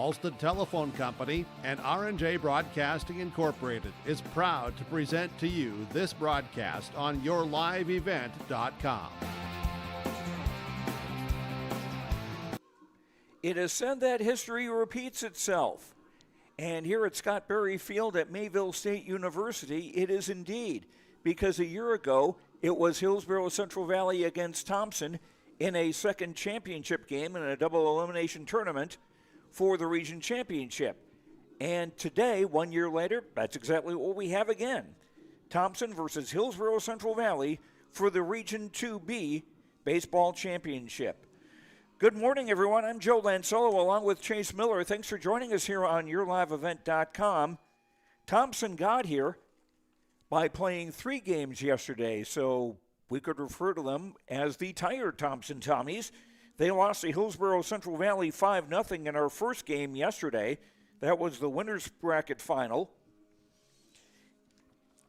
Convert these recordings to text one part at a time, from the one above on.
Halstead Telephone Company and R&J Broadcasting Incorporated is proud to present to you this broadcast on yourliveevent.com. It is said that history repeats itself. And here at Scott Berry Field at Mayville State University, it is indeed, because a year ago it was Hillsboro Central Valley against Thompson in a second championship game in a double elimination tournament for the region championship. And today, 1 year later, that's exactly what we have again. Thompson versus Hillsboro Central Valley for the Region 2B Baseball Championship. Good morning, everyone. I'm Joe Lancello along with Chase Miller. Thanks for joining us here on yourliveevent.com. Thompson got here by playing 3 games yesterday, so we could refer to them as the tired Thompson Tommies. They lost to Hillsboro Central Valley 5-0 in our first game yesterday. That was the winner's bracket final.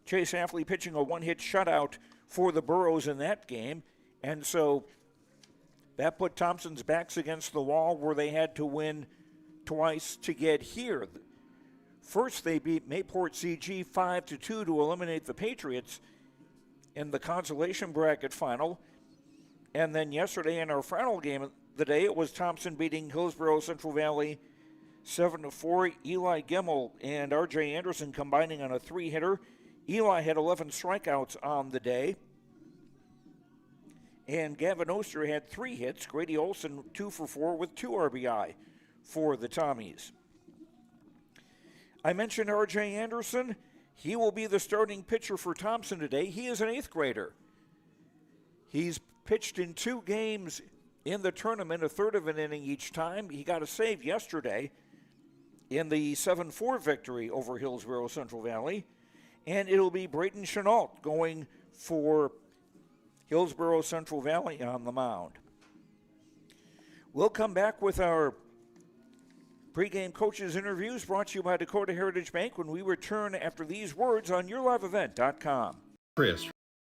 Chase Hafley pitching a one-hit shutout for the Burros in that game. And so that put Thompson's backs against the wall where they had to win twice to get here. First, they beat Mayport CG 5-2 to eliminate the Patriots in the consolation bracket final. And then yesterday in our final game of the day, it was Thompson beating Hillsboro Central Valley 7-4. Eli Gemmel and R.J. Anderson combining on a 3-hitter. Eli had 11 strikeouts on the day. And Gavin Oster had 3 hits. Grady Olson 2 for 4 with 2 RBI for the Tommies. I mentioned R.J. Anderson. He will be the starting pitcher for Thompson today. He is an 8th grader. He's pitched in 2 games in the tournament, a third of an inning each time. He got a save yesterday in the 7-4 victory over Hillsboro Central Valley. And it'll be Braden Chenault going for Hillsboro Central Valley on the mound. We'll come back with our pregame coaches interviews brought to you by Dakota Heritage Bank when we return after these words on yourliveevent.com. Chris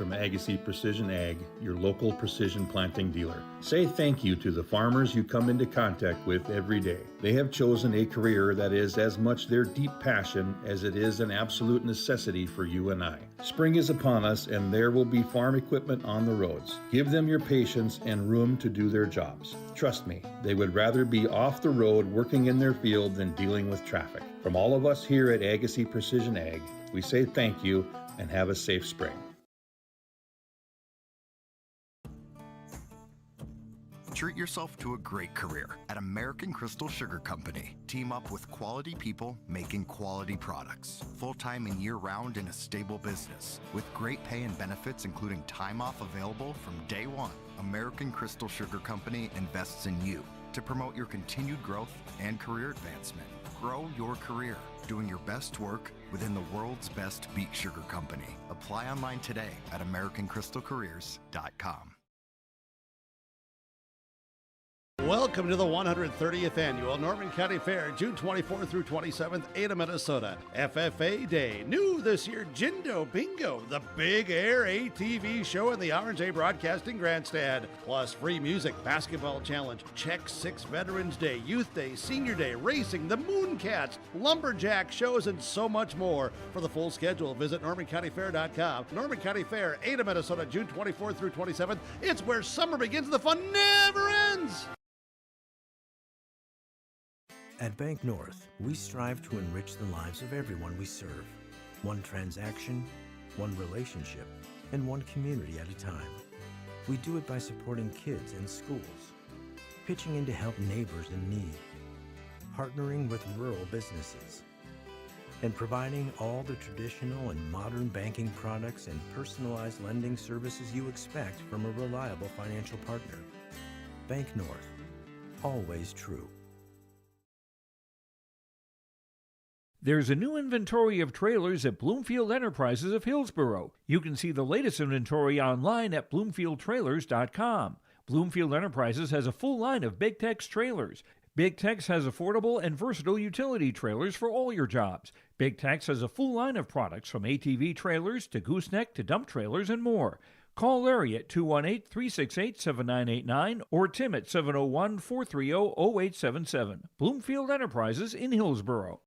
from Agassiz Precision Ag, your local precision planting dealer. Say thank you to the farmers you come into contact with every day. They have chosen a career that is as much their deep passion as it is an absolute necessity for you and I. Spring is upon us and there will be farm equipment on the roads. Give them your patience and room to do their jobs. Trust me, they would rather be off the road working in their field than dealing with traffic. From all of us here at Agassiz Precision Ag, we say thank you and have a safe spring. Treat yourself to a great career at American Crystal Sugar Company. Team up with quality people making quality products. Full-time and year-round in a stable business. With great pay and benefits including time off available from day one. American Crystal Sugar Company invests in you to promote your continued growth and career advancement. Grow your career doing your best work within the world's best beet sugar company. Apply online today at AmericanCrystalCareers.com. Welcome to the 130th Annual Norman County Fair, June 24th through 27th, Ada, Minnesota. FFA Day. New this year, Jindo Bingo, the Big Air ATV show in the R&J Broadcasting Grandstand. Plus free music, basketball challenge, Check 6 Veterans Day, Youth Day, Senior Day, racing, the Mooncats, lumberjack shows, and so much more. For the full schedule, visit NormanCountyFair.com. Norman County Fair, Ada, Minnesota, June 24th through 27th. It's where summer begins and the fun never ends. At Bank North, we strive to enrich the lives of everyone we serve. One transaction, one relationship, and one community at a time. We do it by supporting kids and schools, pitching in to help neighbors in need, partnering with rural businesses, and providing all the traditional and modern banking products and personalized lending services you expect from a reliable financial partner. Bank North, always true. There's a new inventory of trailers at Bloomfield Enterprises of Hillsboro. You can see the latest inventory online at BloomfieldTrailers.com. Bloomfield Enterprises has a full line of Big Tex trailers. Big Tex has affordable and versatile utility trailers for all your jobs. Big Tex has a full line of products from ATV trailers to gooseneck to dump trailers and more. Call Larry at 218-368-7989 or Tim at 701-430-0877. Bloomfield Enterprises in Hillsboro.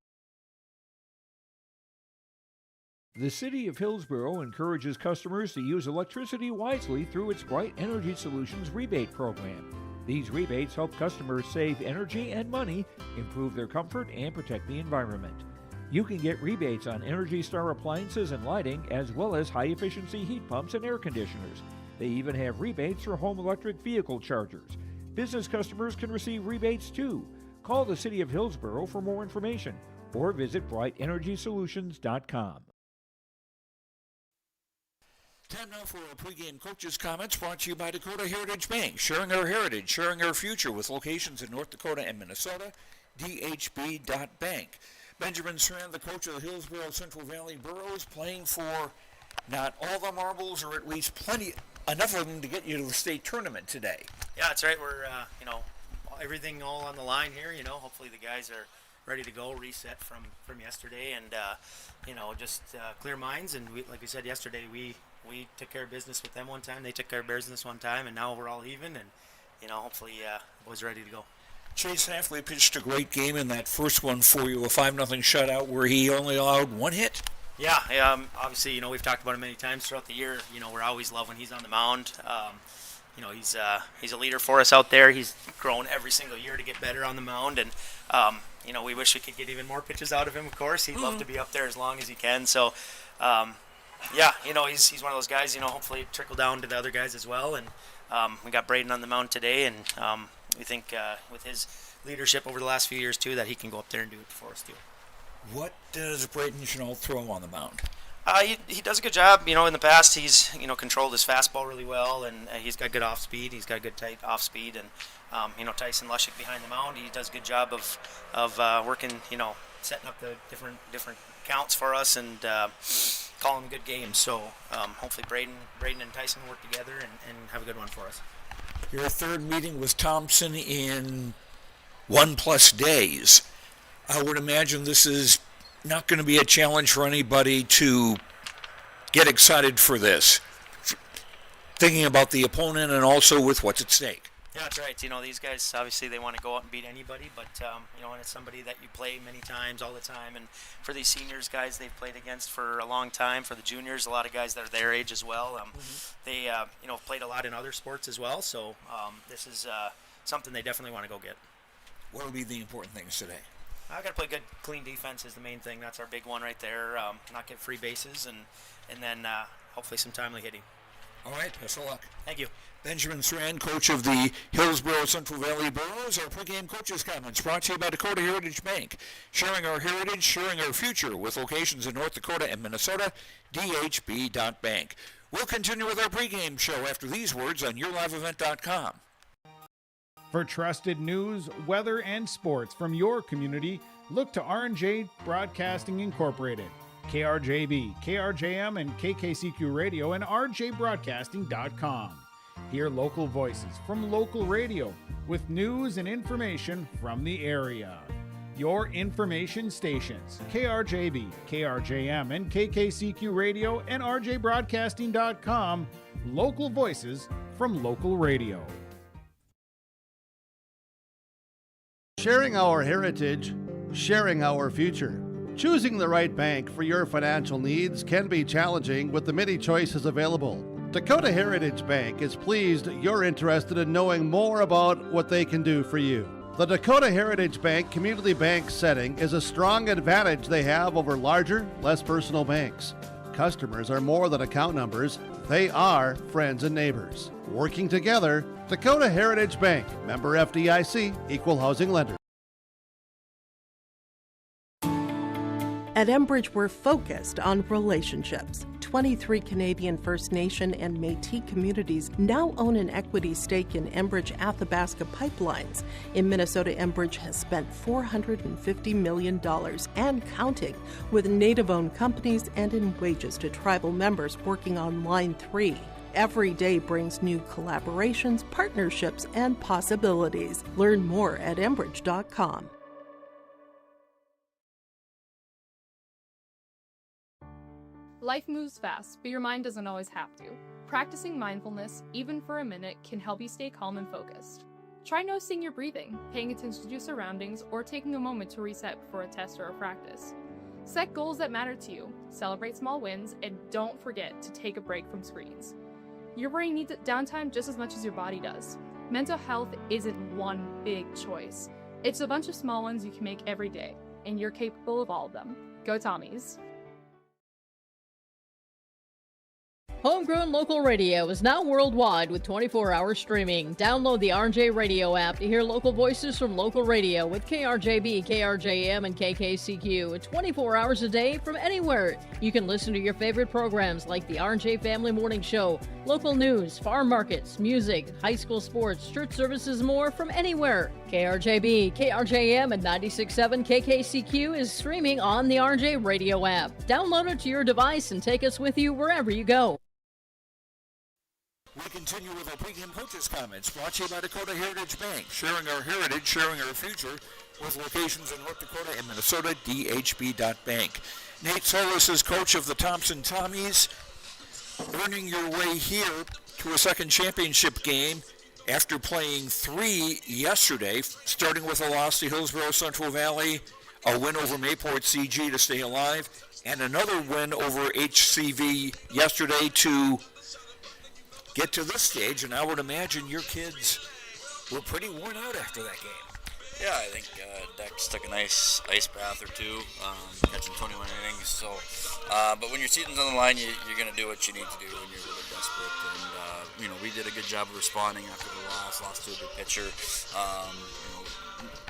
The City of Hillsboro encourages customers to use electricity wisely through its Bright Energy Solutions rebate program. These rebates help customers save energy and money, improve their comfort, and protect the environment. You can get rebates on Energy Star appliances and lighting, as well as high-efficiency heat pumps and air conditioners. They even have rebates for home electric vehicle chargers. Business customers can receive rebates too. Call the City of Hillsboro for more information or visit brightenergysolutions.com. Time now for our pregame coaches' comments brought to you by Dakota Heritage Bank. Sharing our heritage, sharing our future with locations in North Dakota and Minnesota. DHB.bank. Benjamin Saran, the coach of the Hillsboro Central Valley Burros, playing for not all the marbles, or at least enough of them to get you to the state tournament today. Yeah, that's right. We're, everything all on the line here. Hopefully the guys are ready to go, reset from yesterday, and just clear minds. And like we said yesterday, we took care of business with them one time. They took care of business one time, and now we're all even. And hopefully the boys are ready to go. Chase Hafley pitched a great game in that first one for you, a 5-0 shutout where he only allowed one hit. Yeah. Obviously, we've talked about it many times throughout the year. We're always love when he's on the mound. He's a leader for us out there. He's grown every single year to get better on the mound, and we wish we could get even more pitches out of him. Of course, he'd love to be up there as long as he can. So, he's one of those guys. Hopefully trickle down to the other guys as well. And we got Braden on the mound today, and we think with his leadership over the last few years too, that he can go up there and do it for us too. What does Braden Chanel throw on the mound? He does a good job. In the past he's controlled his fastball really well, and he's got good off speed. He's got good tight off speed, and Tyson Lushik behind the mound, he does a good job of working, setting up the different counts for us and calling good games. So hopefully Braden and Tyson work together and have a good one for us. Your third meeting with Thompson in 1+ days. I would imagine this is not going to be a challenge for anybody to get excited for this, thinking about the opponent and also with what's at stake. Yeah, that's right. These guys, obviously, they want to go out and beat anybody, but, and it's somebody that you play many times, all the time. And for these seniors, guys they've played against for a long time. For the juniors, a lot of guys that are their age as well. They, played a lot in other sports as well. So this is something they definitely want to go get. What will be the important things today? I got to play good, clean defense is the main thing. That's our big one right there. Not get free bases, and then hopefully some timely hitting. All right, best of luck. Thank you. Benjamin Saran, coach of the Hillsboro Central Valley Burros. Our pregame coaches' comments brought to you by Dakota Heritage Bank. Sharing our heritage, sharing our future with locations in North Dakota and Minnesota. DHB.bank. We'll continue with our pregame show after these words on YourLiveEvent.com. For trusted news, weather, and sports from your community, look to R&J Broadcasting Incorporated. KRJB, KRJM, and KKCQ Radio, and rjbroadcasting.com. Hear local voices from local radio with news and information from the area. Your information stations, KRJB, KRJM, and KKCQ Radio, and rjbroadcasting.com. Local voices from local radio. Sharing our heritage, sharing our future. Choosing the right bank for your financial needs can be challenging with the many choices available. Dakota Heritage Bank is pleased you're interested in knowing more about what they can do for you. The Dakota Heritage Bank community bank setting is a strong advantage they have over larger, less personal banks. Customers are more than account numbers, they are friends and neighbors. Working together, Dakota Heritage Bank, member FDIC, equal housing lender. At Enbridge, we're focused on relationships. 23 Canadian First Nation and Métis communities now own an equity stake in Enbridge Athabasca Pipelines. In Minnesota, Enbridge has spent $450 million and counting with Native-owned companies and in wages to tribal members working on Line 3. Every day brings new collaborations, partnerships, and possibilities. Learn more at Enbridge.com. Life moves fast, but your mind doesn't always have to. Practicing mindfulness, even for a minute, can help you stay calm and focused. Try noticing your breathing, paying attention to your surroundings, or taking a moment to reset before a test or a practice. Set goals that matter to you, celebrate small wins, and don't forget to take a break from screens. Your brain needs downtime just as much as your body does. Mental health isn't one big choice. It's a bunch of small ones you can make every day, and you're capable of all of them. Go Tommies! Homegrown local radio is now worldwide with 24-hour streaming. Download the RJ Radio app to hear local voices from local radio with KRJB, KRJM, and KKCQ 24 hours a day from anywhere. You can listen to your favorite programs like the RJ Family Morning Show, local news, farm markets, music, high school sports, church services, more from anywhere. KRJB, KRJM, and 96.7 KKCQ is streaming on the RJ Radio app. Download it to your device and take us with you wherever you go. We continue with our pregame coaches' comments brought to you by Dakota Heritage Bank, sharing our heritage, sharing our future, with locations in North Dakota and Minnesota, dhb.bank. Nate Solis is coach of the Thompson Tommies, earning your way here to a second championship game after playing 3 yesterday, starting with a loss to Hillsboro Central Valley, a win over Mayport CG to stay alive, and another win over HCV yesterday to get to this stage. And I would imagine your kids were pretty worn out after that game. Yeah, I think Dex took a nice ice bath or two, catching 21 innings. So, but when your season's on the line, you're going to do what you need to do when you're a little bit desperate. And we did a good job of responding after the lost to a good pitcher.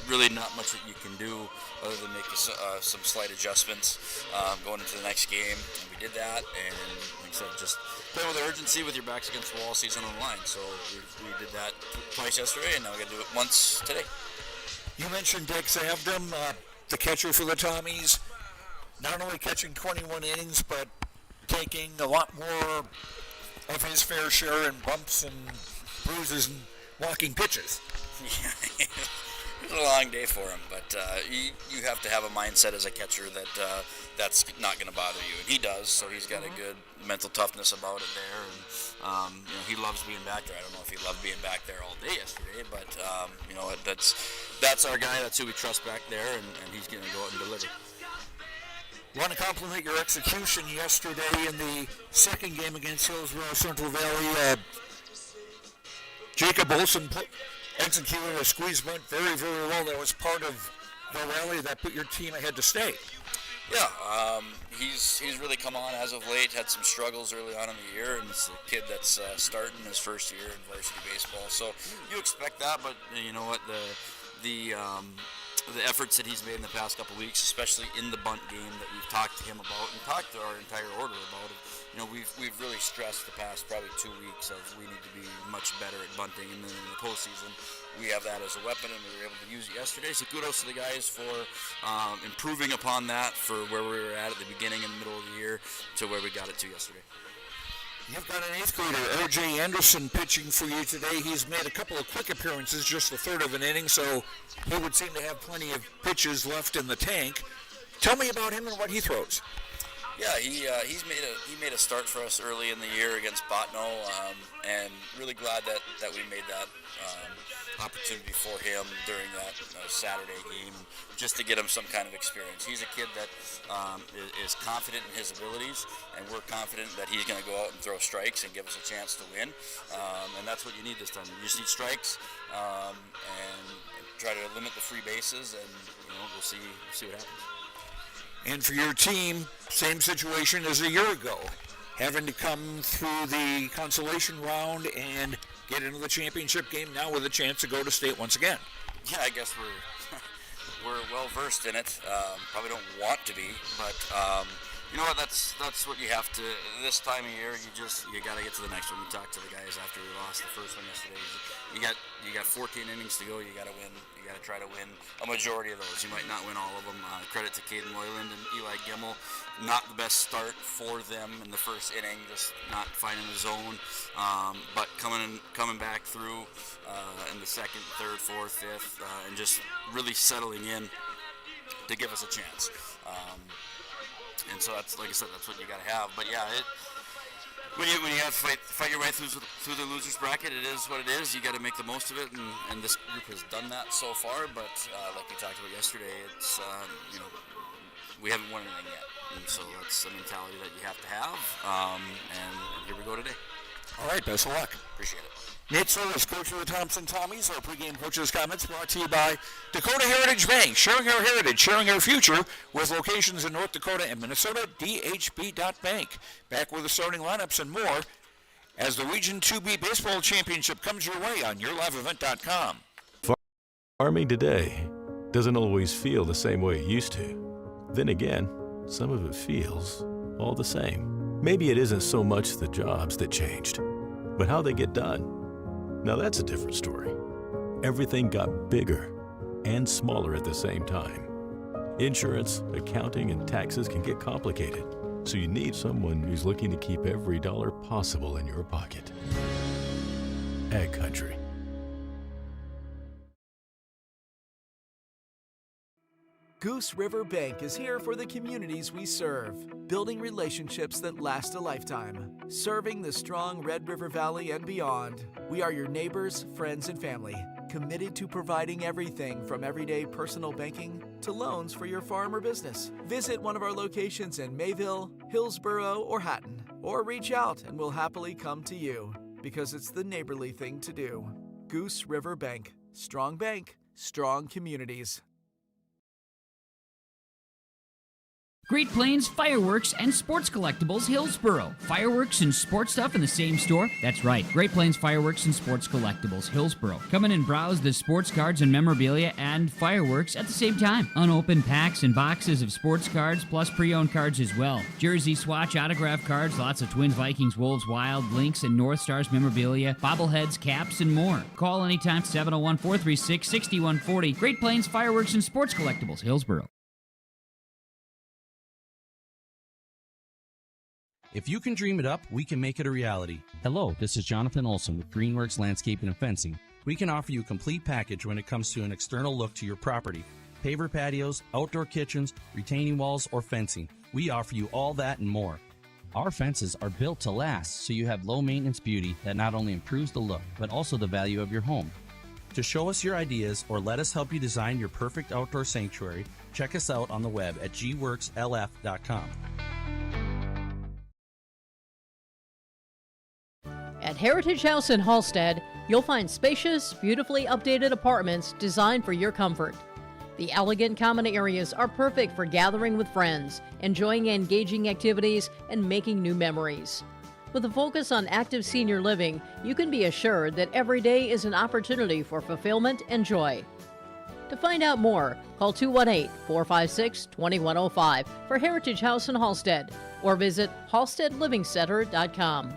Really not much that you can do other than make some slight adjustments going into the next game. And we did that, and like I said, just play with urgency with your backs against the wall, season on the line. So we did that twice yesterday, and now we got to do it once today. You mentioned Dex Avdom, the catcher for the Tommies, not only catching 21 innings, but taking a lot more of his fair share in bumps and bruises and walking pitches. Yeah. It was a long day for him, but you have to have a mindset as a catcher that that's not going to bother you, and he does. So he's got a good mental toughness about it there, and he loves being back there. I don't know if he loved being back there all day yesterday, but that's our guy. That's who we trust back there, and he's going to go out and deliver. Want to compliment your execution yesterday in the second game against Hillsboro Central Valley. Jacob Olson executed a squeeze bunt very, very well. That was part of the rally that put your team ahead to state. Yeah, he's really come on as of late. Had some struggles early on in the year, and it's a kid that's starting his first year in varsity baseball. So you expect that, but you know what, the efforts that he's made in the past couple weeks, especially in the bunt game that we've talked to him about and talked to our entire order about it. We've really stressed the past probably 2 weeks of we need to be much better at bunting, and then in the postseason we have that as a weapon, and we were able to use it yesterday. So kudos to the guys for improving upon that for where we were at the beginning and middle of the year to where we got it to yesterday. You've got an 8th grader, R.J. Anderson, pitching for you today. He's made a couple of quick appearances, just a third of an inning, so he would seem to have plenty of pitches left in the tank. Tell me about him and what he throws. Yeah, he made a start for us early in the year against Botno, and really glad that we made that opportunity for him during that Saturday game, just to get him some kind of experience. He's a kid that is confident in his abilities, and we're confident that he's going to go out and throw strikes and give us a chance to win, and that's what you need this time. You just need strikes and try to limit the free bases, and we'll see what happens. And for your team, same situation as a year ago, having to come through the consolation round and get into the championship game now with a chance to go to state once again. Yeah, I guess we're well versed in it. Probably don't want to be, but you know what? That's what you have to. This time of year, you got to get to the next one. We talked to the guys after we lost the first one yesterday. You got 14 innings to go. You got to win. You got to try to win a majority of those. You might not win all of them. Credit to Caden Moyland and Eli Gimmel. Not the best start for them in the first inning, just not finding the zone. But coming back through in the second, third, fourth, fifth, and just really settling in to give us a chance. And so that's, like I said, that's what you got to have. But yeah, when you have to fight your way through the losers bracket, it is what it is. You got to make the most of it, and this group has done that so far. But like we talked about yesterday, it's we haven't won anything yet, and so that's a mentality that you have to have. And here we go today. All right, best of luck. Appreciate it. Nate Solis, coach of the Thompson Tommies. Our pregame coaches' comments brought to you by Dakota Heritage Bank, sharing our heritage, sharing our future, with locations in North Dakota and Minnesota. DHB.bank. Back with the starting lineups and more as the Region 2B Baseball Championship comes your way on YourLiveEvent.com. Farming today doesn't always feel the same way it used to. Then again, some of it feels all the same. Maybe it isn't so much the jobs that changed, but how they get done. Now that's a different story. Everything got bigger and smaller at the same time. Insurance, accounting, and taxes can get complicated, so you need someone who's looking to keep every dollar possible in your pocket. Ag Country. Goose River Bank is here for the communities we serve, building relationships that last a lifetime. Serving the strong Red River Valley and beyond, we are your neighbors, friends, and family, committed to providing everything from everyday personal banking to loans for your farm or business. Visit one of our locations in Mayville, Hillsboro, or Hatton, or reach out and we'll happily come to you, because it's the neighborly thing to do. Goose River Bank. Strong bank, strong communities. Great Plains Fireworks and Sports Collectibles, Hillsboro. Fireworks and sports stuff in the same store? That's right. Great Plains Fireworks and Sports Collectibles, Hillsboro. Come in and browse the sports cards and memorabilia and fireworks at the same time. Unopened packs and boxes of sports cards, plus pre-owned cards as well. Jersey, swatch, autograph cards, lots of Twins, Vikings, Wolves, Wild, Lynx, and North Stars memorabilia, bobbleheads, caps, and more. Call anytime, 701-436-6140. Great Plains Fireworks and Sports Collectibles, Hillsboro. If you can dream it up, we can make it a reality. Hello, this is Jonathan Olson with Greenworks Landscaping and Fencing. We can offer you a complete package when it comes to an external look to your property. Paver patios, outdoor kitchens, retaining walls, or fencing. We offer you all that and more. Our fences are built to last, so you have low maintenance beauty that not only improves the look, but also the value of your home. To show us your ideas or let us help you design your perfect outdoor sanctuary, check us out on the web at gworkslf.com. At Heritage House in Halstead, you'll find spacious, beautifully updated apartments designed for your comfort. The elegant common areas are perfect for gathering with friends, enjoying engaging activities, and making new memories. With a focus on active senior living, you can be assured that every day is an opportunity for fulfillment and joy. To find out more, call 218-456-2105 for Heritage House in Halstead, or visit halsteadlivingcenter.com.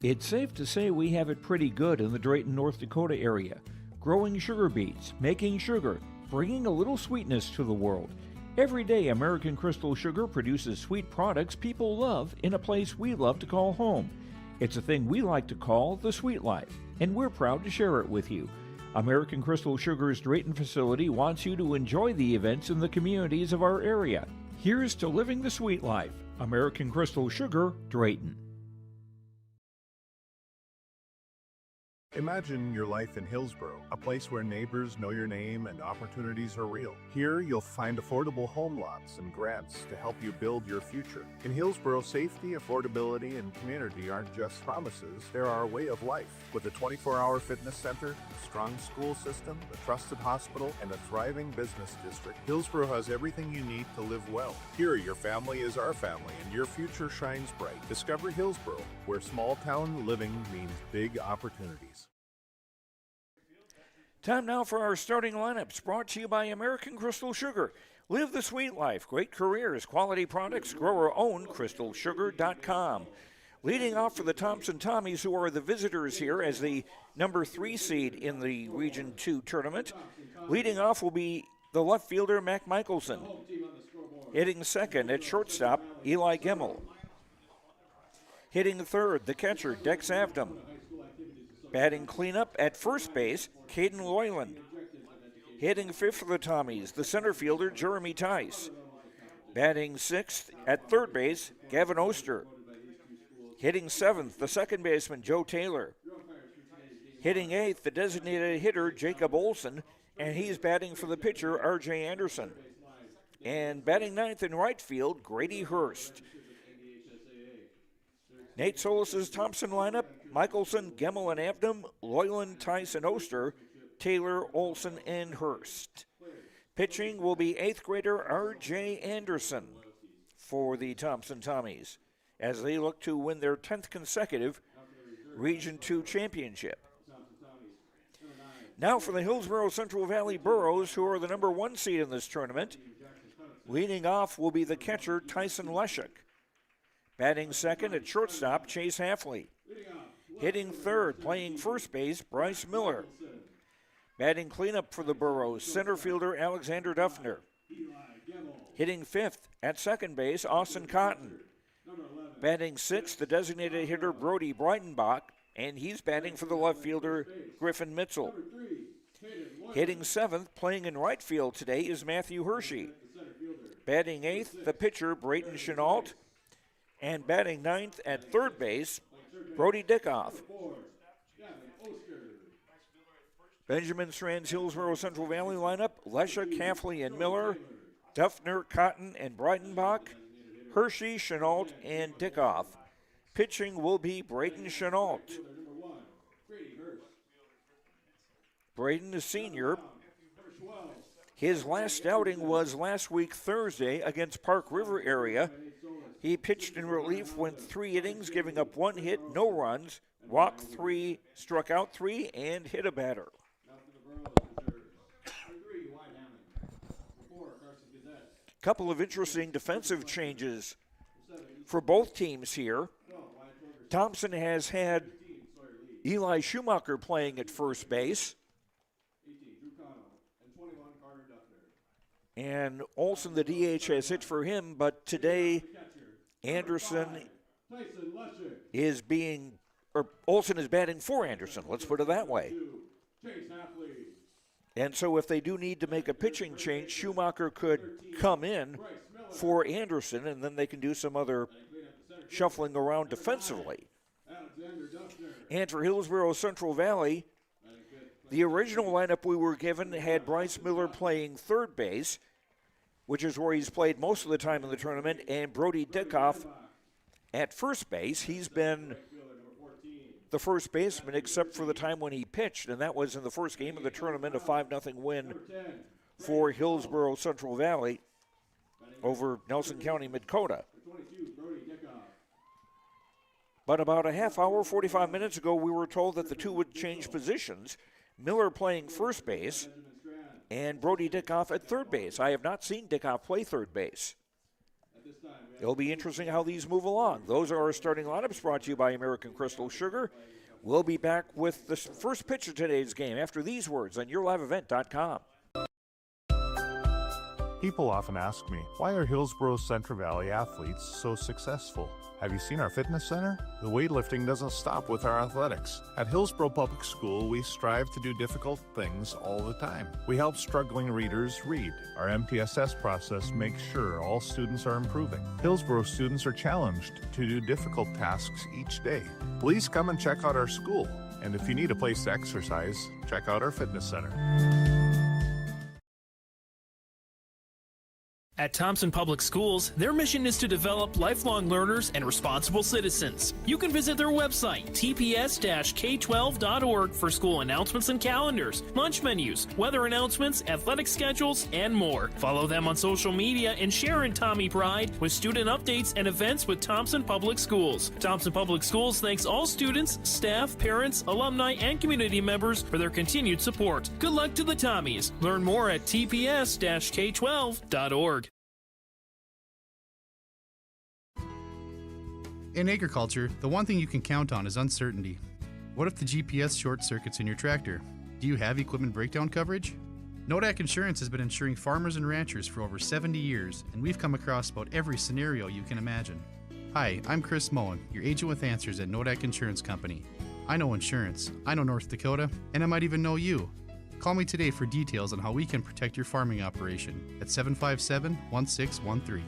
It's safe to say we have it pretty good in the Drayton, North Dakota area. Growing sugar beets, making sugar, bringing a little sweetness to the world. Every day, American Crystal Sugar produces sweet products people love in a place we love to call home. It's a thing we like to call the sweet life, and we're proud to share it with you. American Crystal Sugar's Drayton facility wants you to enjoy the events in the communities of our area. Here's to living the sweet life. American Crystal Sugar, Drayton. Imagine your life in Hillsboro, a place where neighbors know your name and opportunities are real. Here, you'll find affordable home lots and grants to help you build your future. In Hillsboro, safety, affordability, and community aren't just promises, they're our way of life. With a 24-hour fitness center, a strong school system, a trusted hospital, and a thriving business district, Hillsboro has everything you need to live well. Here, your family is our family, and your future shines bright. Discover Hillsboro, where small-town living means big opportunities. Time now for our starting lineups, brought to you by American Crystal Sugar. Live the sweet life, great careers, quality products, grower owned, crystalsugar.com. Leading off for the Thompson Tommies, who are the visitors here as the number 3 seed in the Region 2 tournament. Leading off will be the left fielder, Mac Michelson. Hitting second at shortstop, Eli Gemmel. Hitting third, the catcher, Dex Avdom. Batting cleanup at first base, Caden Loyland. Hitting fifth for the Tommies, the center fielder, Jeremy Tice. Batting 6th at third base, Gavin Oster. Hitting 7th, the second baseman, Joe Taylor. Hitting 8th, the designated hitter, Jacob Olson, and he's batting for the pitcher, R.J. Anderson. And batting 9th in right field, Grady Hurst. Nate Solis' Thompson lineup, Michelson, Gemmel, and Abdom, Loyland, Tice, and Oster, Taylor, Olson, and Hurst. Pitching will be 8th grader R.J. Anderson for the Thompson Tommies as they look to win their 10th consecutive Region 2 championship. Now for the Hillsboro Central Valley Burros, who are the number 1 seed in this tournament. Leading off will be the catcher, Tyson Leshek. Batting second at shortstop, Chase Halfley. Hitting third, playing first base, Bryce Miller. Batting cleanup for the Burros, center fielder Alexander Duffner. Hitting fifth at second base, Austin Cotton. Batting sixth, the designated hitter Brody Breitenbach, and he's batting for the left fielder Griffin Mitchell. Hitting seventh, playing in right field today, is Matthew Hershey. Batting eighth, the pitcher Brayton Chenault. And batting ninth at third base, Brody Dickoff. Benjamin Strand's Hillsboro Central Valley lineup, Leshek, Halfley, and Miller, Duffner, Cotton, and Breitenbach, Hershey, Chenault, and Dickoff. Pitching will be Brayton Chenault. Brayton is senior. His last outing was last week Thursday against Park River area. He pitched in relief, went 3 innings, giving up 1 hit, no runs, walked 3, struck out 3, and hit a batter. Couple of interesting defensive changes for both teams here. Thompson has had Eli Schumacher playing at first base. And Olson, the DH, has hit for him, but today Anderson is Olson is batting for Anderson, let's put it that way. And so if they do need to make a pitching change, Schumacher could come in for Anderson, and then they can do some other shuffling around defensively. And for Hillsboro Central Valley, the original lineup we were given had Bryce Miller playing third base, which is where he's played most of the time in the tournament, and Brody Dickoff at first base. He's been the first baseman except for the time when he pitched, and that was in the first game of the tournament, a 5-0 win for Hillsboro Central Valley over Nelson County Midkota. But about a half hour, 45 minutes ago, we were told that the two would change positions. Miller playing first base and Brody Dickoff at third base. I have not seen Dickoff play third base. It'll be interesting how these move along. Those are our starting lineups brought to you by American Crystal Sugar. We'll be back with the first pitch of today's game after these words on YourLiveEvent.com. People often ask me, why are Hillsboro Central Valley athletes so successful? Have you seen our fitness center? The weightlifting doesn't stop with our athletics. At Hillsboro Public School, we strive to do difficult things all the time. We help struggling readers read. Our MTSS process makes sure all students are improving. Hillsboro students are challenged to do difficult tasks each day. Please come and check out our school. And if you need a place to exercise, check out our fitness center. At Thompson Public Schools, their mission is to develop lifelong learners and responsible citizens. You can visit their website, tps-k12.org, for school announcements and calendars, lunch menus, weather announcements, athletic schedules, and more. Follow them on social media and share in Tommy Pride with student updates and events with Thompson Public Schools. Thompson Public Schools thanks all students, staff, parents, alumni, and community members for their continued support. Good luck to the Tommies. Learn more at tps-k12.org. In agriculture, the one thing you can count on is uncertainty. What if the GPS short circuits in your tractor? Do you have equipment breakdown coverage? Nodak Insurance has been insuring farmers and ranchers for over 70 years, and we've come across about every scenario you can imagine. Hi, I'm Chris Moen, your agent with answers at Nodak Insurance Company. I know insurance, I know North Dakota, and I might even know you. Call me today for details on how we can protect your farming operation at 757-1613.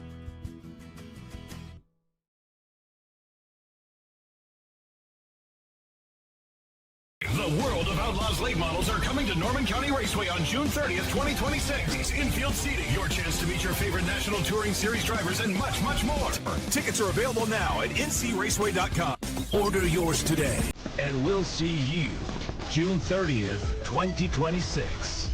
Outlaws late models are coming to Norman County Raceway on June 30th, 2026. It's infield seating, your chance to meet your favorite National Touring Series drivers, and much, much more. Tickets are available now at ncraceway.com. Order yours today. And we'll see you June 30th, 2026.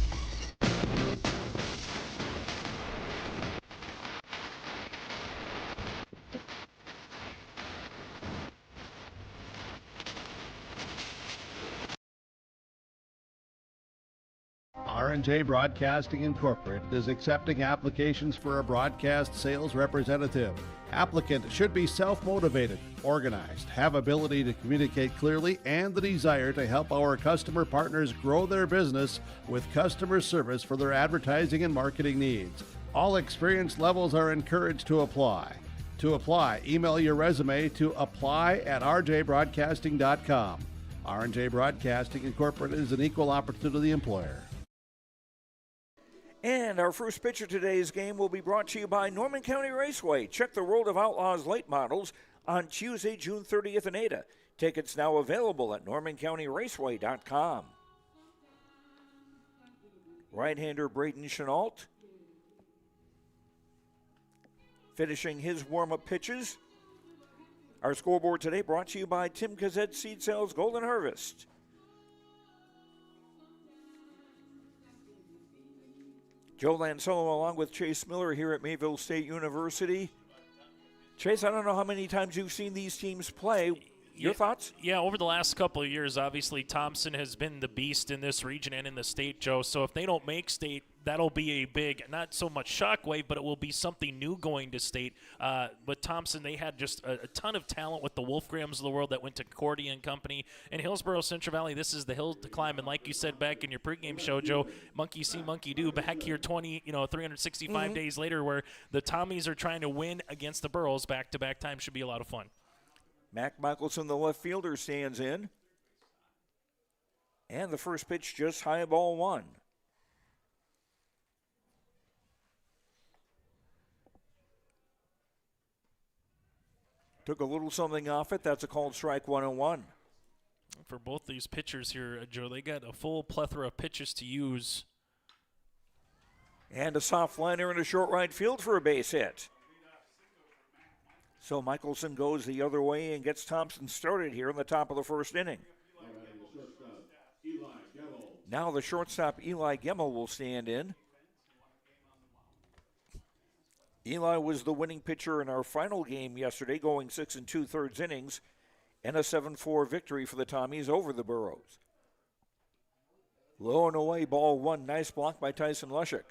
R&J Broadcasting Incorporated is accepting applications for a broadcast sales representative. Applicant should be self-motivated, organized, have ability to communicate clearly, and the desire to help our customer partners grow their business with customer service for their advertising and marketing needs. All experience levels are encouraged to apply. To apply, email your resume to apply@rjbroadcasting.com. R&J Broadcasting Incorporated is an equal opportunity employer. And our first pitch of today's game will be brought to you by Norman County Raceway. Check the World of Outlaws late models on Tuesday, June 30th in Ada. Tickets now available at normancountyraceway.com. Right-hander Braden Chenault finishing his warm-up pitches. Our scoreboard today brought to you by Tim Kazet Seed Sales Golden Harvest. Joe Lansolo along with Chase Miller here at Mayville State University. Chase, I don't know how many times you've seen these teams play. Your thoughts? Yeah, over the last couple of years, obviously Thompson has been the beast in this region and in the state, Joe. So if they don't make state, that'll be a big, not so much shockwave, but it will be something new going to state. But Thompson, they had just a ton of talent with the Wolfgrams of the world that went to Cordy and company. And Hillsboro, Central Valley, this is the hill to climb. And like you said back in your pregame show, Joe, monkey see, monkey do. Back here 365 days later, where the Tommies are trying to win against the Burros back-to-back time, should be a lot of fun. Mac Michelson, the left fielder, stands in. And the first pitch just high ball one. Took a little something off it. That's a called strike 1-1. For both these pitchers here, Joe, they got a full plethora of pitches to use. And a soft liner in a short right field for a base hit. So Michelson goes the other way and gets Thompson started here in the top of the first inning. Now the shortstop Eli Gemmel will stand in. Eli was the winning pitcher in our final game yesterday, going 6 2/3 innings, and a 7-4 victory for the Tommies over the Burros. Low and away, ball one. Nice block by Tyson Lushik.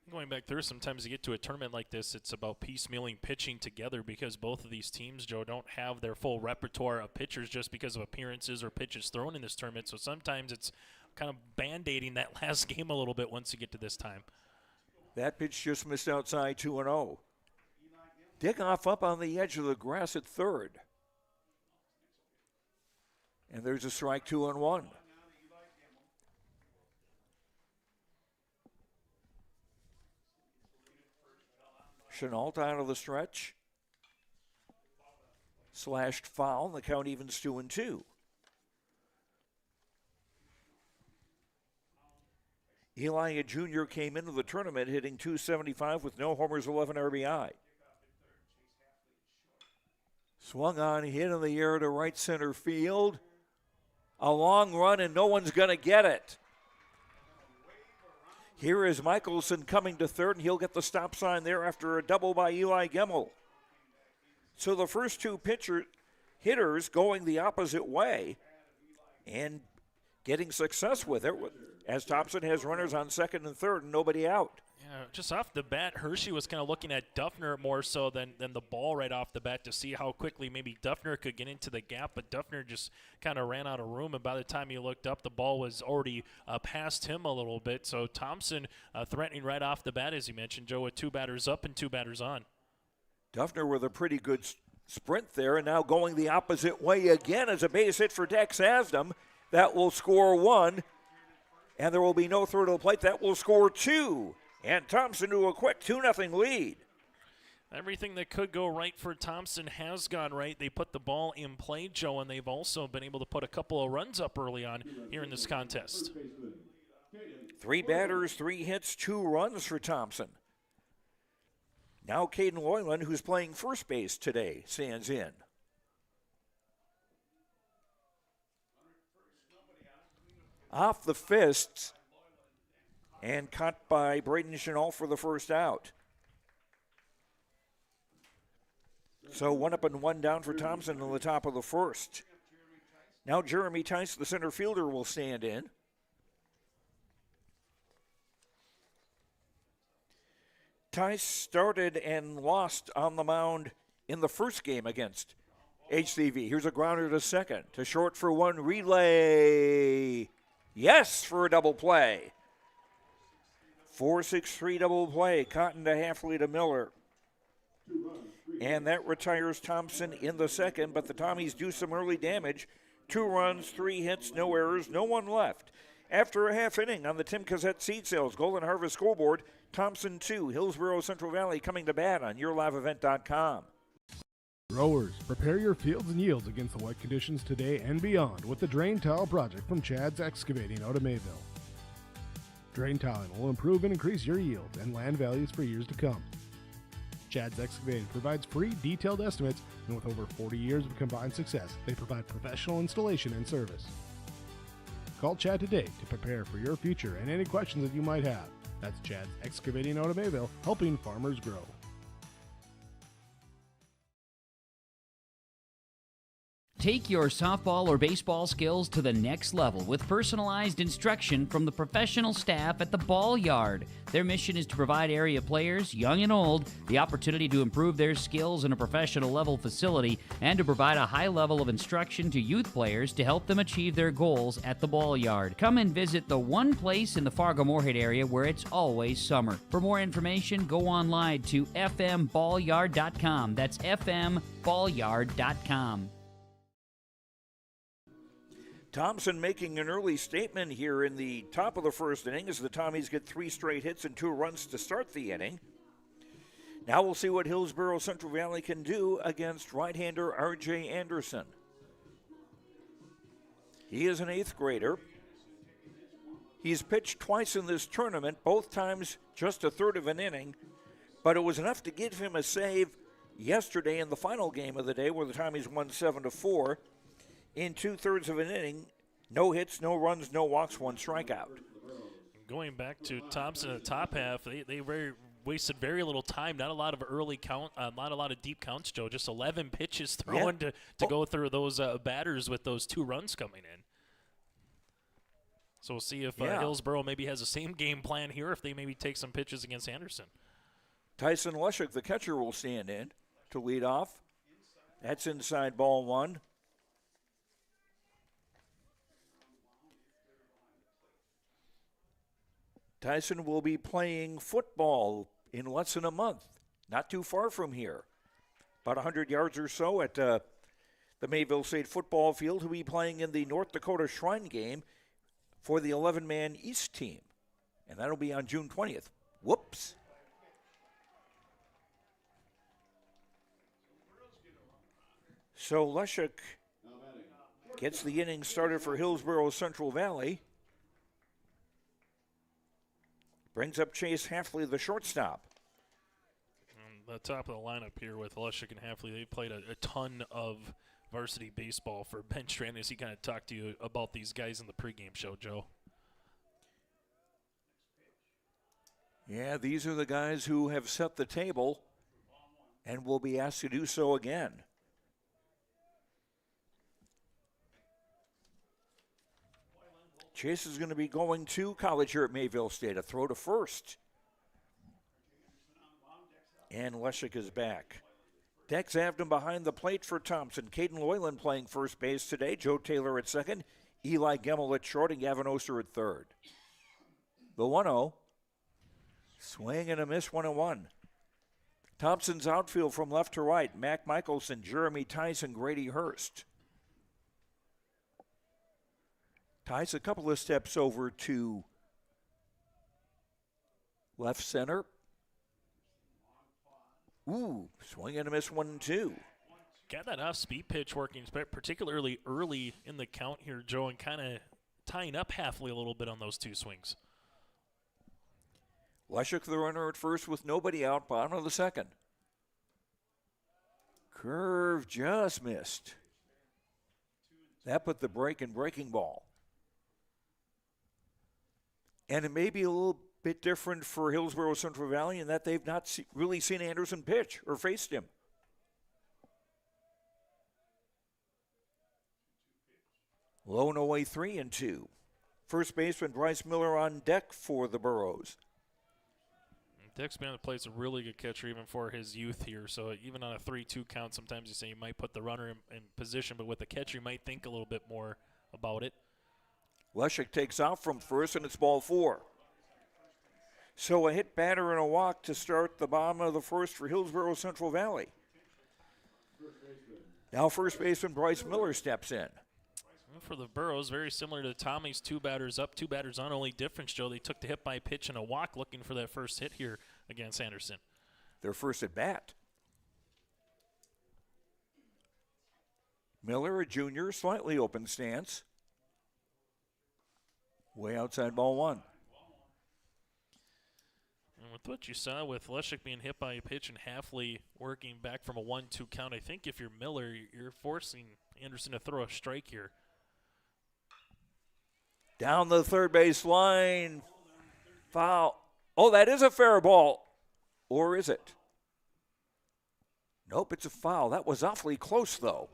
Going back through, sometimes you get to a tournament like this, it's about piecemealing pitching together because both of these teams, Joe, don't have their full repertoire of pitchers just because of appearances or pitches thrown in this tournament. So sometimes it's kind of band-aiding that last game a little bit once you get to this time. That pitch just missed outside 2-0. Dickoff up on the edge of the grass at third. And there's a strike 2-1. Chenault out of the stretch. Slashed foul. The count evens 2-2. Eli Jr. came into the tournament hitting .275 with no homers, 11 RBI. Swung on, hit in the air to right center field. A long run, and no one's going to get it. Here is Michelson coming to third, and he'll get the stop sign there after a double by Eli Gemmel. So the first two hitters going the opposite way and getting success with it, as Thompson has runners on second and third and nobody out. Yeah, just off the bat, Hershey was kind of looking at Duffner more so than the ball right off the bat to see how quickly maybe Duffner could get into the gap, but Duffner just kind of ran out of room, and by the time he looked up, the ball was already past him a little bit. So Thompson threatening right off the bat, as you mentioned, Joe, with 2 batters up and 2 batters on. Duffner with a pretty good sprint there, and now going the opposite way again as a base hit for Dex Asdom. That will score 1, and there will be no throw to the plate. That will score 2. And Thompson to a quick 2-0 lead. Everything that could go right for Thompson has gone right. They put the ball in play, Joe, and they've also been able to put a couple of runs up early on here in this contest. 3 batters, 3 hits, 2 runs for Thompson. Now Caden Loyland, who's playing first base today, stands in. Off the fists and caught by Braden Chenal for the first out. So 1 up and 1 down for Thompson in the top of the first. Now Jeremy Tice, the center fielder, will stand in. Tice started and lost on the mound in the first game against HCV. Here's a grounder to second. To short for 1, relay. Yes, for a double play. 4-6-3 double play. Cotton to Halfley to Miller. And that retires Thompson in the second, but the Tommies do some early damage. 2 runs, 3 hits, no errors, no one left. After a half inning on the Tim Cassette Seed Sales Golden Harvest Scoreboard, Thompson 2, Hillsboro Central Valley coming to bat on YourLiveEvent.com. Growers, prepare your fields and yields against the wet conditions today and beyond with the Drain Tile project from Chad's Excavating out of Mayville. Drain tiling will improve and increase your yields and land values for years to come. Chad's Excavating provides free, detailed estimates, and with over 40 years of combined success, they provide professional installation and service. Call Chad today to prepare for your future and any questions that you might have. That's Chad's Excavating out of Mayville, helping farmers grow. Take your softball or baseball skills to the next level with personalized instruction from the professional staff at the Ball Yard. Their mission is to provide area players, young and old, the opportunity to improve their skills in a professional level facility and to provide a high level of instruction to youth players to help them achieve their goals at the Ball Yard. Come and visit the one place in the Fargo-Moorhead area where it's always summer. For more information, go online to fmballyard.com. That's fmballyard.com. Thompson making an early statement here in the top of the first inning as the Tommies get 3 straight hits and 2 runs to start the inning. Now we'll see what Hillsboro Central Valley can do against right-hander R.J. Anderson. He is an 8th grader. He's pitched twice in this tournament, both times just a third of an inning, but it was enough to give him a save yesterday in the final game of the day where the Tommies won 7-4. In 2/3 of an inning, no hits, no runs, no walks, 1 strikeout. Going back to Thompson in the top half, they wasted very little time. Not a lot of early count, not a lot of deep counts, Joe. Just 11 pitches thrown to go through those batters with those 2 runs coming in. So we'll see if Hillsboro maybe has the same game plan here, if they maybe take some pitches against Anderson. Tyson Leshek, the catcher, will stand in to lead off. That's inside ball 1. Tyson will be playing football in less than a month, not too far from here. About 100 yards or so at the Mayville State football field. He'll be playing in the North Dakota Shrine game for the 11-man East team, and that'll be on June 20th. Whoops. So Leshek gets the inning started for Hillsboro Central Valley. Brings up Chase Halfley, the shortstop. The top of the lineup here with Leshek and Halfley, they played a ton of varsity baseball for Ben Strand as he kind of talked to you about these guys in the pregame show, Joe. Yeah, these are the guys who have set the table and will be asked to do so again. Chase is going to be going to college here at Mayville State. A throw to first. And Leshek is back. Dex Avdom behind the plate for Thompson. Caden Loyland playing first base today. Joe Taylor at second. Eli Gemmel at short and Gavin Oster at third. The 1-0. Swing and a miss, 1-1. Thompson's outfield from left to right. Mac Michelson, Jeremy Tyson, Grady Hurst. Tice a couple of steps over to left center. Ooh, swing and a miss, 1-2. Got that off-speed pitch working, particularly early in the count here, Joe, and kind of tying up Halfley a little bit on those two swings. Leshek, the runner at first with nobody out, bottom of the second. Curve just missed. That put the break in breaking ball. And it may be a little bit different for Hillsboro Central Valley in that they've not really seen Anderson pitch or faced him. Low and away, 3-2. First baseman Bryce Miller on deck for the Burros. Dick's been plays a really good catcher even for his youth here. So even on a 3-2 count, sometimes you say you might put the runner in position, but with the catcher, you might think a little bit more about it. Leshek takes off from first, and it's ball 4. So a hit, batter, and a walk to start the bottom of the first for Hillsboro Central Valley. Now first baseman Bryce Miller steps in. For the Burros, very similar to Tommy's 2 batters up, 2 batters on. Only difference, Joe, they took the hit by pitch and a walk looking for that first hit here against Anderson. Their first at bat. Miller, a junior, slightly open stance. Way outside, ball 1. And with what you saw with Leshek being hit by a pitch and Halfley working back from a 1-2 count, I think if you're Miller, you're forcing Anderson to throw a strike here. Down the third base line. Foul. Oh, that is a fair ball. Or is it? Nope, it's a foul. That was awfully close, though.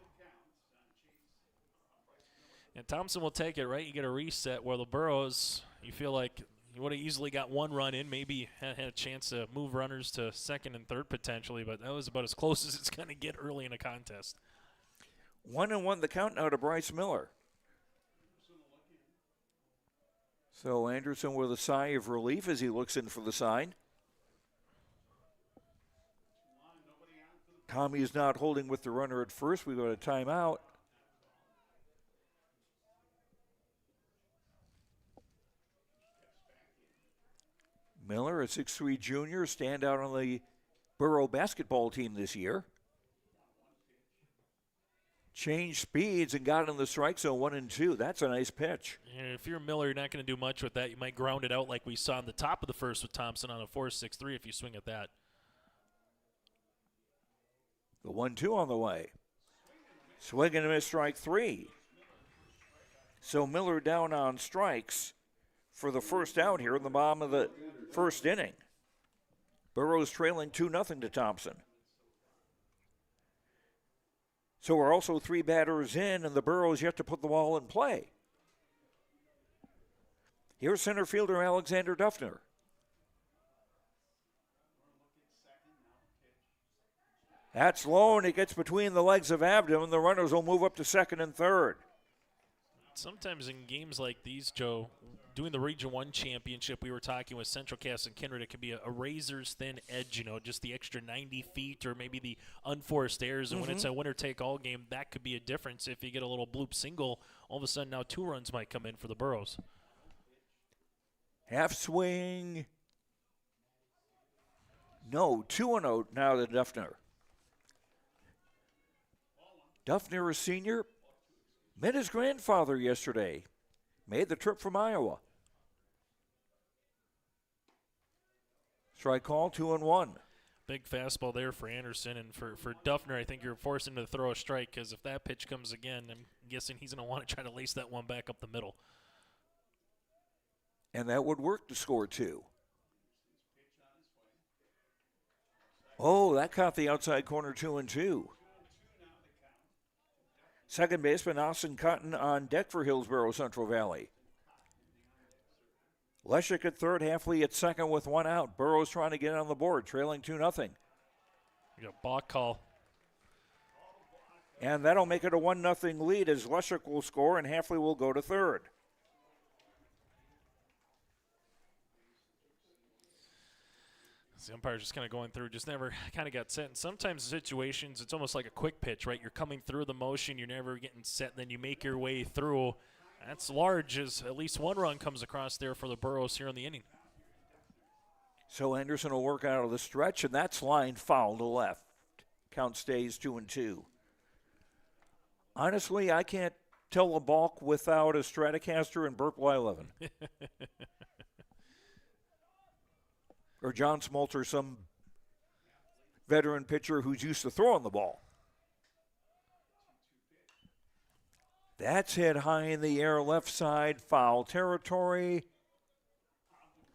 And Thompson will take it, right? You get a reset where the Burros, you feel like you would have easily got 1 run in, maybe had a chance to move runners to second and third potentially, but that was about as close as it's going to get early in a contest. 1-1 the count now to Bryce Miller. So Anderson with a sigh of relief as he looks in for the sign. Tommy is not holding with the runner at first. We go to timeout. Miller, a 6'3 junior, standout on the Burro basketball team this year. Changed speeds and got in the strike zone 1-2. That's a nice pitch. Yeah, if you're Miller, you're not going to do much with that. You might ground it out like we saw in the top of the first with Thompson on a 4.63 if you swing at that. The 1-2 on the way. Swing and a miss, strike 3. So Miller down on strikes for the first out here in the bottom of the first inning. Burrows trailing 2-0 to Thompson. So we're also 3 batters in, and the Burros yet to put the ball in play. Here's center fielder Alexander Duffner. That's low, and it gets between the legs of Abdom, and the runners will move up to second and third. Sometimes in games like these, Joe, doing the Region 1 championship, we were talking with Central Cass and Kindred, it can be a razor's thin edge, just the extra 90 feet or maybe the unforced errors. And when it's a winner-take-all game, that could be a difference. If you get a little bloop single, all of a sudden now 2 runs might come in for the Burros. Half swing. No, 2-0 now to Duffner. Duffner, a senior, met his grandfather yesterday. Made the trip from Iowa. Strike call, 2-1. Big fastball there for Anderson. And for Duffner, I think you're forcing him to throw a strike because if that pitch comes again, I'm guessing he's going to want to try to lace that one back up the middle. And that would work to score 2. Oh, that caught the outside corner, 2-2. Second baseman Austin Cotton on deck for Hillsboro Central Valley. Leshek at third, Halfley at second with 1 out. Burrows trying to get on the board, trailing 2-0. You got a balk call. And that'll make it a 1-0 lead as Leshek will score and Halfley will go to third. The umpire's just kind of going through, just never kind of got set. And sometimes in situations, it's almost like a quick pitch, right? You're coming through the motion, you're never getting set, then you make your way through. That's large as at least 1 run comes across there for the Burros here in the inning. So Anderson will work out of the stretch, and that's line foul to left. Count stays 2-2. Honestly, I can't tell a balk without a Stratocaster and Burp Y11. Or John Smolter, some veteran pitcher who's used to throwing the ball. That's hit high in the air, left side, foul territory,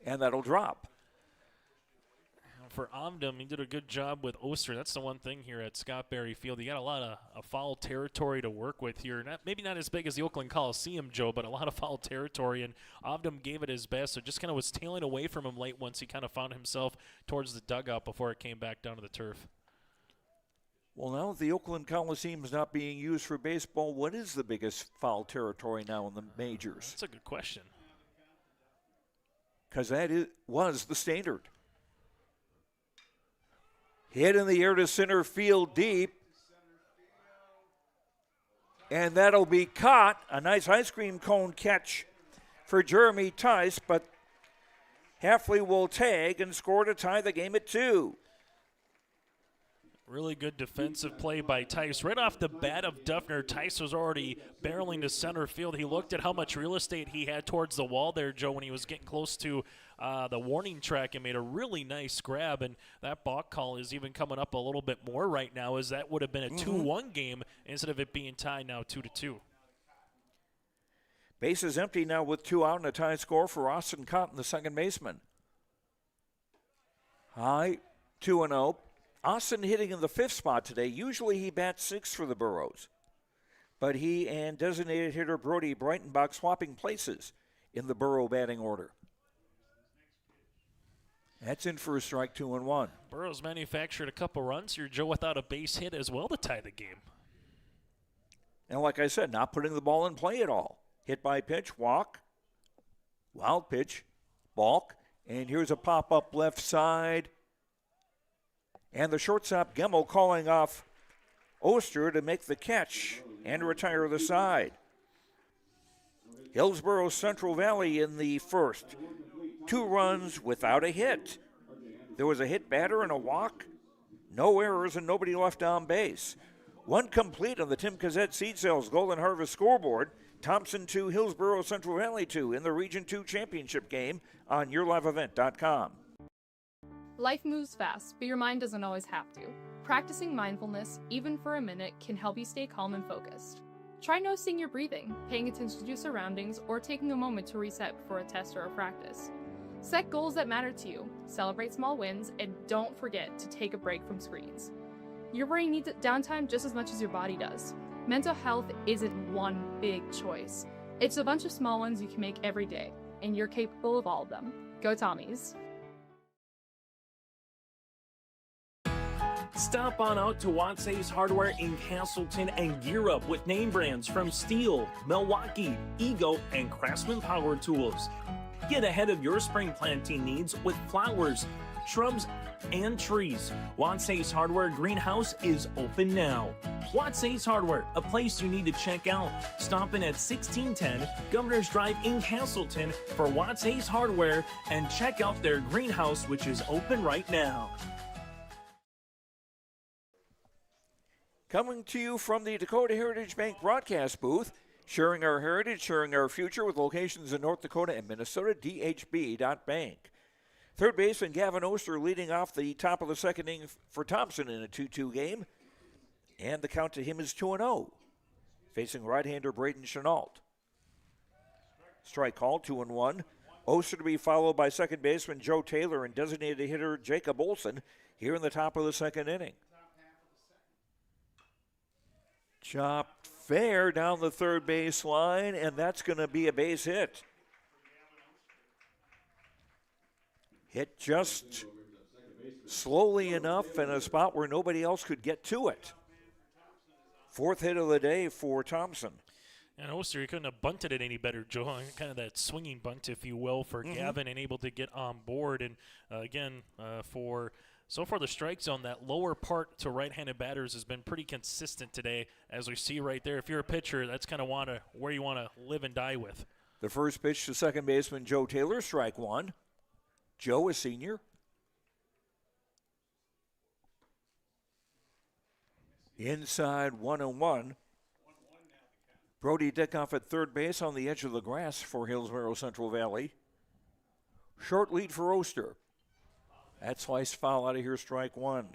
and that'll drop. For Omdom, he did a good job with Oster. That's the one thing here at Scott Berry Field. You got a lot of foul territory to work with here. Maybe not as big as the Oakland Coliseum, Joe, but a lot of foul territory. And Omdom gave it his best, so just kind of was tailing away from him late once he kind of found himself towards the dugout before it came back down to the turf. Well, now that the Oakland Coliseum is not being used for baseball, what is the biggest foul territory now in the majors? That's a good question. Because was the standard. Hit in the air to center field deep. And that'll be caught. A nice ice cream cone catch for Jeremy Tice, but Heffley will tag and score to tie the game at 2. Really good defensive play by Tice. Right off the bat of Duffner, Tice was already barreling to center field. He looked at how much real estate he had towards the wall there, Joe, when he was getting close to the warning track, and made a really nice grab. And that balk call is even coming up a little bit more right now, as that would have been a 2-1 game instead of it being tied now 2-2. Base is empty now with 2 out and a tie score for Austin Cotton, the second baseman. High, 2-0. Austin hitting in the 5th spot today. Usually he bats 6th for the Burros. But he and designated hitter Brody Breitenbach swapping places in the Burrow batting order. That's in for a strike, 2-1. Burrows manufactured a couple runs here, Joe, without a base hit as well to tie the game. And like I said, not putting the ball in play at all. Hit by pitch, walk, wild pitch, balk, and here's a pop-up left side. And the shortstop, Gemmel, calling off Oster to make the catch and retire the side. Hillsboro Central Valley in the first. 2 runs without a hit. There was a hit batter and a walk. No errors and nobody left on base. 1 complete on the Tim Cassette Seed Sales Golden Harvest scoreboard. Thompson 2, Hillsboro Central Valley 2 in the Region 2 championship game on YourLiveEvent.com. Life moves fast, but your mind doesn't always have to. Practicing mindfulness, even for a minute, can help you stay calm and focused. Try noticing your breathing, paying attention to your surroundings, or taking a moment to reset before a test or a practice. Set goals that matter to you, celebrate small wins, and don't forget to take a break from screens. Your brain needs downtime just as much as your body does. Mental health isn't one big choice. It's a bunch of small ones you can make every day, and you're capable of all of them. Go Tommies! Stop on out to Watts Ace Hardware in Castleton and gear up with name brands from Steel, Milwaukee, Ego, and Craftsman Power Tools. Get ahead of your spring planting needs with flowers, shrubs, and trees. Watts Ace Hardware Greenhouse is open now. Watts Ace Hardware, a place you need to check out. Stop in at 1610 Governor's Drive in Castleton for Watts Ace Hardware and check out their greenhouse, which is open right now. Coming to you from the Dakota Heritage Bank broadcast booth, sharing our heritage, sharing our future with locations in North Dakota and Minnesota, dhb.bank. Third baseman Gavin Oster leading off the top of the second inning for Thompson in a 2-2 game. And the count to him is 2-0. Facing right-hander Braden Chenault. Strike call, 2-1. Oster to be followed by second baseman Joe Taylor and designated hitter Jacob Olson here in the top of the second inning. Chopped fair down the third base line, and that's going to be a base hit. Hit just slowly enough in a spot where nobody else could get to it. 4th hit of the day for Thompson. And Oster, he couldn't have bunted it any better, Joe. Kind of that swinging bunt, if you will, for Gavin, and able to get on board. And again, for the strike zone, that lower part to right-handed batters has been pretty consistent today, as we see right there. If you're a pitcher, that's kind of where you want to live and die with. The first pitch to second baseman Joe Taylor, strike 1. Joe, a senior, Inside 1-1. Brody Dickoff at third base on the edge of the grass for Hillsboro Central Valley. Short lead for Oster. That slice foul out of here, strike one.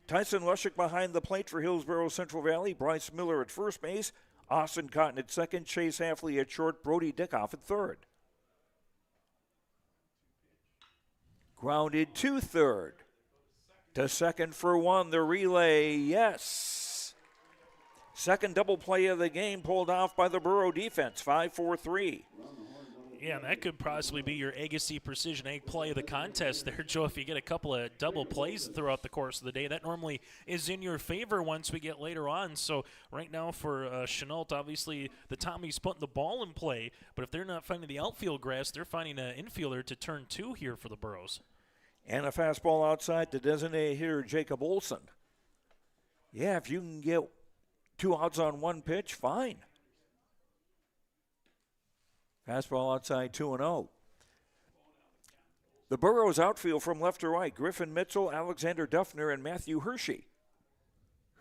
Tyson Lushik behind the plate for Hillsboro Central Valley. Bryce Miller at first base. Austin Cotton at second. Chase Hafley at short. Brody Dickoff at third. Grounded to third. To second for one. The relay, yes. Second double play of the game pulled off by the Borough defense. 5-4-3. Yeah, and that could possibly be your Agassi Precision Egg play of the contest there, Joe. If you get a couple of double plays throughout the course of the day, that normally is in your favor once we get later on. So right now for Chenault, obviously the Tommies putting the ball in play, but if they're not finding the outfield grass, they're finding an infielder to turn to here for the Burros. And a fastball outside to designated hitter Jacob Olson. Yeah, if you can get 2 outs on one pitch, fine. Fastball outside 2-0. The Burros outfield from left to right. Griffin Mitchell, Alexander Duffner, and Matthew Hershey.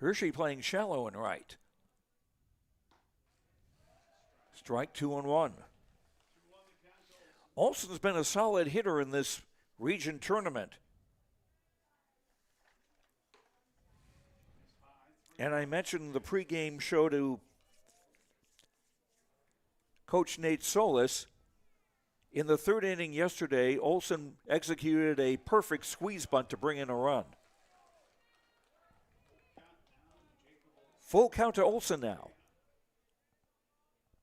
Hershey playing shallow and right. Strike 2-1. Olson's been a solid hitter in this region tournament. And I mentioned the pregame show to Coach Nate Solis. In the third inning yesterday, Olson executed a perfect squeeze bunt to bring in a run. Full count to Olson now.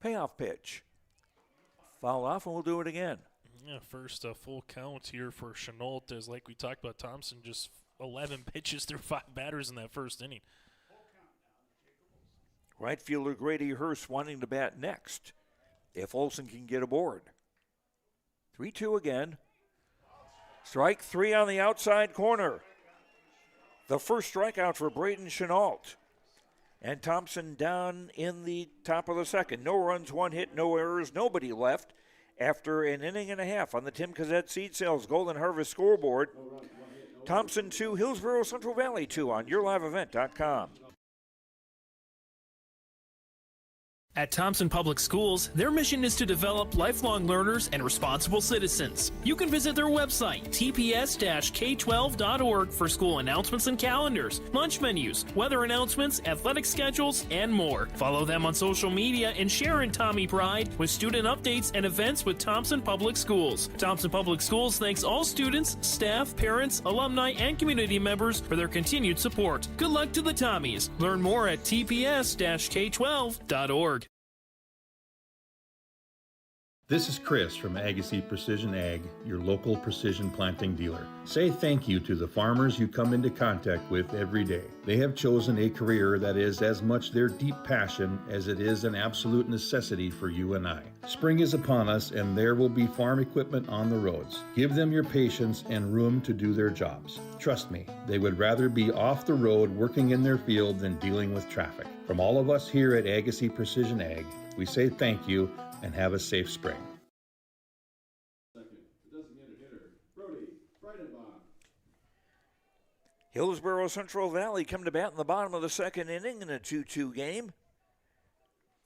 Payoff pitch. Foul off, and we'll do it again. Yeah, first full count here for Chenault, as like we talked about, Thompson just 11 pitches through 5 batters in that first inning. Right fielder Grady Hurst wanting to bat next if Olson can get aboard. 3-2 again. Strike 3 on the outside corner. The first strikeout for Braden Chenault. And Thompson down in the top of the second. No runs, 1 hit, no errors, nobody left after an inning and a half on the Tim Cazette Seed Sales Golden Harvest scoreboard. Thompson 2, Hillsboro Central Valley 2 on YourLiveEvent.com. At Thompson Public Schools, their mission is to develop lifelong learners and responsible citizens. You can visit their website, tps-k12.org, for school announcements and calendars, lunch menus, weather announcements, athletic schedules, and more. Follow them on social media and share in Tommy Pride with student updates and events with Thompson Public Schools. Thompson Public Schools thanks all students, staff, parents, alumni, and community members for their continued support. Good luck to the Tommies. Learn more at tps-k12.org. This is Chris from Agassi Precision Ag, your local precision planting dealer. Say thank you to the farmers you come into contact with every day. They have chosen a career that is as much their deep passion as it is an absolute necessity for you and I. Spring is upon us and there will be farm equipment on the roads. Give them your patience and room to do their jobs. Trust me, they would rather be off the road working in their field than dealing with traffic. From all of us here at Agassi Precision Ag, we say thank you and have a safe spring. Hillsboro Central Valley come to bat in the bottom of the second inning in a 2-2 game.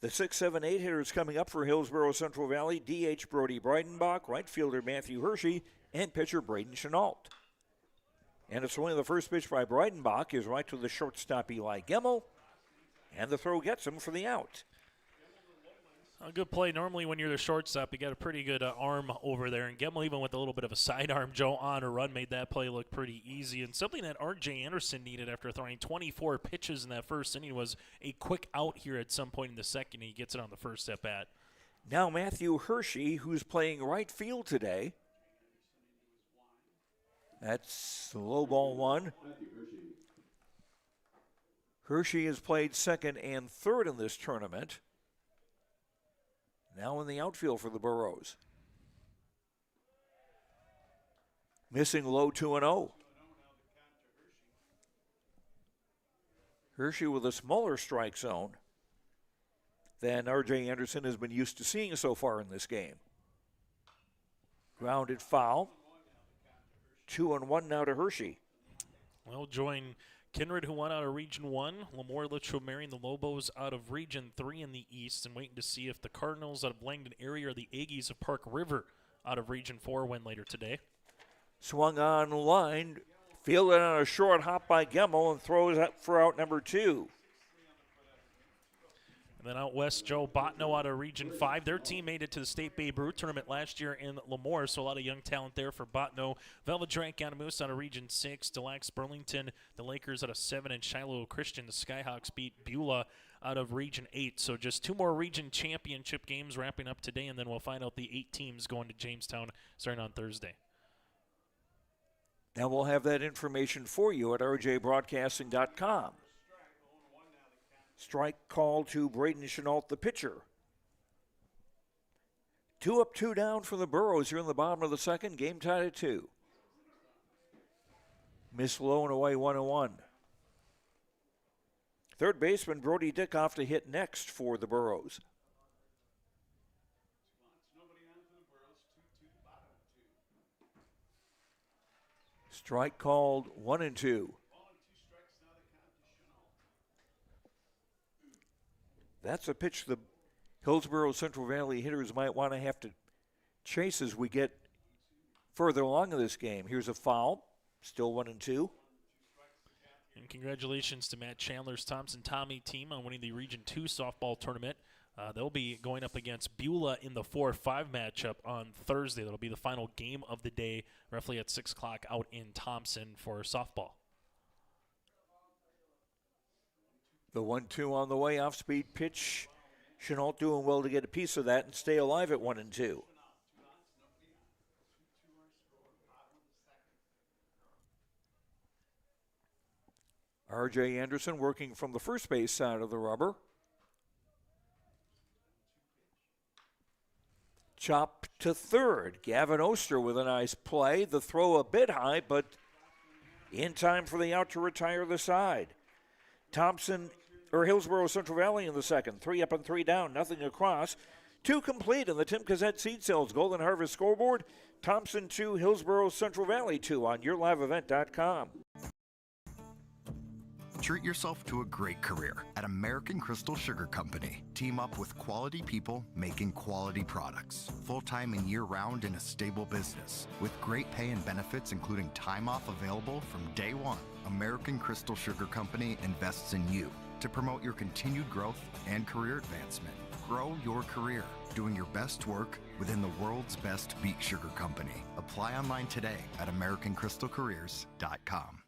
The 6-7-8 hitters coming up for Hillsboro Central Valley: DH Brody Breidenbach, right fielder Matthew Hershey, and pitcher Braden Chenault. And it's only the first pitch by Breidenbach is right to the shortstop Eli Gemmel, and the throw gets him for the out. A good play. Normally when you're the shortstop, you got a pretty good arm over there. And Gemmel, even with a little bit of a sidearm, Joe, on a run, made that play look pretty easy. And something that R.J. Anderson needed after throwing 24 pitches in that first inning was a quick out here at some point in the second. He gets it on the first at bat. Now Matthew Hershey, who's playing right field today. That's low ball one. Hershey has played second and third in this tournament. Now in the outfield for the Burros. Missing low 2-0. Hershey with a smaller strike zone than R.J. Anderson has been used to seeing so far in this game. Grounded foul. 2-1 now to Hershey. Well, join Kindred, who won out of Region 1. Lemoore Litchfield and the Lobos out of Region 3 in the East, and waiting to see if the Cardinals out of Langdon area or the Aggies of Park River out of Region 4 win later today. Swung on line, fielded on a short hop by Gemmel, and throws up for out number 2. And then out west, Joe Botno out of Region 5. Their team made it to the State Babe Ruth tournament last year in Lemoore, so a lot of young talent there for Botno. Velvet Drank Anamoose out of Region 6. Delax Burlington, the Lakers out of 7. And Shiloh Christian, the Skyhawks beat Beulah out of Region 8. So just 2 more region championship games wrapping up today, and then we'll find out the 8 teams going to Jamestown starting on Thursday. Now we'll have that information for you at rjbroadcasting.com. Strike call to Braden Chenault, the pitcher. 2 up, 2 down for the Burros here in the bottom of the second. Game tied at 2. Miss low and away 1-1. Third baseman Brody Dickoff to hit next for the Burros. Strike called 1-2. That's a pitch the Hillsboro Central Valley hitters might want to have to chase as we get further along in this game. Here's a foul, still 1-2. And congratulations to Matt Chandler's Thompson Tommy team on winning the Region 2 softball tournament. They'll be going up against Beulah in the 4-5 matchup on Thursday. That'll be the final game of the day, roughly at 6 o'clock out in Thompson for softball. The 1-2 on the way, off-speed pitch. Chenault doing well to get a piece of that and stay alive at 1-2. R.J. Anderson working from the first base side of the rubber. Chop to third. Gavin Oster with a nice play. The throw a bit high, but in time for the out to retire the side. Thompson, or Hillsboro Central Valley in the second. 3 up and 3 down, nothing across. 2 complete in the Tim Cassette Seed Sales Golden Harvest scoreboard. Thompson 2, Hillsboro Central Valley 2 on yourliveevent.com. Treat yourself to a great career at American Crystal Sugar Company. Team up with quality people making quality products. Full-time and year-round in a stable business. With great pay and benefits including time off available from day one. American Crystal Sugar Company invests in you to promote your continued growth and career advancement. Grow your career doing your best work within the world's best beet sugar company. Apply online today at AmericanCrystalCareers.com.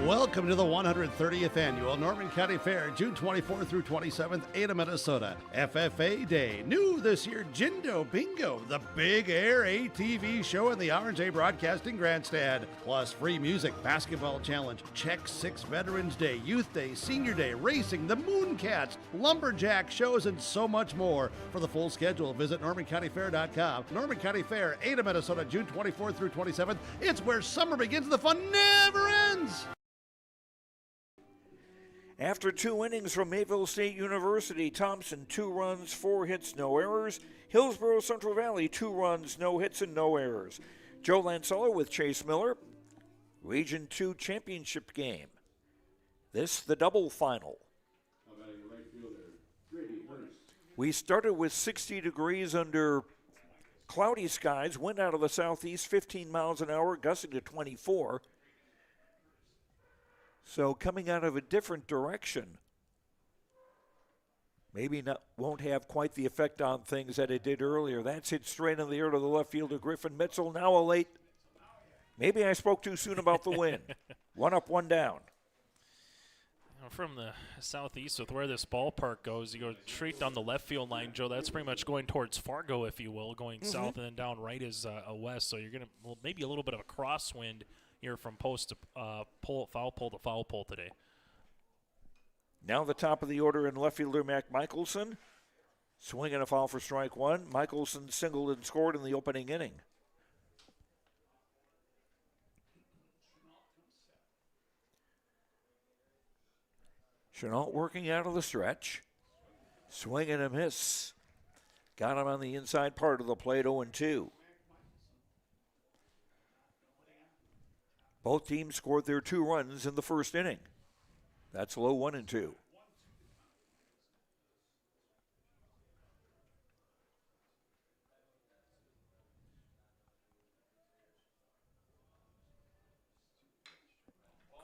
Welcome to the 130th Annual Norman County Fair, June 24th through 27th, Ada, Minnesota. FFA Day. New this year, Jindo Bingo, the Big Air ATV show in the R&J Broadcasting Grandstand. Plus free music, basketball challenge, Check 6 Veterans Day, Youth Day, Senior Day, racing, the Mooncats, lumberjack shows, and so much more. For the full schedule, visit NormanCountyFair.com. Norman County Fair, Ada, Minnesota, June 24th through 27th. It's where summer begins. The fun never ends. After 2 innings from Mayville State University, Thompson 2 runs, 4 hits, no errors. Hillsboro Central Valley 2 runs, no hits, and no errors. Joe Lancello with Chase Miller. Region 2 championship game. This the double final. We started with 60 degrees under cloudy skies. Wind out of the southeast, 15 miles an hour, gusting to 24. So coming out of a different direction, maybe won't have quite the effect on things that it did earlier. That's hit straight in the air to the left fielder, Griffin Mitchell. Now a late, maybe I spoke too soon about the win. 1 up, 1 down. From the southeast with where this ballpark goes, you go straight down the left field line, Joe. That's pretty much going towards Fargo, if you will, going south, and then down right is a west. So you're going to maybe a little bit of a crosswind here from post to foul pole to foul pole today. Now the top of the order in left fielder Mac Michelson. Swinging a foul for strike 1. Michelson singled and scored in the opening inning. Chenault working out of the stretch. Swing and a miss. Got him on the inside part of the plate, 0-2. Both teams scored their 2 runs in the first inning. That's low 1-2.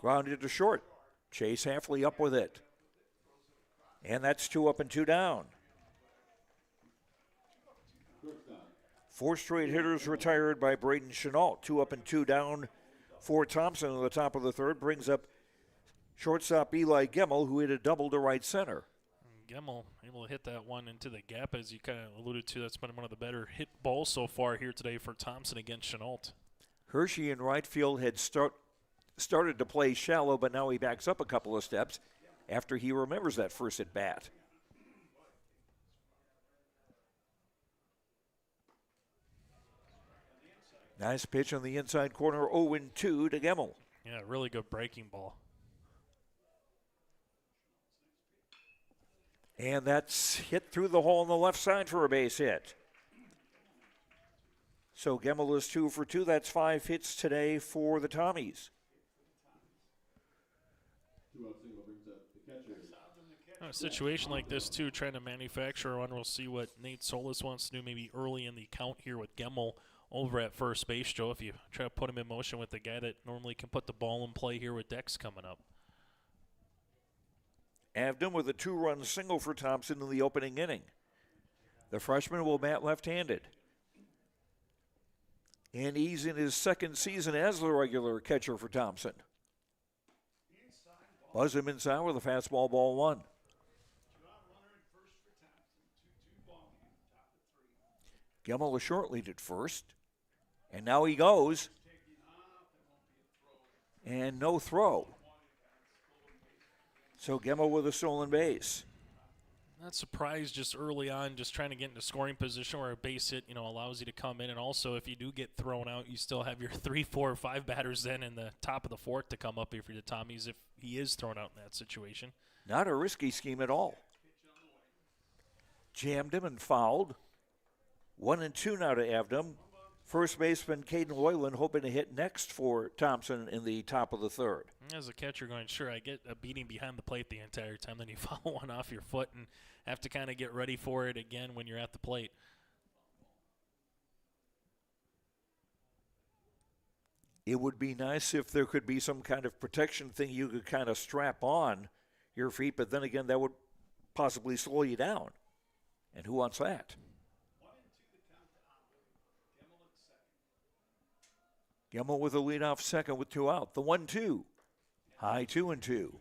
Grounded to short. Chase Hafley up with it. And that's 2 up and 2 down. 4 straight hitters retired by Braden Chenault. 2 up and 2 down for Thompson in the top of the third. Brings up shortstop Eli Gemmel, who hit a double to right center. Gemmel able to hit that one into the gap, as you kind of alluded to. That's been one of the better hit balls so far here today for Thompson against Chenault. Hershey in right field had started to play shallow, but now he backs up a couple of steps after he remembers that first at bat. Nice pitch on the inside corner, 0-2 to Gemmel. Yeah, really good breaking ball. And that's hit through the hole on the left side for a base hit. So Gemmel is 2 for 2. That's 5 hits today for the Tommies. A situation like this, too, trying to manufacture one. We'll see what Nate Solis wants to do maybe early in the count here with Gemmel over at first base, Joe, if you try to put him in motion with the guy that normally can put the ball in play here with Dex coming up. Avdom with a 2-run single for Thompson in the opening inning. The freshman will bat left-handed. And he's in his second season as the regular catcher for Thompson. Buzz him inside with a fastball, ball 1. Gemmel a short lead at first. And now he goes. And no throw. So Gemmel with a stolen base. Not surprised just early on, just trying to get into scoring position where a base hit, allows you to come in. And also, if you do get thrown out, you still have your 3, 4, or 5 batters then in the top of the fourth to come up here for the Tommies if he is thrown out in that situation. Not a risky scheme at all. Jammed him and fouled. 1-2 now to Avdom. First baseman Caden Loyland hoping to hit next for Thompson in the top of the third. As a catcher going, sure, I get a beating behind the plate the entire time. Then you follow one off your foot and have to kind of get ready for it again when you're at the plate. It would be nice if there could be some kind of protection thing you could kind of strap on your feet, but then again, that would possibly slow you down. And who wants that? Gemmel with a leadoff second with 2 out. The 1-2. High 2-2.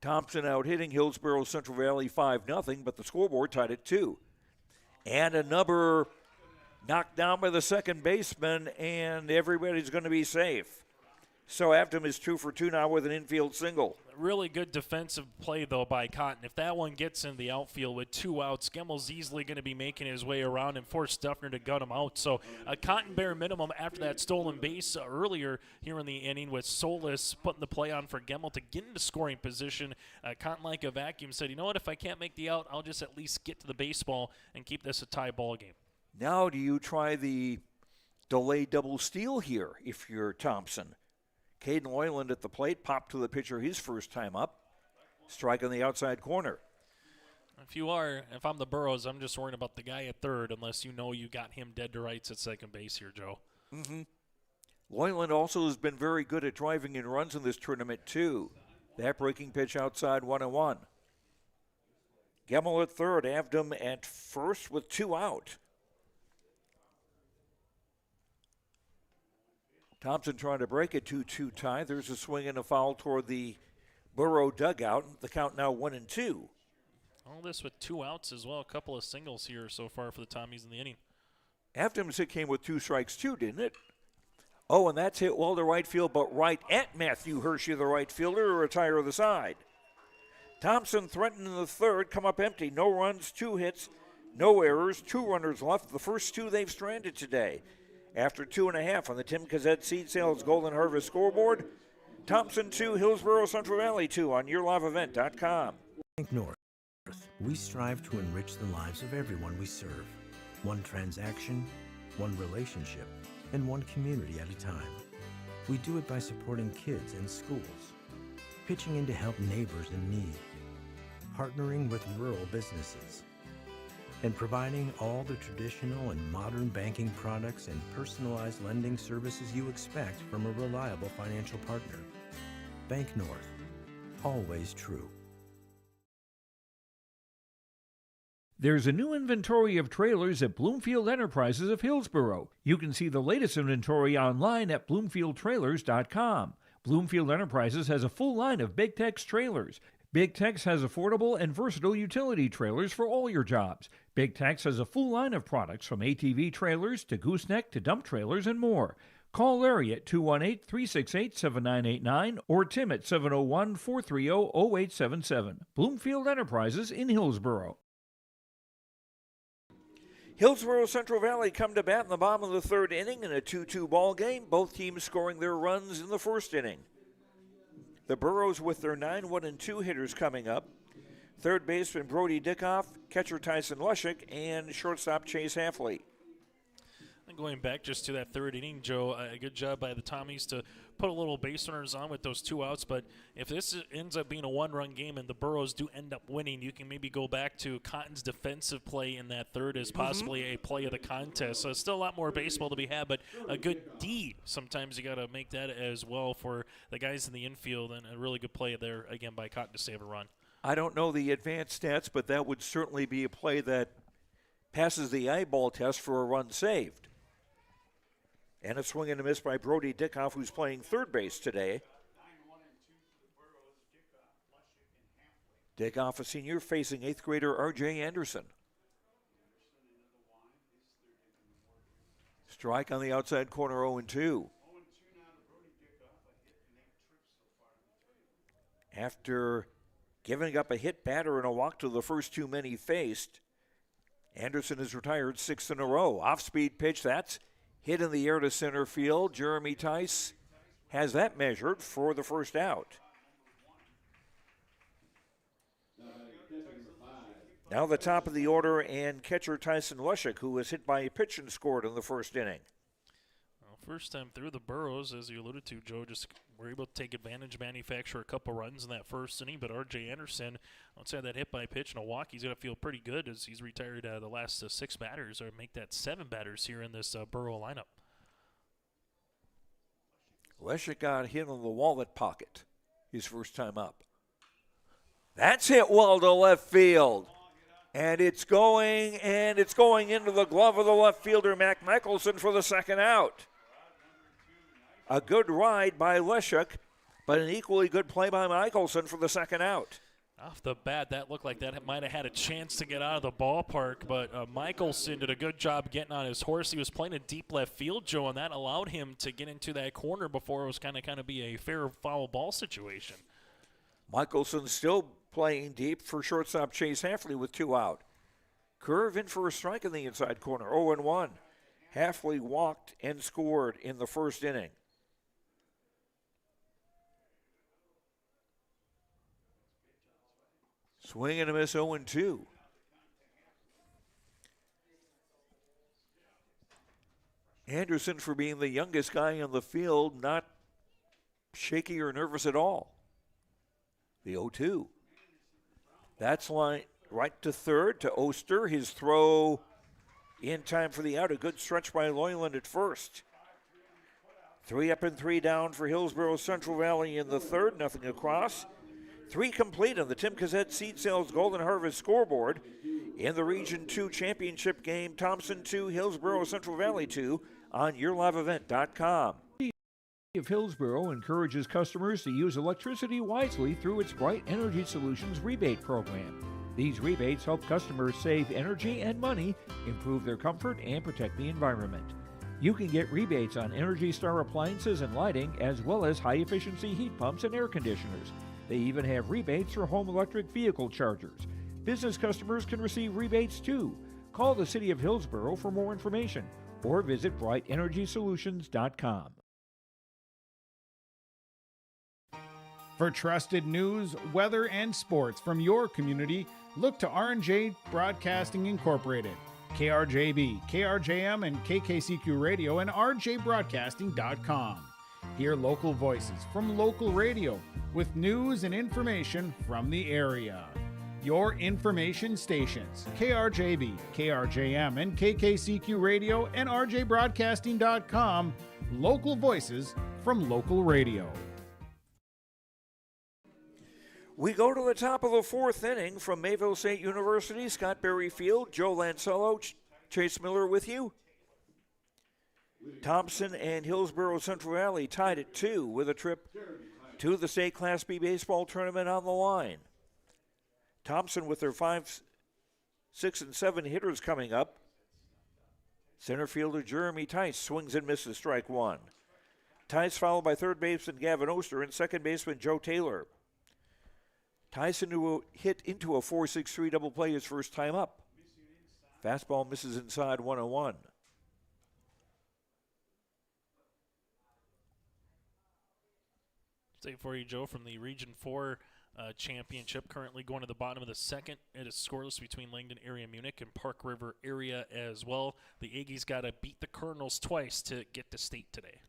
Thompson out hitting Hillsboro Central Valley 5-0, but the scoreboard tied at 2. And a number knocked down by the second baseman, and everybody's going to be safe. So Avdom is 2 for 2 now with an infield single. Really good defensive play, though, by Cotton. If that one gets in the outfield with 2 outs, Gemmel's easily going to be making his way around and force Duffner to gut him out. So a Cotton bare minimum after that stolen base earlier here in the inning with Solis putting the play on for Gemmel to get into scoring position. Cotton, like a vacuum, said, you know what, if I can't make the out, I'll just at least get to the baseball and keep this a tie ball game. Now do you try the delayed double steal here if you're Thompson? Caden Loyland at the plate, popped to the pitcher his first time up. Strike on the outside corner. If I'm the Burrows, I'm just worrying about the guy at third unless you know you got him dead to rights at second base here, Joe. Mm-hmm. Loyland also has been very good at driving in runs in this tournament, too. That breaking pitch outside 1-1. Gemmel at third, Avdom at first with 2 out. Thompson trying to break a 2-2 tie. There's a swing and a foul toward the Burrow dugout. The count now 1-2. All this with 2 outs as well. A couple of singles here so far for the Tommies in the inning. Avdom's hit came with 2 strikes too, didn't it? Oh, and that's hit well to right field, but right at Matthew Hershey, the right fielder, to retire the side. Thompson threatened in the third, come up empty. No runs, 2 hits, no errors, 2 runners left. The first 2 they've stranded today. After 2.5 on the Tim Kazet Seed Sales Golden Harvest scoreboard, Thompson 2, Hillsboro Central Valley 2 on YourLiveEvent.com. North, we strive to enrich the lives of everyone we serve. one transaction, one relationship, and one community at a time. We do it by supporting kids and schools, pitching in to help neighbors in need, partnering with rural businesses, and providing all the traditional and modern banking products and personalized lending services you expect from a reliable financial partner. Bank North, always true. There's a new inventory of trailers at Bloomfield Enterprises of Hillsboro. You can see the latest inventory online at bloomfieldtrailers.com. Bloomfield Enterprises has a full line of Big Tex trailers. Big Tex has affordable and versatile utility trailers for all your jobs. Big Tex has a full line of products from ATV trailers to gooseneck to dump trailers and more. Call Larry at 218-368-7989 or Tim at 701-430-0877. Bloomfield Enterprises in Hillsboro. Hillsboro Central Valley come to bat in the bottom of the third inning in a 2-2 ball game, both teams scoring their runs in the first inning. The Burros with their 9-1-2 hitters coming up. Third baseman Brody Dickoff, catcher Tyson Lushik, and shortstop Chase Halfley. And going back just to that third inning, Joe, a good job by the Tommies to put a little base runners on with those 2 outs. But if this ends up being a one-run game and the Burros do end up winning, you can maybe go back to Cotton's defensive play in that third as possibly a play of the contest. So still a lot more baseball to be had, but a good D. Sometimes you got to make that as well for the guys in the infield, and a really good play there, again, by Cotton to save a run. I don't know the advanced stats, but that would certainly be a play that passes the eyeball test for a run saved. And a swing and a miss by Brody Dickoff, who's playing third base today. Dickoff, a senior, facing 8th grader R.J. Anderson. Strike on the outside corner, 0-2. After giving up a hit batter and a walk to the first 2 men he faced, Anderson has retired 6 in a row. Off-speed pitch, that's hit in the air to center field. Jeremy Tice has that measured for the first out. Now the top of the order and catcher Tyson Lushik, who was hit by a pitch and scored in the first inning. Well, first time through, the Burros, as you alluded to, Joe, just were able to take advantage, manufacture a couple runs in that first inning. But R.J. Anderson, outside that hit by pitch and a walk, he's going to feel pretty good as he's retired the last 6 batters, or make that 7 batters here in this Burro lineup. Lushik got hit on the wallet pocket his first time up. That's hit well to left field. And it's going into the glove of the left fielder, Mac Michelson, for the second out. A good ride by Lushik, but an equally good play by Michelson for the second out. Off the bat, that looked like that might have had a chance to get out of the ballpark, but Michelson did a good job getting on his horse. He was playing a deep left field, Joe, and that allowed him to get into that corner before it was kind of be a fair foul ball situation. Michelson still playing deep for shortstop Chase Halfley with 2 out. Curve in for a strike in the inside corner, 0-1. Halfley walked and scored in the first inning. Swing and a miss, 0-2. Anderson, for being the youngest guy on the field, not shaky or nervous at all. The 0-2. That's line right to third to Oster. His throw in time for the out. A good stretch by Loyland at first. 3 up and 3 down for Hillsboro Central Valley in the third. Nothing across. 3 complete on the Tim Cassette Seed Sales Golden Harvest scoreboard in the Region 2 championship game. Thompson 2, Hillsboro Central Valley 2 on YourLiveEvent.com. Of Hillsboro encourages customers to use electricity wisely through its Bright Energy Solutions rebate program. These rebates help customers save energy and money, improve their comfort, and protect the environment. You can get rebates on Energy Star appliances and lighting, as well as high-efficiency heat pumps and air conditioners. They even have rebates for home electric vehicle chargers. Business customers can receive rebates too. Call the City of Hillsboro for more information or visit brightenergysolutions.com. For trusted news, weather, and sports from your community, look to R&J Broadcasting Incorporated. KRJB, KRJM, and KKCQ Radio and RJBroadcasting.com. Hear local voices from local radio with news and information from the area. Your information stations, KRJB, KRJM, and KKCQ Radio and RJBroadcasting.com. Local voices from local radio. We go to the top of the fourth inning from Mayville State University. Scott Berry Field, Joe Lancello, Chase Miller with you. Thompson and Hillsboro Central Valley tied at 2 with a trip to the state Class B baseball tournament on the line. Thompson with their 5, 6, and 7 hitters coming up. Center fielder Jeremy Tice swings and misses, strike one. Tice followed by third baseman Gavin Oster and second baseman Joe Taylor. Tyson hit into a 4-6-3 double play his first time up. Fastball misses inside 1-0-1. Say for you, Joe, from the Region 4 championship, currently going to the bottom of the second. It is scoreless between Langdon area Munich and Park River area as well. The Aggies got to beat the Cardinals twice to get to state today.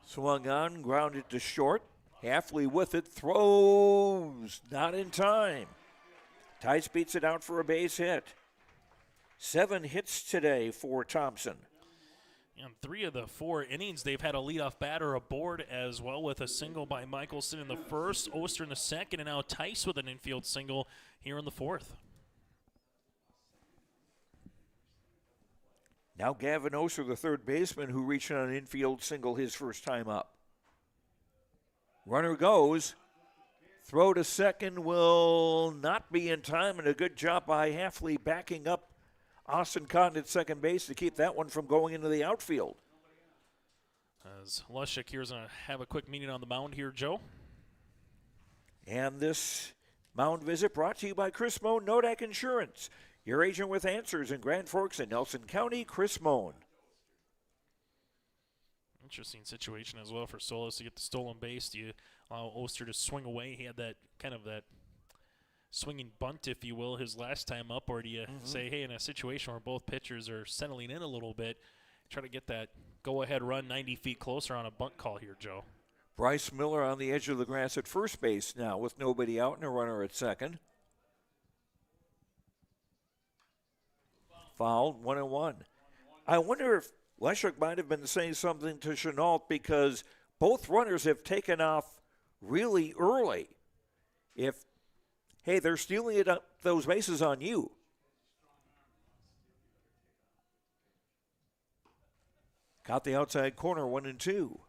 Swung on, grounded to short. Halfley with it, throws, not in time. Tice beats it out for a base hit. 7 hits today for Thompson. In 3 of the 4 innings, they've had a leadoff batter aboard as well, with a single by Michelson in the first, Oster in the second, and now Tice with an infield single here in the fourth. Now Gavin Oster, the third baseman, who reached on an infield single his first time up. Runner goes. Throw to second will not be in time, and a good job by Halfley backing up Austin Cotton at second base to keep that one from going into the outfield. As Lushik here's going to have a quick meeting on the mound here, Joe. And this mound visit brought to you by Chris Moan, Nodak Insurance. Your agent with answers in Grand Forks and Nelson County, Chris Moan. Interesting situation as well for Solis to get the stolen base. Do you allow Oster to swing away? He had that kind of that swinging bunt, if you will, his last time up, or do you say, hey, in a situation where both pitchers are settling in a little bit, try to get that go-ahead run 90 feet closer on a bunt call here, Joe? Bryce Miller on the edge of the grass at first base now with nobody out and a runner at second. Fouled, 1-1. I wonder if Leshuk might have been saying something to Chenault because both runners have taken off really early. If, hey, they're stealing it up those bases on you. Caught the outside corner, 1-2.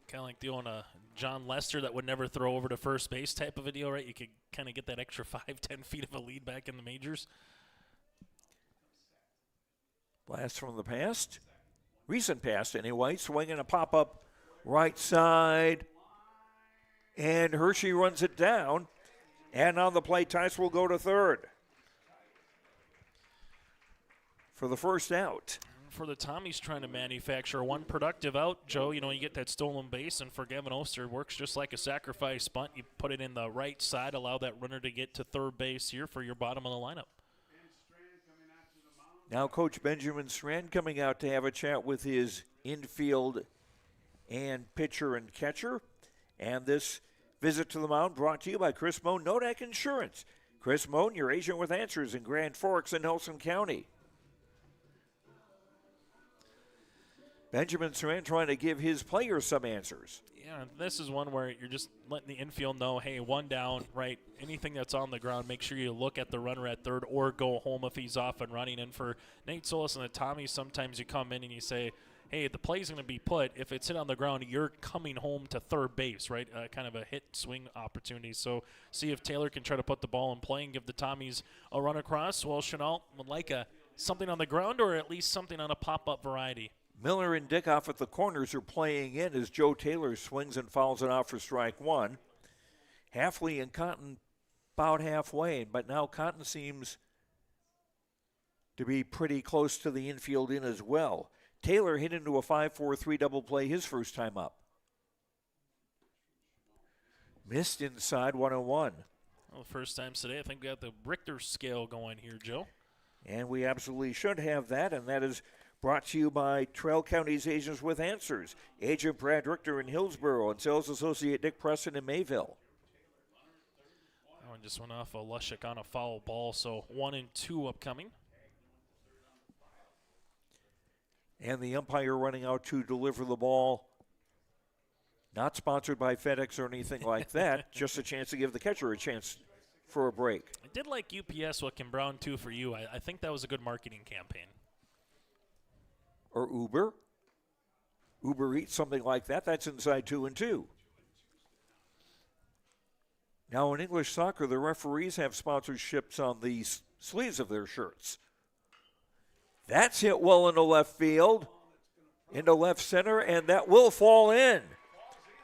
Kind of like the old John Lester that would never throw over to first base type of a deal, right? You could kind of get that extra 5-10 feet of a lead back in the majors. Blast from the past. Recent past, anyway. Swinging a pop-up right side. And Hershey runs it down. And on the play, Tice will go to third for the first out. For the Tommies trying to manufacture one productive out, Joe, you know, you get that stolen base, and for Gavin Oster, it works just like a sacrifice bunt. You put it in the right side, allow that runner to get to third base here for your bottom of the lineup. Now Coach Benjamin Strand coming out to have a chat with his infield and pitcher and catcher. And this visit to the mound brought to you by Chris Moan, Nodak Insurance. Chris Moan, your agent with answers in Grand Forks and Nelson County. Benjamin Strand trying to give his players some answers. Yeah, this is one where you're just letting the infield know, hey, one down, right? Anything that's on the ground, make sure you look at the runner at third or go home if he's off and running. And for Nate Solis and the Tommies, sometimes you come in and you say, hey, the play's going to be put. If it's hit on the ground, you're coming home to third base, right? Kind of a hit swing opportunity. So see if Taylor can try to put the ball in play and give the Tommies a run across. Well, Chenault would like something on the ground or at least something on a pop-up variety. Miller and Dickoff at the corners are playing in as Joe Taylor swings and fouls it out for strike one. Halfley and Cotton about halfway, but now Cotton seems to be pretty close to the infield in as well. Taylor hit into a 5-4-3 double play his first time up. Missed inside 101. Well, first time today, I think we got the Richter scale going here, Joe. And we absolutely should have that, and that is brought to you by Trail County's Agents with Answers. Agent Brad Richter in Hillsboro and Sales Associate Dick Preston in Mayville. That one just went off a Lushik on a foul ball, so 1-2 upcoming. And the umpire running out to deliver the ball. Not sponsored by FedEx or anything like that. Just a chance to give the catcher a chance for a break. I did like UPS, what can Brown do for you? I think that was a good marketing campaign. Or Uber. Uber Eats, something like that. That's inside 2-2. Now in English soccer, the referees have sponsorships on the sleeves of their shirts. That's hit well into left field, into left center, and that will fall in.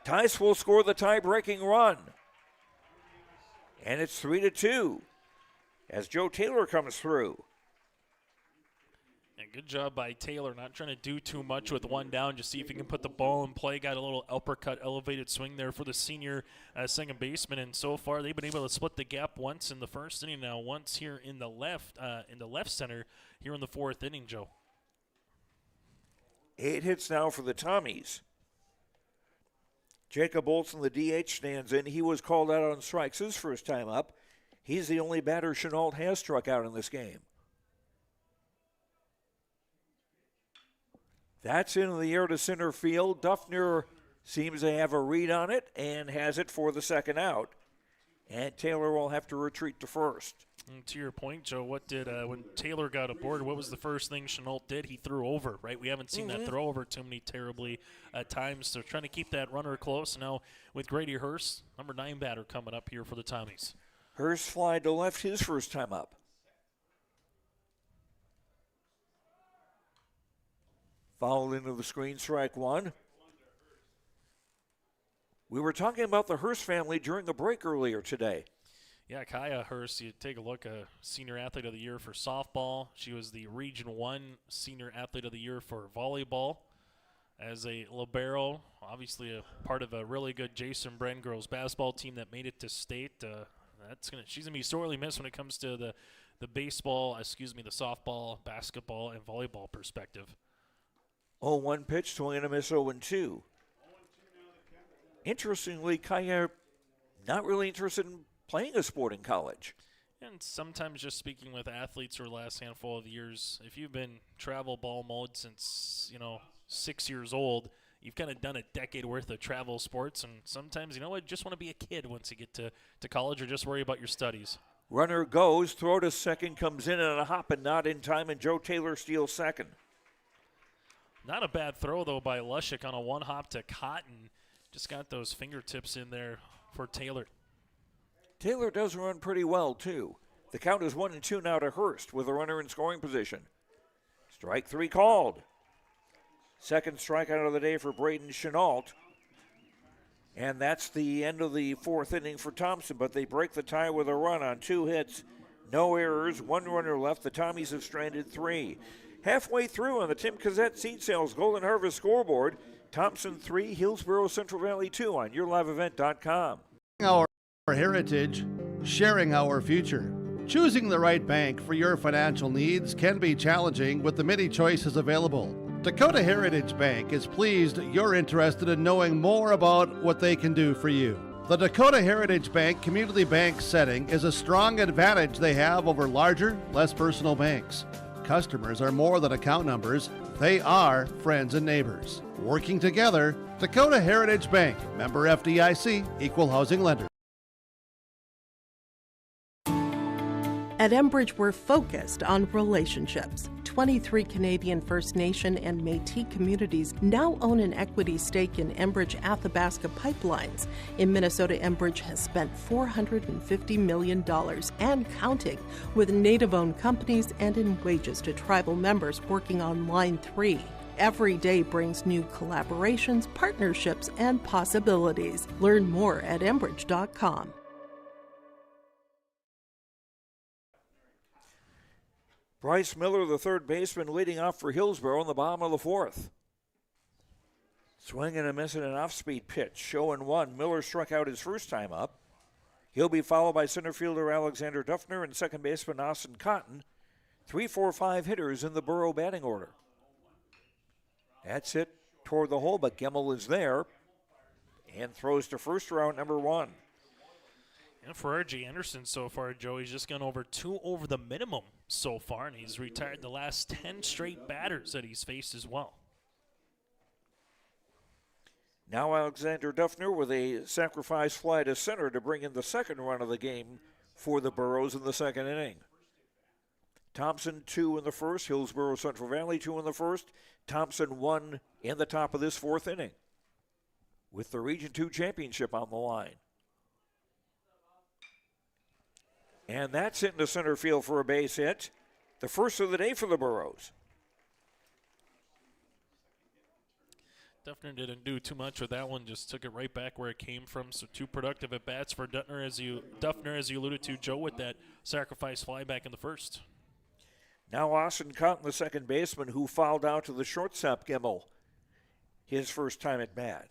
Tice will score the tie-breaking run. And it's 3-2 as Joe Taylor comes through. And good job by Taylor, not trying to do too much with one down, just see if he can put the ball in play. Got a little uppercut elevated swing there for the senior second baseman, and so far they've been able to split the gap once in the first inning, now once here in the left center here in the fourth inning, Joe. 8 hits now for the Tommies. Jacob Olson, the DH, stands in. He was called out on strikes his first time up. He's the only batter Chenault has struck out in this game. That's into the air to center field. Duffner seems to have a read on it and has it for the second out. And Taylor will have to retreat to first. And to your point, Joe, what did when Taylor got aboard, what was the first thing Chenault did? He threw over, right? We haven't seen that throw over too many terribly times. So trying to keep that runner close. Now with Grady Hurst, number 9 batter coming up here for the Tommies. Hurst fly to left his first time up. Fouled into the screen, strike one. We were talking about the Hurst family during the break earlier today. Yeah, Kaya Hurst, you take a look, a Senior Athlete of the Year for softball. She was the Region 1 Senior Athlete of the Year for volleyball. As a libero, obviously a part of a really good Jason Bren girls basketball team that made it to state. She's going to be sorely missed when it comes to the softball, basketball, and volleyball perspective. 0-1 pitch, swing and a miss, 0-2. Interestingly, Kaya not really interested in playing a sport in college. And sometimes just speaking with athletes over the last handful of years, if you've been travel ball mode since, 6 years old, you've kind of done a decade worth of travel sports. And sometimes, just want to be a kid once you get to college or just worry about your studies. Runner goes, throw to second, comes in on a hop and not in time, and Joe Taylor steals second. Not a bad throw, though, by Lushik on a one hop to Cotton. Just got those fingertips in there for Taylor. Taylor does run pretty well, too. The count is 1-2 now to Hurst with a runner in scoring position. Strike 3 called. Second strikeout of the day for Braden Chenault. And that's the end of the fourth inning for Thompson, but they break the tie with a run on 2 hits. No errors, 1 runner left. The Tommies have stranded 3. Halfway through on the Tim Cassette Seed Sales Golden Harvest scoreboard, Thompson 3, Hillsboro Central Valley 2 on yourliveevent.com. Our heritage, sharing our future. Choosing the right bank for your financial needs can be challenging with the many choices available. Dakota Heritage Bank is pleased you're interested in knowing more about what they can do for you. The Dakota Heritage Bank community bank setting is a strong advantage they have over larger, less personal banks. Customers are more than account numbers. They are friends and neighbors. Working together, Dakota Heritage Bank, member FDIC, equal housing lender. At Enbridge, we're focused on relationships. 23 Canadian First Nation and Métis communities now own an equity stake in Enbridge Athabasca Pipelines. In Minnesota, Enbridge has spent $450 million and counting with Native-owned companies and in wages to tribal members working on Line 3. Every day brings new collaborations, partnerships, and possibilities. Learn more at Enbridge.com. Bryce Miller, the third baseman, leading off for Hillsboro in the bottom of the fourth. Swing and a miss and an off-speed pitch. 0-1. Miller struck out his first time up. He'll be followed by center fielder Alexander Duffner and second baseman Austin Cotton. 3, 4, 5 hitters in the Borough batting order. That's it toward the hole, but Gemmel is there and throws to first round number 1. And for R.J. Anderson so far, Joe, he's just gone over 2 over the minimum so far, and he's retired the last 10 straight batters that he's faced as well. Now Alexander Duffner with a sacrifice fly to center to bring in the second run of the game for the Burros in the second inning. Thompson 2 in the first, Hillsboro Central Valley 2 in the first, Thompson 1 in the top of this fourth inning with the Region 2 championship on the line. And that's hit into center field for a base hit, the first of the day for the Burros. Duffner didn't do too much with that one, just took it right back where it came from. So 2 productive at bats for Duffner, as you alluded to, Joe, with that sacrifice fly back in the first. Now Austin Cotton, the second baseman, who fouled out to the shortstop Gemmel, his first time at bat.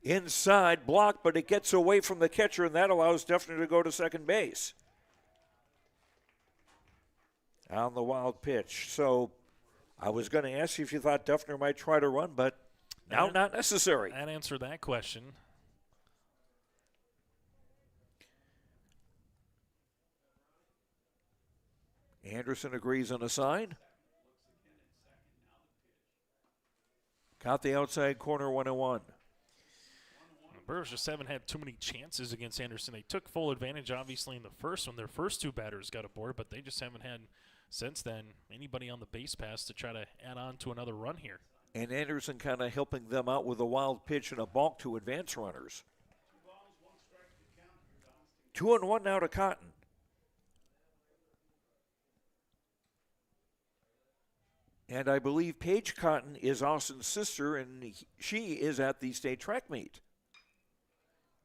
Inside, blocked, but it gets away from the catcher, and that allows Duffner to go to second base. On the wild pitch. So I was going to ask you if you thought Duffner might try to run, but now not necessary. That answered that question. Anderson agrees on a sign. Caught the outside corner 1-1. The Burros just haven't had too many chances against Anderson. They took full advantage, obviously, in the first when their first 2 batters got aboard, but they just haven't had, since then, anybody on the base pass to try to add on to another run here. And Anderson kind of helping them out with a wild pitch and a balk to advance runners. 2-1 now to Cotton. And I believe Paige Cotton is Austin's sister, and she is at the state track meet.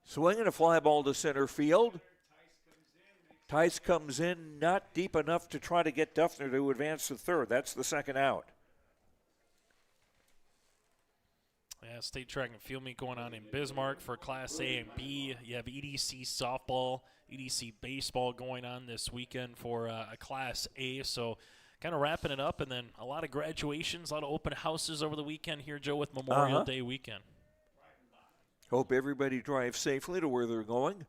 Swinging a fly ball to center field. Tice comes in, not deep enough to try to get Duffner to advance to third. That's the second out. Yeah, state track and field meet going on in Bismarck for Class A and B. You have EDC softball, EDC baseball going on this weekend for a Class A. So kind of wrapping it up, and then a lot of graduations, a lot of open houses over the weekend here, Joe, with Memorial Day weekend. Hope everybody drives safely to where they're going.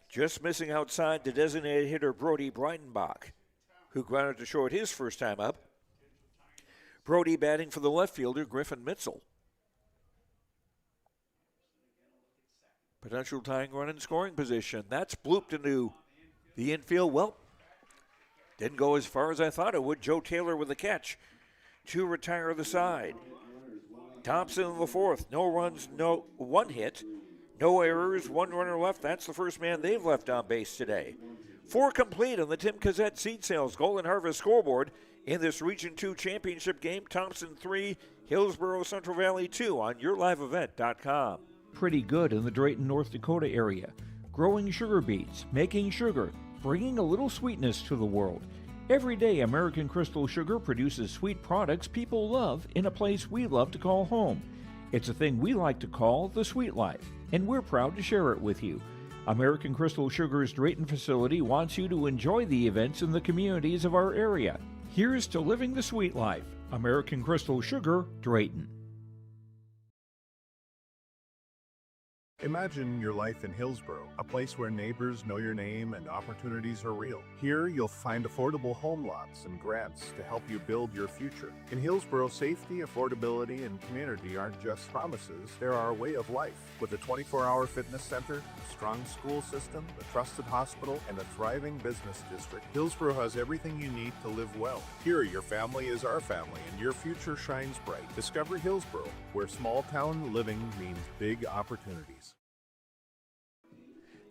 Just missing outside the designated hitter Brody Breidenbach, who grounded to short his first time up. Brody batting for the left fielder Griffin Mitzel. Potential tying run in scoring position. That's blooped into the infield. Well, didn't go as far as I thought it would. Joe Taylor with the catch to retire the side. Thompson in the fourth. No runs, no 1 hit. No errors, 1 runner left. That's the first man they've left on base today. 4 complete on the Tim Cassette Seed Sales Golden Harvest scoreboard in this Region 2 championship game. Thompson 3, Hillsboro Central Valley 2 on YourLiveEvent.com. Pretty good in the Drayton, North Dakota area. Growing sugar beets, making sugar, bringing a little sweetness to the world. Every day, American Crystal Sugar produces sweet products people love in a place we love to call home. It's a thing we like to call the sweet life, and we're proud to share it with you. American Crystal Sugar's Drayton facility wants you to enjoy the events in the communities of our area. Here's to living the sweet life. American Crystal Sugar, Drayton. Imagine your life in Hillsboro, a place where neighbors know your name and opportunities are real. Here, you'll find affordable home lots and grants to help you build your future. In Hillsboro, safety, affordability, and community aren't just promises, they're our way of life. With a 24-hour fitness center, a strong school system, a trusted hospital, and a thriving business district, Hillsboro has everything you need to live well. Here, your family is our family, and your future shines bright. Discover Hillsboro, where small-town living means big opportunities.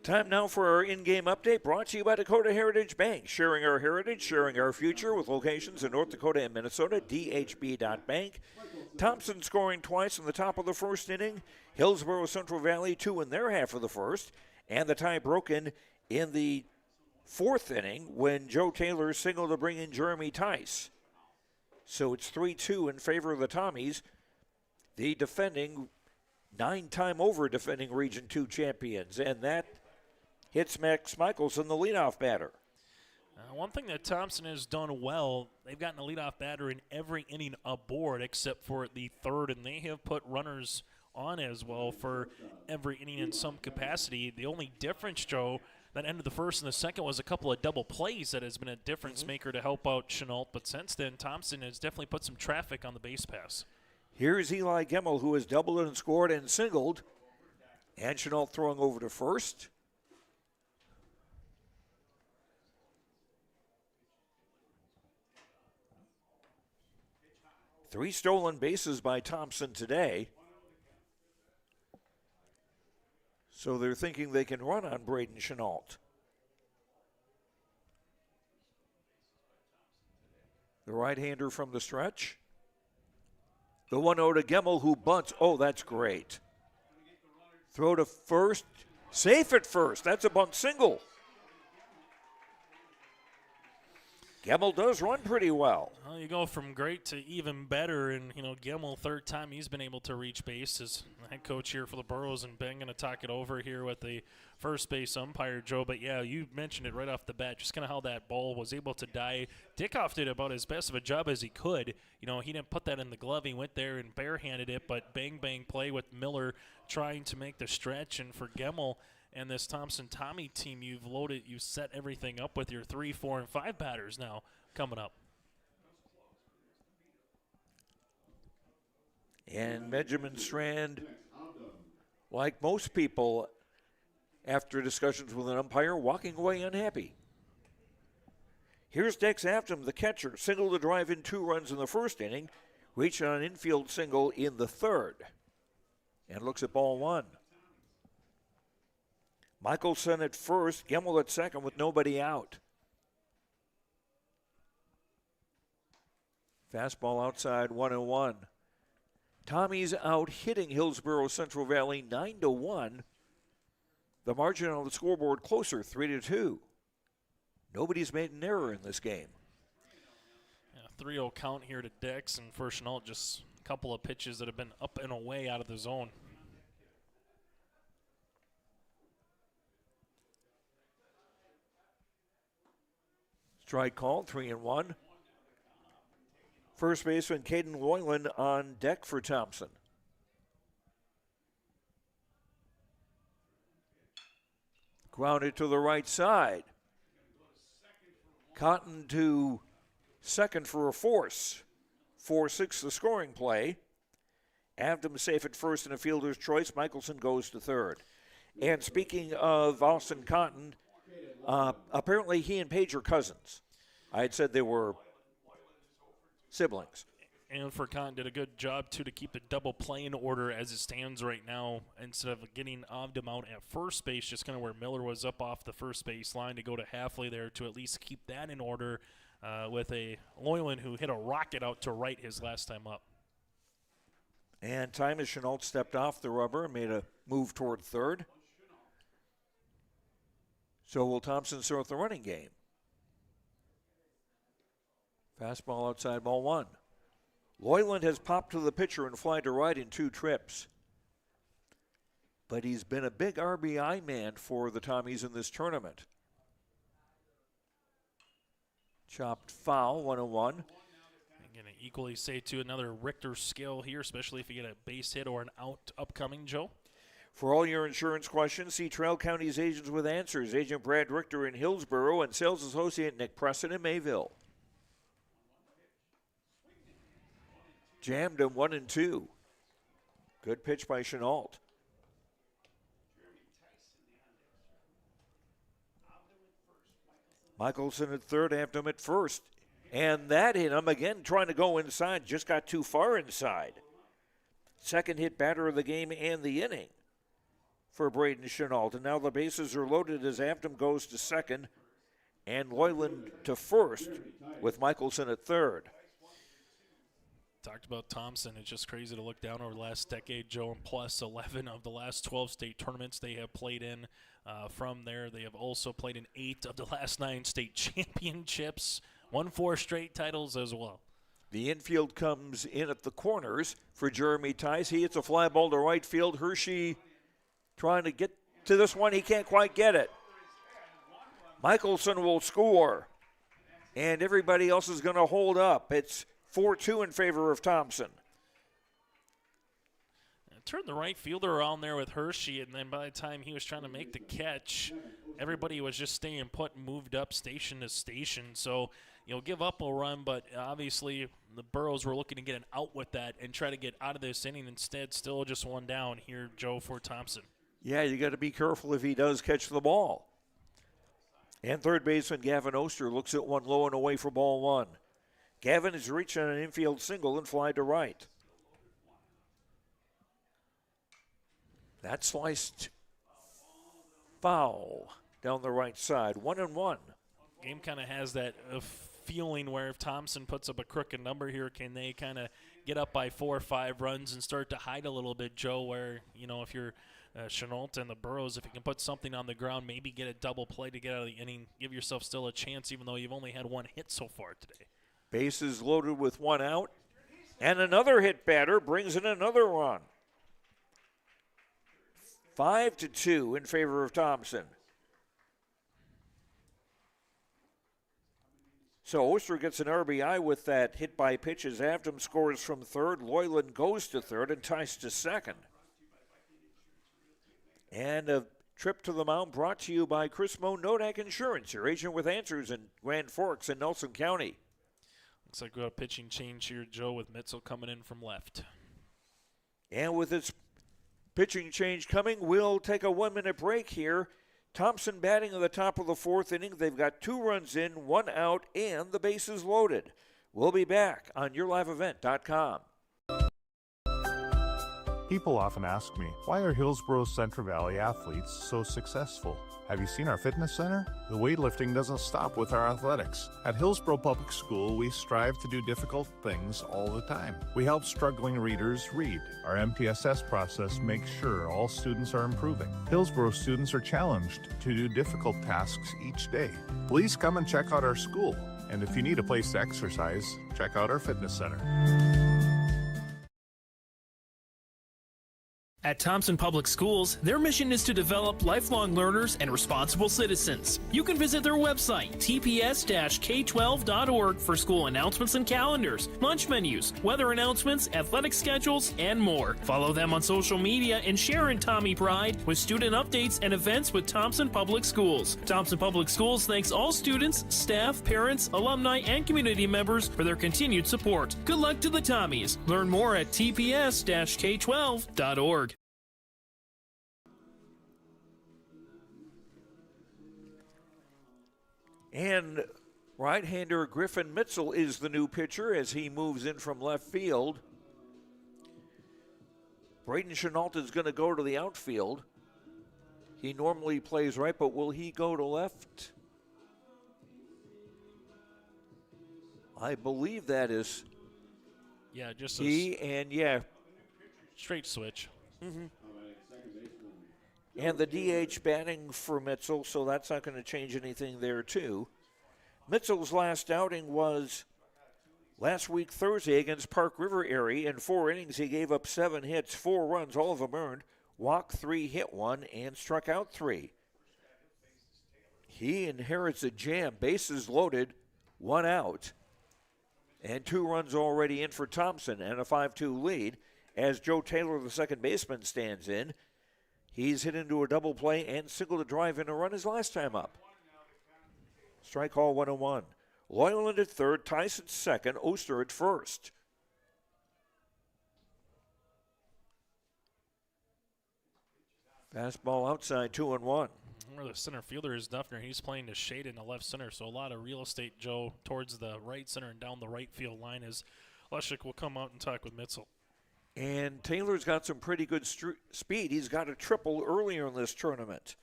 Time now for our in-game update, brought to you by Dakota Heritage Bank. Sharing our heritage, sharing our future, with locations in North Dakota and Minnesota. DHB.bank. Thompson scoring twice in the top of the first inning. Hillsboro Central Valley 2 in their half of the first. And the tie broken in the fourth inning when Joe Taylor signaled to bring in Jeremy Tice. So it's 3-2 in favor of the Tommies the defending 9-time over defending Region 2 champions. And that hits Max Michelson, the leadoff batter. One thing that Thompson has done well, they've gotten a leadoff batter in every inning aboard except for the third, and they have put runners on as well for every inning in some capacity. The only difference, Joe, that ended the first and the second was a couple of double plays that has been a difference maker to help out Chenault. But since then, Thompson has definitely put some traffic on the base pass. Here's Eli Gemmel, who has doubled and scored and singled. And Chenault throwing over to first. Three stolen bases by Thompson today. So they're thinking they can run on Braden Chenault. The right-hander from the stretch. The 1-0 to Gemmel, who bunts. Oh, that's great. Throw to first. Safe at first. That's a bunt single. Gemmel does run pretty well. Well, you go from great to even better, and Gemmel, third time he's been able to reach base as head coach here for the Burros, and Ben going to talk it over here with the first base umpire, Joe. But yeah, you mentioned it right off the bat, just kind of how that ball was able to die. Dickoff did about as best of a job as he could. He didn't put that in the glove. He went there and barehanded it, but bang play with Miller trying to make the stretch, and for Gemmel and this Thompson-Tommy team, you've set everything up with your 3, 4, and 5 batters now coming up. And Benjamin Strand, like most people, after discussions with an umpire, walking away unhappy. Here's Dex Afton, the catcher, single to drive in 2 runs in the first inning, reached on an infield single in the third, and looks at ball 1. Michelson at first, Gemmel at second with nobody out. Fastball outside, 1-1. Tommy's out hitting Hillsboro Central Valley 9-1. The margin on the scoreboard closer, 3-2. Nobody's made an error in this game. 3-0 count here to Dex, and for Chenault, just a couple of pitches that have been up and away out of the zone. Strike call, 3-1. First baseman Caden Loyland on deck for Thompson. Grounded to the right side. Cotton to second for a force. 4-6 the scoring play. Avdom safe at first in a fielder's choice. Michelson goes to third. And speaking of Austin Cotton, apparently he and Paige are cousins. I had said they were siblings. And for Cotton did a good job, too, to keep the double play in order as it stands right now, instead of getting Avdom out at first base, just kind of where Miller was up off the first base line, to go to Halfley there to at least keep that in order with a Loyland who hit a rocket out to right his last time up. And time as Chenault stepped off the rubber and made a move toward third. So will Thompson start the running game? Fastball outside, ball 1. Loyland has popped to the pitcher and fly to right in 2 trips. But he's been a big RBI man for the Tommies in this tournament. Chopped foul, 1-1. I'm going to equally say, to another Richter scale here, especially if you get a base hit or an out upcoming, Joe. For all your insurance questions, see Trail County's agents with answers. Agent Brad Richter in Hillsboro and sales associate Nick Preston in Mayville. Jammed him 1-2. Good pitch by Chenault. Michelson at third, Avdom at first. And that hit him again, trying to go inside, just got too far inside. Second hit batter of the game and the inning for Braden Chenault. And now the bases are loaded as Avdom goes to second and Loyland to first with Michelson at third. Talked about Thompson. It's just crazy to look down over the last decade, Joe, and plus 11 of the last 12 state tournaments they have played in. From there, they have also played in 8 of the last 9 state championships, won 4 straight titles as well. The infield comes in at the corners for Jeremy Tice. He hits a fly ball to right field. Hershey trying to get to this one. He can't quite get it. Michelson will score. And everybody else is going to hold up. It's 4-2 in favor of Thompson. Turned the right fielder around there with Hershey, and then by the time he was trying to make the catch, everybody was just staying put and moved up station to station. So, give up a run, but obviously the Burros were looking to get an out with that and try to get out of this inning. Instead, still just one down here, Joe, for Thompson. Yeah, you got to be careful if he does catch the ball. And third baseman Gavin Oster looks at one low and away for ball one. Gavin is reaching an infield single and fly to right. That sliced foul down the right side. 1-1. Game kind of has that feeling where if Thompson puts up a crooked number here, can they kind of get up by 4 or 5 runs and start to hide a little bit, Joe, where, if you're Chenault and the Burros, if you can put something on the ground, maybe get a double play to get out of the inning, give yourself still a chance even though you've only had 1 hit so far today. Bases loaded with 1 out. And another hit batter brings in another run. 5-2 in favor of Thompson. So Oster gets an RBI with that hit by pitch as Avdom scores from third. Loyland goes to third and Tice to second. And a trip to the mound brought to you by Chris Moe Nodak Insurance, your agent with answers in Grand Forks and Nelson County. Looks like we got a pitching change here, Joe, with Mitzel coming in from left. And with its pitching change coming, we'll take a 1-minute break here. Thompson batting at the top of the 4th inning. They've got 2 runs in, 1 out, and the bases loaded. We'll be back on YourLiveEvent.com. People often ask me, why are Hillsboro Central Valley athletes so successful? Have you seen our fitness center? The weightlifting doesn't stop with our athletics. At Hillsboro Public School, we strive to do difficult things all the time. We help struggling readers read. Our MTSS process makes sure all students are improving. Hillsboro students are challenged to do difficult tasks each day. Please come and check out our school. And if you need a place to exercise, check out our fitness center. At Thompson Public Schools, their mission is to develop lifelong learners and responsible citizens. You can visit their website, tps-k12.org, for school announcements and calendars, lunch menus, weather announcements, athletic schedules, and more. Follow them on social media and share in Tommy Pride with student updates and events with Thompson Public Schools. Thompson Public Schools thanks all students, staff, parents, alumni, and community members for their continued support. Good luck to the Tommies. Learn more at tps-k12.org. And right-hander Griffin Mitzel is the new pitcher as he moves in from left field. Braden Chenault is going to go to the outfield. He normally plays right, but will he go to left? I believe that is just straight switch. Mm-hmm. And the DH batting for Mitzel, so that's not going to change anything there, too. Mitzel's last outing was last week Thursday against Park River Erie. In 4 innings, he gave up 7 hits, 4 runs, all of them earned, walked 3, hit 1, and struck out 3. He inherits a jam, bases loaded, 1 out, and 2 runs already in for Thompson, and a 5-2 lead as Joe Taylor, the second baseman, stands in. He's hit into a double play and singled a drive in a run his last time up. Strike call 1-1. Loyland at third, Tice at second, Oster at first. Fastball outside, 2-1. Where the center fielder is Duffner. He's playing to shade in the left center, so a lot of real estate, Joe, towards the right center and down the right field line as Leshik will come out and talk with Mitzel. And Taylor's got some pretty good speed. He's got a triple earlier in this tournament.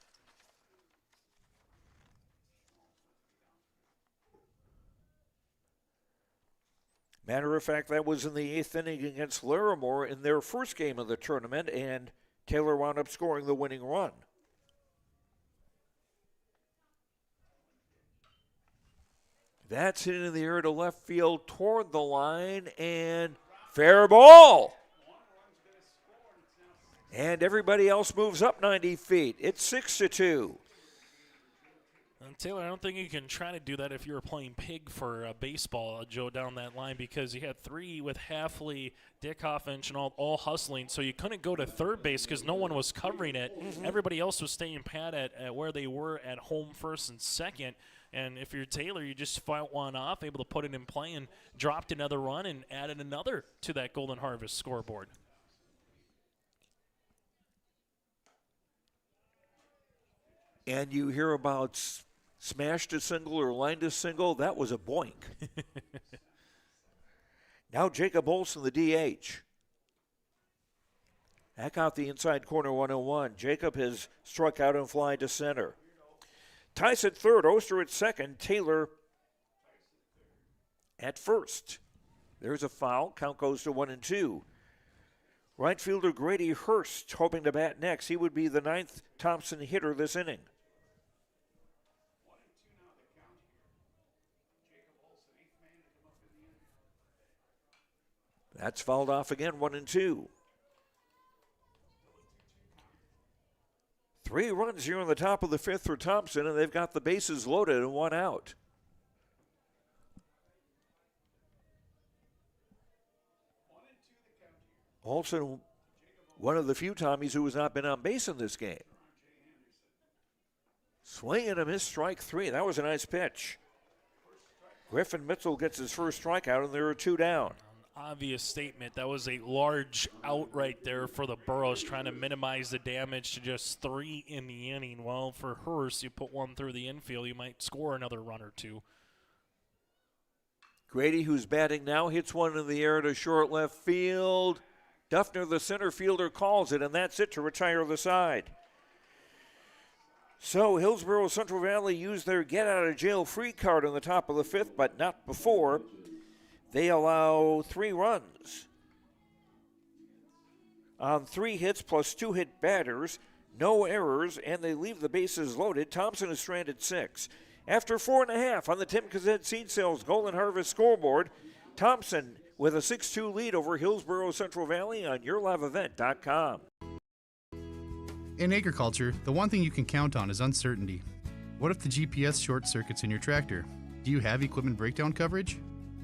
Matter of fact, that was in the 8th inning against Larimore in their first game of the tournament, and Taylor wound up scoring the winning run. That's hit in the air to left field toward the line, and fair ball. And everybody else moves up 90 feet. It's 6-2. And Taylor, I don't think you can try to do that if you were playing pig for baseball, Joe, down that line, because you had three with Halfley, Dickoff, and Chenault all hustling, so you couldn't go to third base because no one was covering it. Everybody else was staying pat at where they were at home first and second. And if you're Taylor, you just fought one off, able to put it in play, and dropped another run and added another to that Golden Harvest scoreboard. And you hear about smashed a single or lined a single. That was a boink. Now Jacob Olson, the DH. Back out the inside corner, 1-1. Jacob has struck out and fly to center. Tice at third, Oster at second, Taylor at first. There's a foul. Count goes to 1-2. Right fielder Grady Hurst hoping to bat next. He would be the ninth Thompson hitter this inning. That's fouled off again, 1-2. 3 runs here on the top of the fifth for Thompson, and they've got the bases loaded and 1 out. Olson, one of the few Tommies who has not been on base in this game. Swing and a miss, strike 3. That was a nice pitch. Griffin Mitchell gets his first strikeout, and there are 2 down. Obvious statement. That was a large out right there for the Burros, trying to minimize the damage to just 3 in the inning. Well, for Hurst, you put 1 through the infield, you might score another run or 2. Grady, who's batting now, hits one in the air to short left field. Duffner, the center fielder, calls it, and that's it to retire the side. So Hillsboro Central Valley used their get-out-of-jail-free card on the top of the fifth, but not before. They allow 3 runs on 3 hits plus 2 hit batters, no errors, and they leave the bases loaded. Thompson is stranded 6. After 4.5 on the Tim Kazet Seed Sales Golden Harvest scoreboard, Thompson with a 6-2 lead over Hillsboro Central Valley on YourLiveEvent.com. In agriculture, the one thing you can count on is uncertainty. What if the GPS short circuits in your tractor? Do you have equipment breakdown coverage?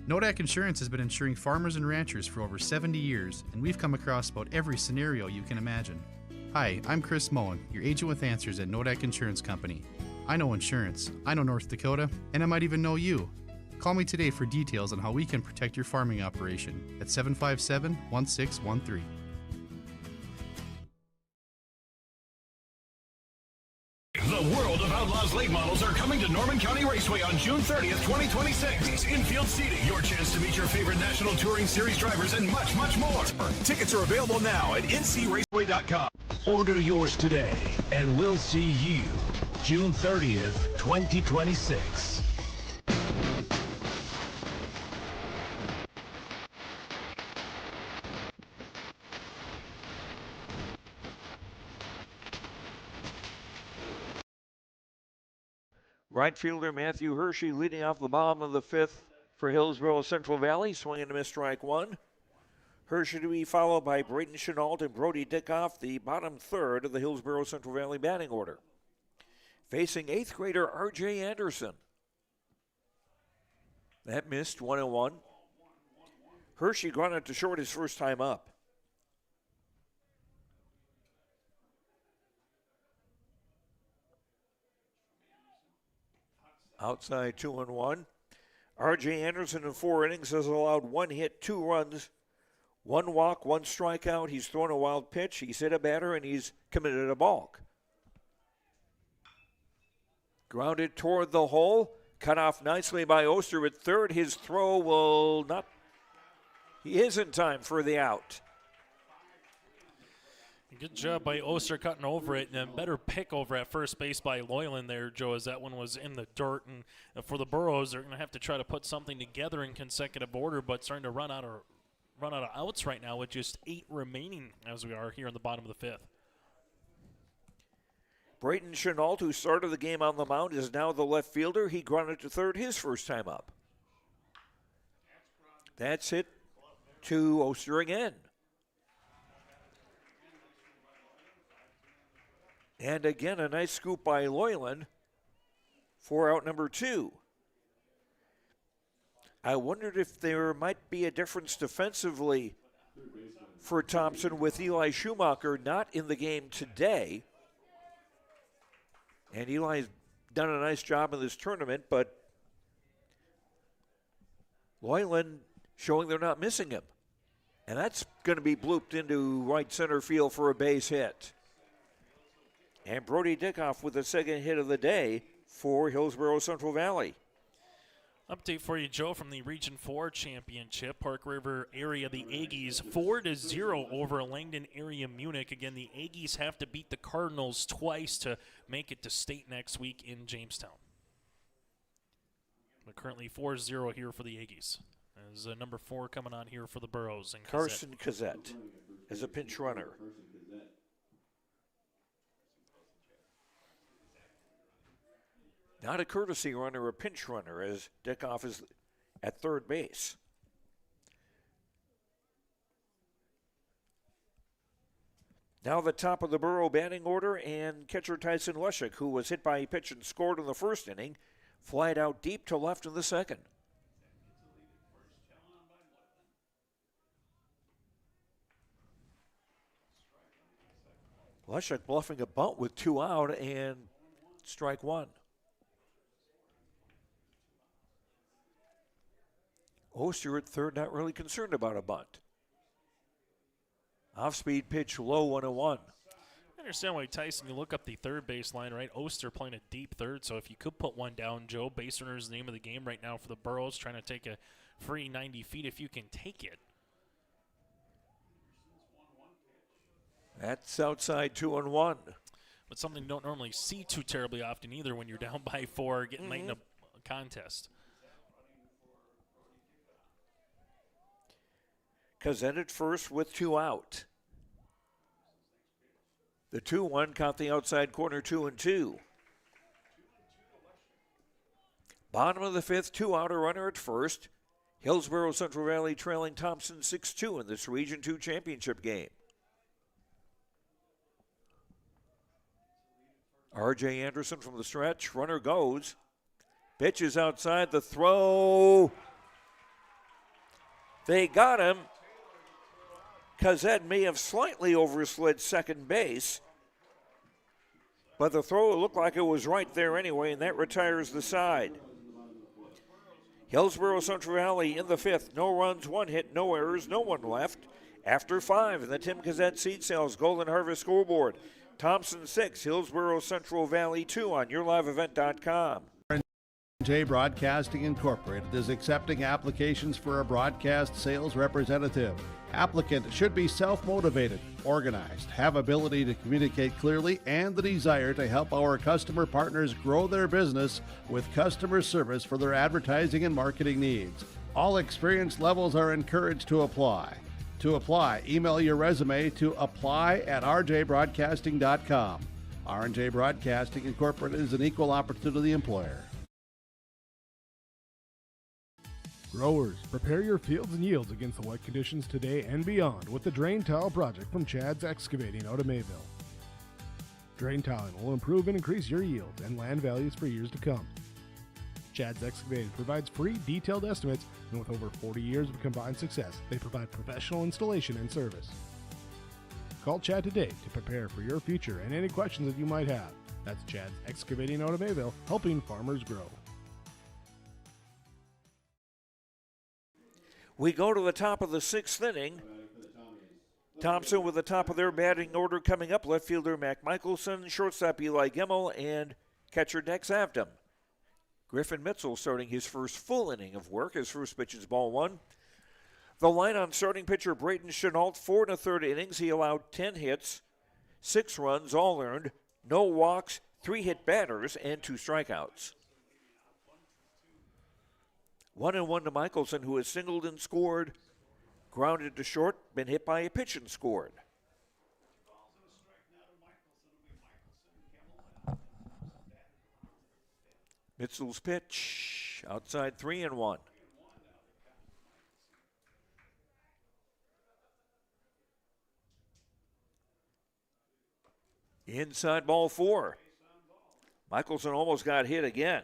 Nodak Insurance has been insuring farmers and ranchers for over 70 years, and we've come across about every scenario you can imagine. Hi, I'm Chris Moen, your agent with answers at Nodak Insurance Company. I know insurance, I know North Dakota, and I might even know you. Call me today for details on how we can protect your farming operation at 757-1613. The World of Outlaws late models are coming to Norman County Raceway on June 30th, 2026. It's infield seating, your chance to meet your favorite National Touring Series drivers, and much, much more. Tickets are available now at ncraceway.com. Order yours today, and we'll see you June 30th, 2026. Right fielder Matthew Hershey leading off the bottom of the fifth for Hillsboro Central Valley, swinging and a miss, strike 1. Hershey to be followed by Braden Chenault and Brody Dickoff, the bottom third of the Hillsboro Central Valley batting order. Facing 8th grader R.J. Anderson. That missed, 1-1. Hershey grounded to short his first time up. Outside 2-1. R.J. Anderson in 4 innings has allowed 1 hit, 2 runs, 1 walk, 1 strikeout. He's thrown a wild pitch. He's hit a batter, and he's committed a balk. Grounded toward the hole. Cut off nicely by Oster at third. His throw will not. He is in time for the out. Good job by Oster cutting over it, and a better pick over at first base by Loyland there, Joe, as that one was in the dirt. And for the Burros, they're going to have to try to put something together in consecutive order, but starting to run out of outs right now with just 8 remaining as we are here in the bottom of the fifth. Brayton Chenault, who started the game on the mound, is now the left fielder. He grounded to third his first time up. That's hit to Oster again. And again, a nice scoop by Loyland for out number 2. I wondered if there might be a difference defensively for Thompson with Eli Schumacher not in the game today. And Eli's done a nice job in this tournament, but Loyland showing they're not missing him. And that's going to be blooped into right center field for a base hit. And Brody Dickoff with the second hit of the day for Hillsboro Central Valley. Update for you, Joe, from the Region 4 Championship. Park River area, the Aggies 4-0 over Langdon area Munich. Again, the Aggies have to beat the Cardinals twice to make it to state next week in Jamestown. But currently 4-0 here for the Aggies. There's number 4 coming on here for the Burros. And Carson Cassette as a pinch runner. Not a courtesy runner, a pinch runner, as Dickoff is at third base. Now the top of the Burro batting order, and catcher Tyson Leshek, who was hit by a pitch and scored in the first inning, flied out deep to left in the second. Leshek bluffing a bunt with 2 out and strike 1. Oster at third, not really concerned about a bunt. Off-speed pitch, low 1-1. I understand why, Tyson, you look up the third base line, right? Oster playing a deep third, so if you could put one down, Joe, base runner is the name of the game right now for the Burros, trying to take a free 90 feet if you can take it. That's outside 2-1. But something you don't normally see too terribly often either when you're down by 4, getting late in a contest. Cassette at first with 2 out. The 2-1 caught the outside corner, 2-2. Bottom of the 5th, 2-outer runner at first. Hillsboro Central Valley trailing Thompson 6-2 in this Region 2 championship game. R.J. Anderson from the stretch. Runner goes. Pitch is outside. The throw. They got him. Cassette may have slightly overslid second base, but the throw looked like it was right there anyway, and that retires the side. Hillsboro Central Valley in the 5th. No runs, 1 hit, no errors, no one left. After 5 in the Tim Cassette Seed Sales Golden Harvest scoreboard. Thompson 6, Hillsboro Central Valley 2 on YourLiveEvent.com. J Broadcasting Incorporated is accepting applications for a broadcast sales representative. Applicant should be self-motivated, organized, have ability to communicate clearly, and the desire to help our customer partners grow their business with customer service for their advertising and marketing needs. All experience levels are encouraged to apply. To apply, email your resume to apply@rjbroadcasting.com. R&J Broadcasting Incorporated is an equal opportunity employer. Growers, prepare your fields and yields against the wet conditions today and beyond with the Drain Tile project from Chad's Excavating out of Mayville. Drain tiling will improve and increase your yields and land values for years to come. Chad's Excavating provides free detailed estimates, and with over 40 years of combined success, they provide professional installation and service. Call Chad today to prepare for your future and any questions that you might have. That's Chad's Excavating out of Mayville, helping farmers grow. We go to the top of the 6th inning. Thompson with the top of their batting order coming up. Left fielder Mac Michelson, shortstop Eli Gemmel, and catcher Dex Avdom. Griffin Mitchell starting his first full inning of work. His first pitch is ball 1. The line on starting pitcher Braden Chenault, 4 1/3 innings. He allowed 10 hits, 6 runs, all earned, no walks, 3 hit batters, and 2 strikeouts. 1-1 to Michelson, who has singled and scored, grounded to short, been hit by a pitch and scored. Mitchell's pitch, outside 3-1. Inside ball 4. Michelson almost got hit again.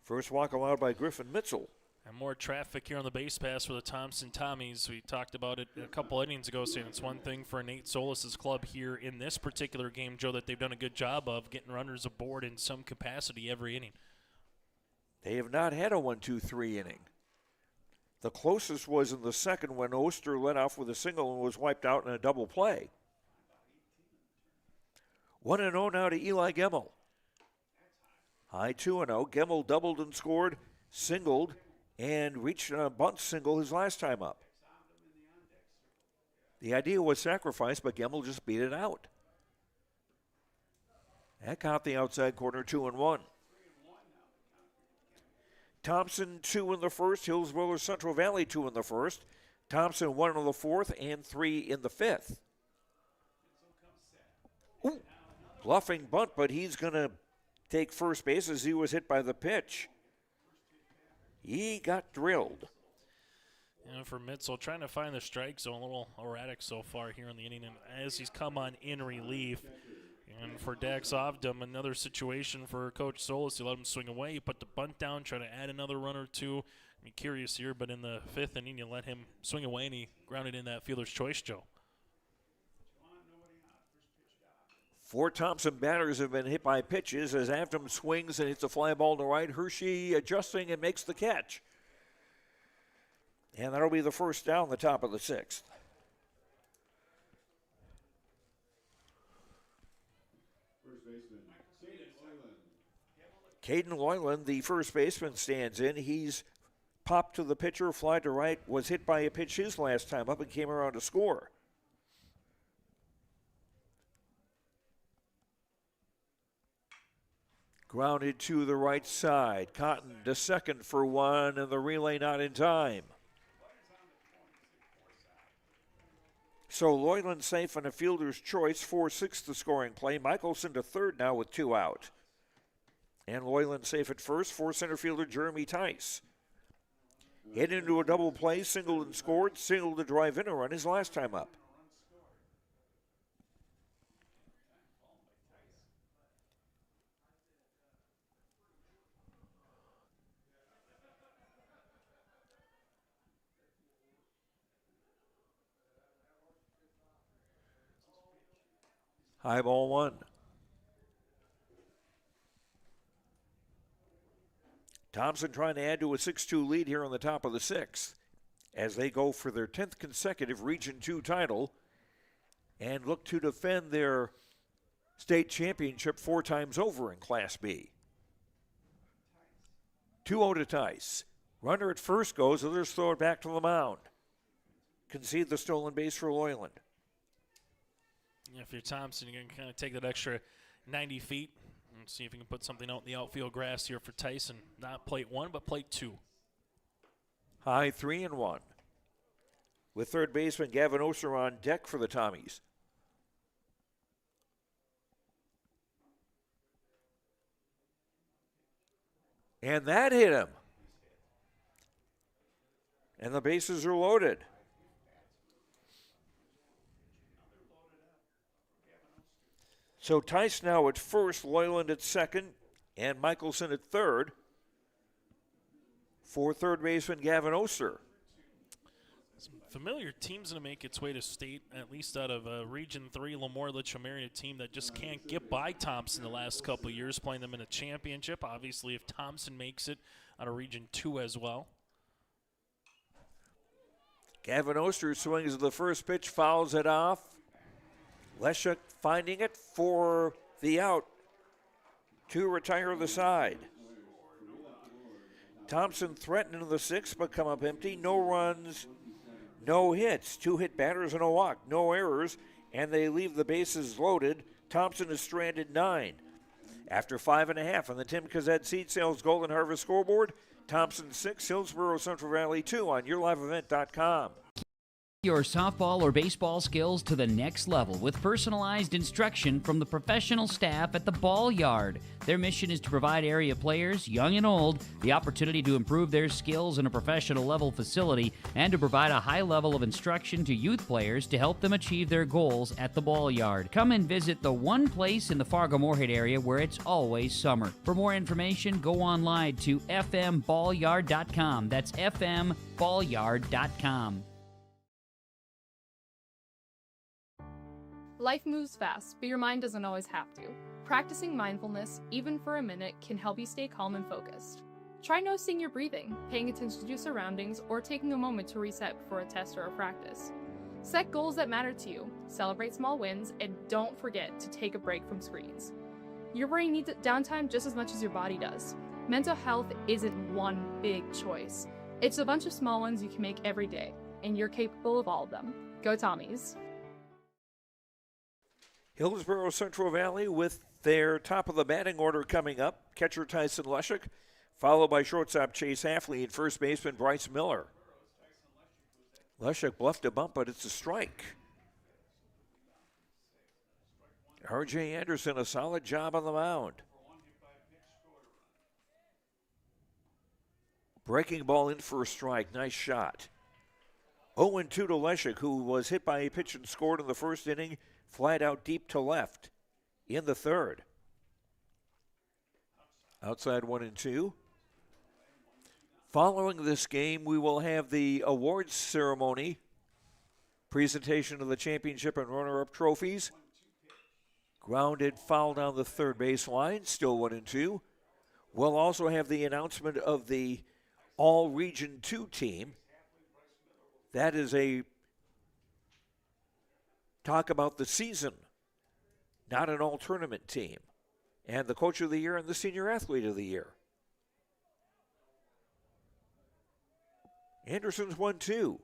First walk allowed by Griffin Mitchell. And more traffic here on the base pass for the Thompson Tommies. We talked about it a couple innings ago, saying it's one thing for Nate Solis' club here in this particular game, Joe, that they've done a good job of getting runners aboard in some capacity every inning. They have not had a 1-2-3 inning. The closest was in the second when Oster led off with a single and was wiped out in a double play. 1-0 now to Eli Gemmel. High 2-0. Gemmel doubled and scored, singled, and reached a bunt single his last time up. The idea was sacrifice, but Gemmel just beat it out. That caught the outside corner, 2-1. Thompson 2 in the first, Hillsboro Central Valley 2 in the first, Thompson 1 in the fourth and 3 in the fifth. Ooh, bluffing bunt, but he's going to take first base as he was hit by the pitch. He got drilled. For Mitchell, trying to find the strike zone, a little erratic so far here in the inning, and as he's come on in relief. And for Dax Ovdom, another situation for Coach Solis. He let him swing away. He put the bunt down, try to add another run or two. I'm curious here, but in the fifth inning, you let him swing away, and he grounded in that fielder's choice, Joe. 4 Thompson batters have been hit by pitches as Avdom swings and hits a fly ball to right. Hershey adjusting and makes the catch. And that'll be the first down, the top of the 6th. Caden Loyland, the first baseman, stands in. He's popped to the pitcher, fly to right, was hit by a pitch his last time up and came around to score. Grounded to the right side. Cotton to second for 1, and the relay not in time. So Loyland safe and a fielder's choice, 4-6 the scoring play. Michelson to third now with 2 out. And Loyland safe at first for center fielder Jeremy Tice. Hit into a double play, singled and scored, singled to drive in a run his last time up. High ball 1. Thompson trying to add to a 6-2 lead here on the top of the 6th as they go for their 10th consecutive Region 2 title and look to defend their state championship 4 times over in Class B. 2-0 to Tice. Runner at first goes, others throw it back to the mound. Concede the stolen base for Loyland. If you're Thompson, you're going to kind of take that extra 90 feet and see if you can put something out in the outfield grass here for Tyson. Not plate 1, but plate 2. High 3-1. With third baseman Gavin Oster on deck for the Tommies. And that hit him. And the bases are loaded. So Tice now at first, Loyland at second, and Michelson at third for third baseman Gavin Oster. Some familiar teams going to make its way to state, at least out of Region 3. Lemoore Litchfield, a team that just can't get by Thompson the last couple of years, playing them in a championship. Obviously, if Thompson makes it out of Region 2 as well. Gavin Oster swings at the first pitch, fouls it off. Leshuk finding it for the out to retire the side. Thompson threatened in the 6th, but come up empty. No runs, no hits. 2 hit batters and a walk. No errors, and they leave the bases loaded. Thompson is stranded 9. After 5.5 on the Tim Kazed Seed Sales Golden Harvest scoreboard, Thompson 6, Hillsboro Central Valley 2 on YourLiveEvent.com. Your softball or baseball skills to the next level with personalized instruction from the professional staff at the Ball Yard. Their mission is to provide area players, young and old, the opportunity to improve their skills in a professional level facility and to provide a high level of instruction to youth players to help them achieve their goals at the Ball Yard. Come and visit the one place in the Fargo-Moorhead area where it's always summer. For more information, go online to fmballyard.com. That's fmballyard.com. Life moves fast, but your mind doesn't always have to. Practicing mindfulness, even for a minute, can help you stay calm and focused. Try noticing your breathing, paying attention to your surroundings, or taking a moment to reset before a test or a practice. Set goals that matter to you, celebrate small wins, and don't forget to take a break from screens. Your brain needs downtime just as much as your body does. Mental health isn't one big choice. It's a bunch of small ones you can make every day, and you're capable of all of them. Go Tommies! Hillsboro Central Valley with their top of the batting order coming up. Catcher Tyson Leshek, followed by shortstop Chase Hafley and first baseman Bryce Miller. Leshek bluffed a bump, but it's a strike. R.J. Anderson, a solid job on the mound. Breaking ball in for a strike. Nice shot. 0-2 to Leshek, who was hit by a pitch and scored in the first inning. Flat out deep to left in the third. Outside 1-2. Following this game, we will have the awards ceremony, presentation of the championship and runner-up trophies. Grounded foul down the third baseline, still 1-2. We'll also have the announcement of the All-Region 2 team. That is a talk about the season, not an all-tournament team. And the coach of the year and the senior athlete of the year. Anderson's 1-2.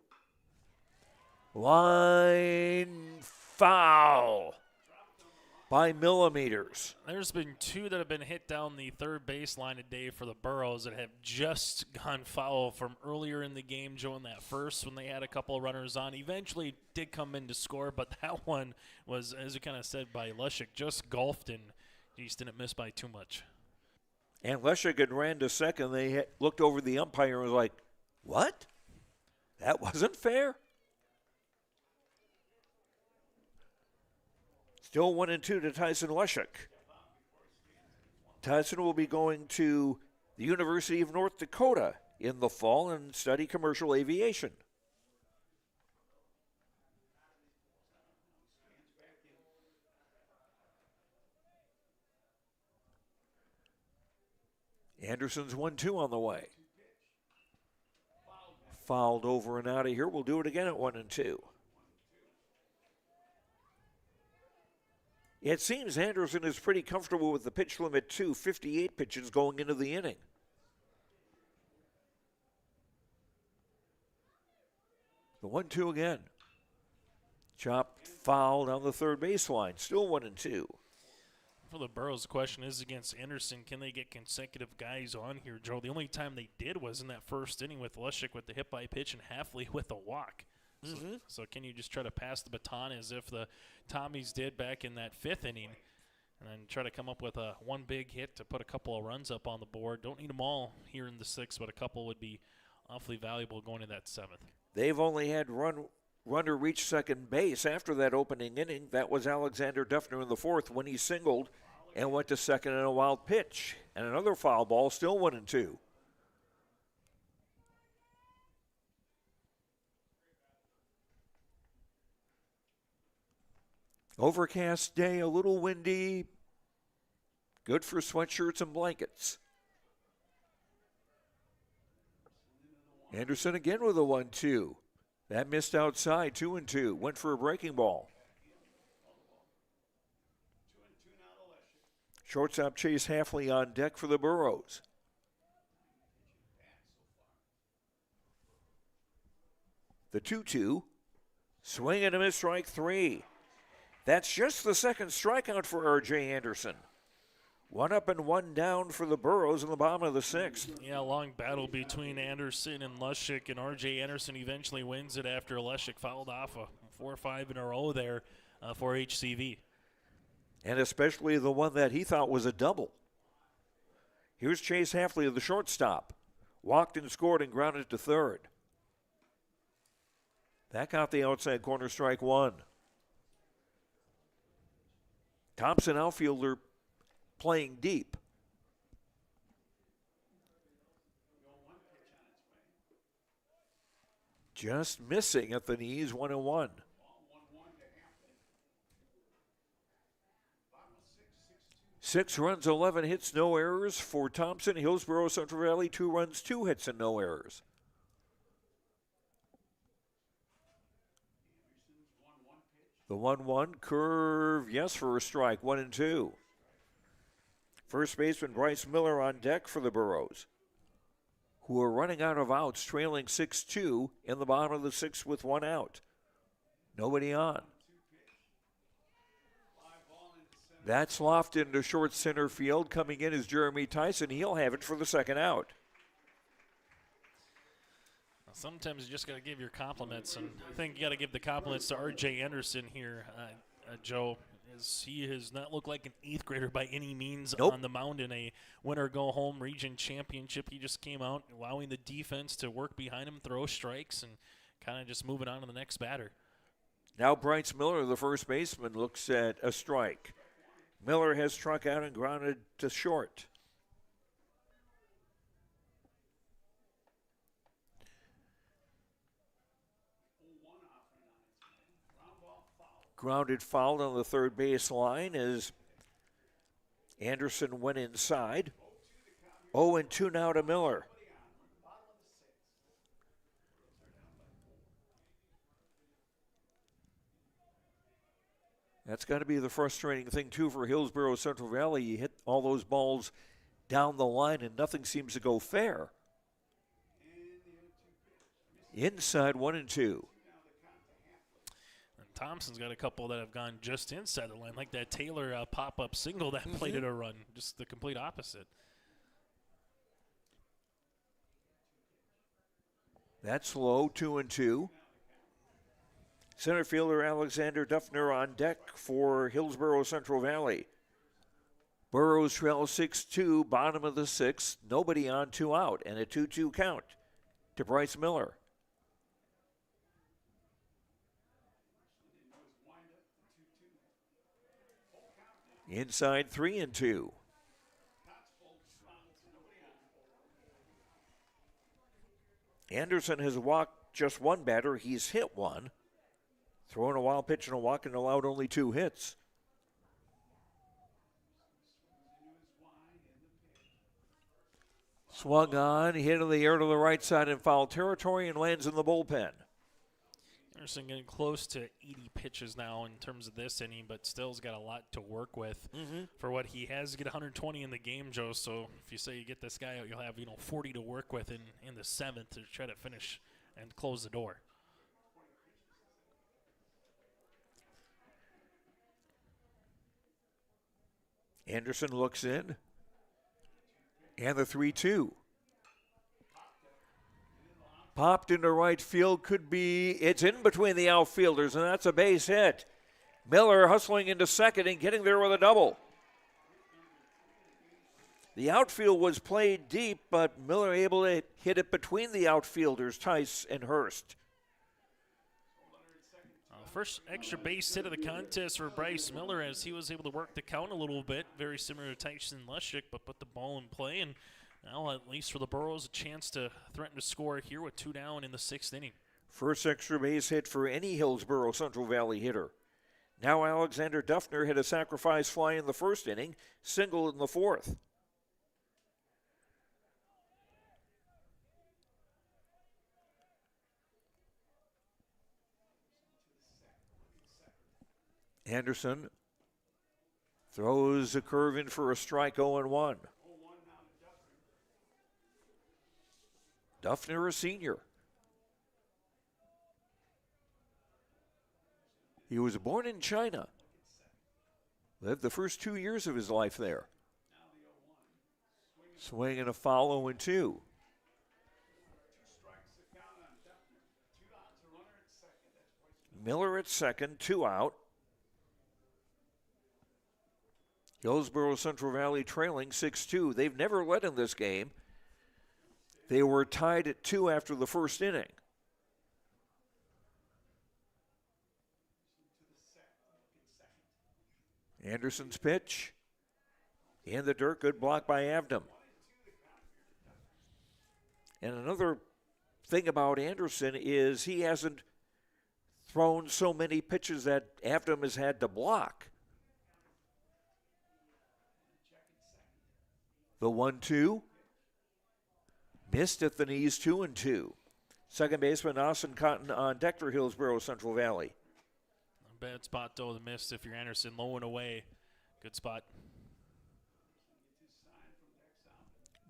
Line foul by millimeters. There's been two that have been hit down the third baseline today for the Burros that have just gone foul from earlier in the game, Joe, in that first when they had a couple of runners on. Eventually did come in to score, but that one was, as you kind of said, by Leshek, just golfed and just didn't miss by too much. And Leshek had ran to second. They looked over the umpire and was like, what? That wasn't fair? Still 1-2 to Tyson Leshek. Tyson will be going to the University of North Dakota in the fall and study commercial aviation. Anderson's 1-2 on the way. Fouled over and out of here. We'll do it again at 1-2. It seems Anderson is pretty comfortable with the pitch limit, too. 58 pitches going into the inning. The 1-2 again. Chopped foul down the third baseline. Still 1-2. For the Burros, the question is against Anderson, can they get consecutive guys on here, Joe? The only time they did was in that first inning with Leshek with the hit by pitch and Hafley with a walk. So can you just try to pass the baton as if the Tommies did back in that fifth inning and then try to come up with a one big hit to put a couple of runs up on the board? Don't need them all here in the sixth, but a couple would be awfully valuable going to that seventh. They've only had runner reach second base after that opening inning. That was Alexander Duffner in the fourth when he singled and went to second in a wild pitch. And another foul ball, still 1-2. Overcast day, a little windy. Good for sweatshirts and blankets. Anderson again with a 1-2. That missed outside, 2-2. Went for a breaking ball. Shortstop Chase Hafley on deck for the Burros. The 2-2. Swing and a miss, strike three. That's just the second strikeout for R.J. Anderson. One up and one down for the Burros in the bottom of the 6th. Yeah, long battle between Anderson and Lushik, and R.J. Anderson eventually wins it after Lushik fouled off a 4-5 in a row there for HCV. And especially the one that he thought was a double. Here's Chase Hafley, the shortstop. Walked and scored and grounded to third. That got the outside corner, strike one. Thompson, outfielder, playing deep. Just missing at the knees, 1-1. Six runs, 11 hits, no errors for Thompson. Hillsboro Central Valley, 2 runs, 2 hits, and no errors. The 1-1 curve, yes, for a strike, 1-2. First baseman Bryce Miller on deck for the Burros, who are running out of outs, trailing 6-2 in the bottom of the 6th with 1 out. Nobody on. That's lofted into short center field. Coming in is Jeremy Tyson. He'll have it for the 2nd out. Sometimes you just got to give your compliments, and I think you got to give the compliments to R.J. Anderson here, Joe, as he has not looked like an 8th grader by any means on the mound in a winner-go-home region championship. He just came out allowing the defense to work behind him, throw strikes, and kind of just moving on to the next batter. Now Bryce Miller, the first baseman, looks at a strike. Miller has struck out and grounded to short. Grounded foul on the third base line as Anderson went inside. 0-2 now to Miller. That's got to be the frustrating thing, too, for Hillsboro Central Valley. You hit all those balls down the line and nothing seems to go fair. Inside, 1-2. Thompson's got a couple that have gone just inside the line, like that Taylor pop-up single that played at a run, just the complete opposite. That's low, 2-2. Center fielder Alexander Duffner on deck for Hillsboro Central Valley. Burros trail 6-2, bottom of the 6th. Nobody on, 2 out, and a 2-2 count to Bryce Miller. Inside, 3-2. Anderson has walked just 1 batter. He's hit 1. Throwing a wild pitch and a walk and allowed only 2 hits. Swung on, hit in the air to the right side in foul territory and lands in the bullpen. Anderson getting close to 80 pitches now in terms of this inning, but still's got a lot to work with for what he has. To get 120 in the game, Joe. So if you say you get this guy out, you'll have 40 to work with in the 7th to try to finish and close the door. Anderson looks in, and the 3-2. Popped into right field, could be, it's in between the outfielders, and that's a base hit. Miller hustling into second and getting there with a double. The outfield was played deep, but Miller able to hit it between the outfielders, Tice and Hurst. First extra base hit of the contest for Bryce Miller as he was able to work the count a little bit, very similar to Tyson Lushik, but put the ball in play. And now, at least for the Burros, a chance to threaten to score here with 2 down in the 6th inning. First extra base hit for any Hillsboro Central Valley hitter. Now Alexander Duffner hit a sacrifice fly in the 1st inning, single in the 4th. Anderson throws a curve in for a strike, 0-1. Duffner, a senior. He was born in China. Lived the first 2 years of his life there. Swing and a foul, 0-2. Miller at second, 2 out. Hillsboro Central Valley trailing 6-2. They've never led in this game. They were tied at 2 after the first inning. Anderson's pitch. In the dirt, good block by Avdom. And another thing about Anderson is he hasn't thrown so many pitches that Avdom has had to block. The 1-2. Missed at the knees, 2-2. Second baseman Austin Cotton on deck for Hillsboro Central Valley. Bad spot, though, the miss if you're Anderson. Low and away. Good spot.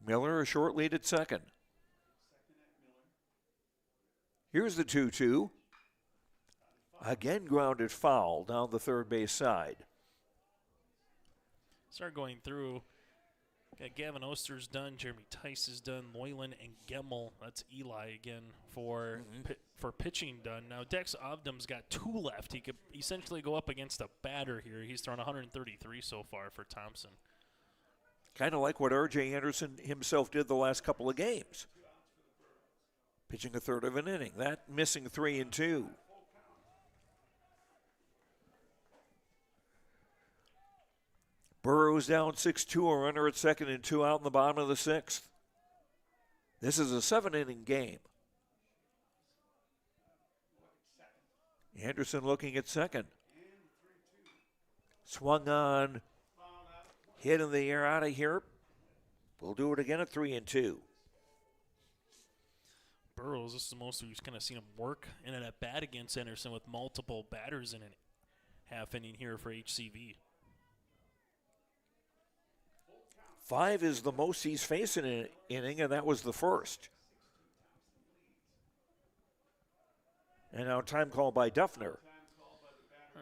Miller a short lead at second. Here's the 2-2. Again grounded foul down the third base side. Start going through. Got Gavin Oster's done. Jeremy Tice is done. Moylan and Gemmel. That's Eli again for pitching done. Now Dex Avdom's got 2 left. He could essentially go up against a batter here. He's thrown 133 so far for Thompson. Kind of like what R.J. Anderson himself did the last couple of games. Pitching a third of an inning. That missing 3-2. Burrows down 6-2, a runner at second and 2 out in the bottom of the 6th. This is a 7-inning game. Anderson looking at second. Swung on, hit in the air out of here. We'll do it again at 3-2. Burrows, this is the most we've kind of seen him work in an at-bat against Anderson with multiple batters in a half inning here for HCV. 5 is the most he's faced in an inning, and that was the first. And now time called by Duffner.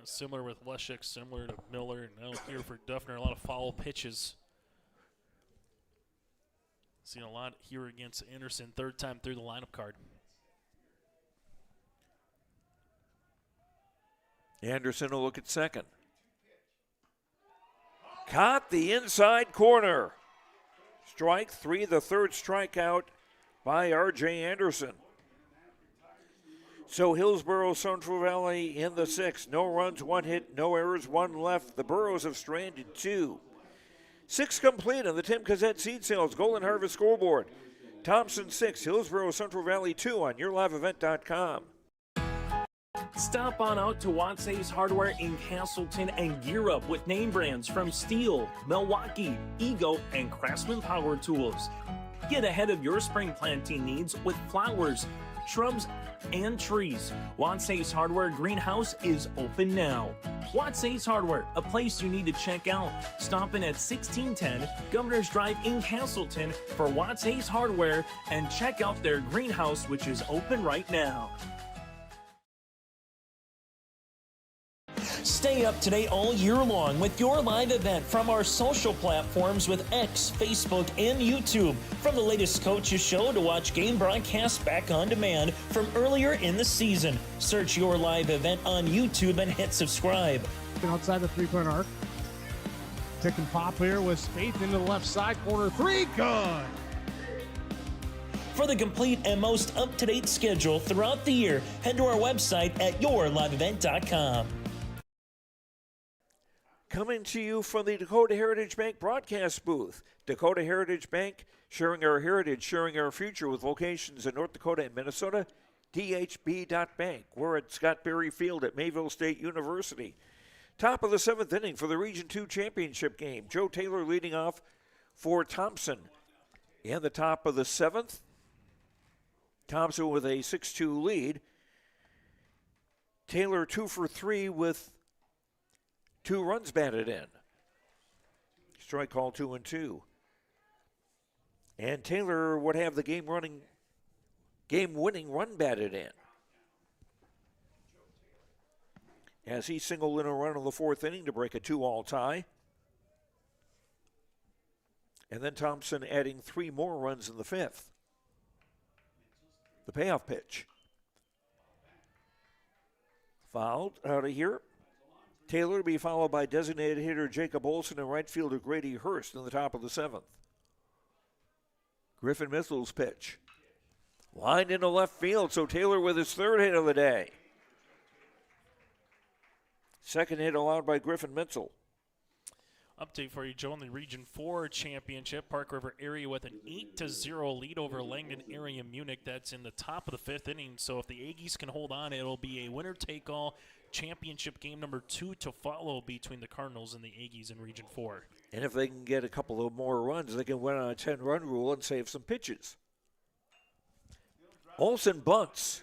Similar with Leshek, similar to Miller. Now here for Duffner, a lot of foul pitches. Seen a lot here against Anderson, third time through the lineup card. Anderson will look at second. Caught the inside corner. Strike 3, the third strikeout by R.J. Anderson. So Hillsboro Central Valley in the 6th. No runs, 1 hit, no errors, 1 left. The Burros have stranded 2. 6 complete on the Tim Cazette Seed Sales Golden Harvest scoreboard. Thompson 6, Hillsboro Central Valley 2 on YourLiveEvent.com. Stop on out to Watts Ace Hardware in Castleton and gear up with name brands from Steel, Milwaukee, Ego, and Craftsman Power Tools. Get ahead of your spring planting needs with flowers, shrubs, and trees. Watts Ace Hardware Greenhouse is open now. Watts Ace Hardware, a place you need to check out. Stop in at 1610 Governor's Drive in Castleton for Watts Ace Hardware and check out their greenhouse, which is open right now. Stay up to date all year long with your live event from our social platforms with X, Facebook, and YouTube. From the latest coaches show to watch game broadcasts back on demand from earlier in the season. Search your live event on YouTube and hit subscribe. Outside the 3-point arc. Tick and pop here with Spaeth into the left side corner. 3, good. For the complete and most up-to-date schedule throughout the year, head to our website at yourliveevent.com. Coming to you from the Dakota Heritage Bank broadcast booth. Dakota Heritage Bank, sharing our heritage, sharing our future with locations in North Dakota and Minnesota. DHB.bank. We're at Scott Berry Field at Mayville State University. Top of the 7th inning for the Region 2 championship game. Joe Taylor leading off for Thompson. In the top of the 7th, Thompson with a 6-2 lead. Taylor 2 for 3 with 2 runs batted in. Strike call 2-2. And Taylor would have the game-winning run batted in. As he singled in a run in the 4th inning to break a 2-all tie. And then Thompson adding 3 more runs in the 5th. The payoff pitch. Fouled out of here. Taylor to be followed by designated hitter Jacob Olson and right fielder Grady Hurst in the top of the 7th. Griffin Mitchell's pitch. Lined into left field, so Taylor with his 3rd hit of the day. 2nd hit allowed by Griffin Mitchell. Update for you, Joe, in the Region 4 Championship. Park River area with an 8-0 lead over Langdon area Munich. That's in the top of the 5th inning. So if the Aggies can hold on, it'll be a winner-take-all championship game number 2 to follow between the Cardinals and the Aggies in Region 4. And if they can get a couple of more runs, they can win on a 10-run rule and save some pitches. Olsen bunts.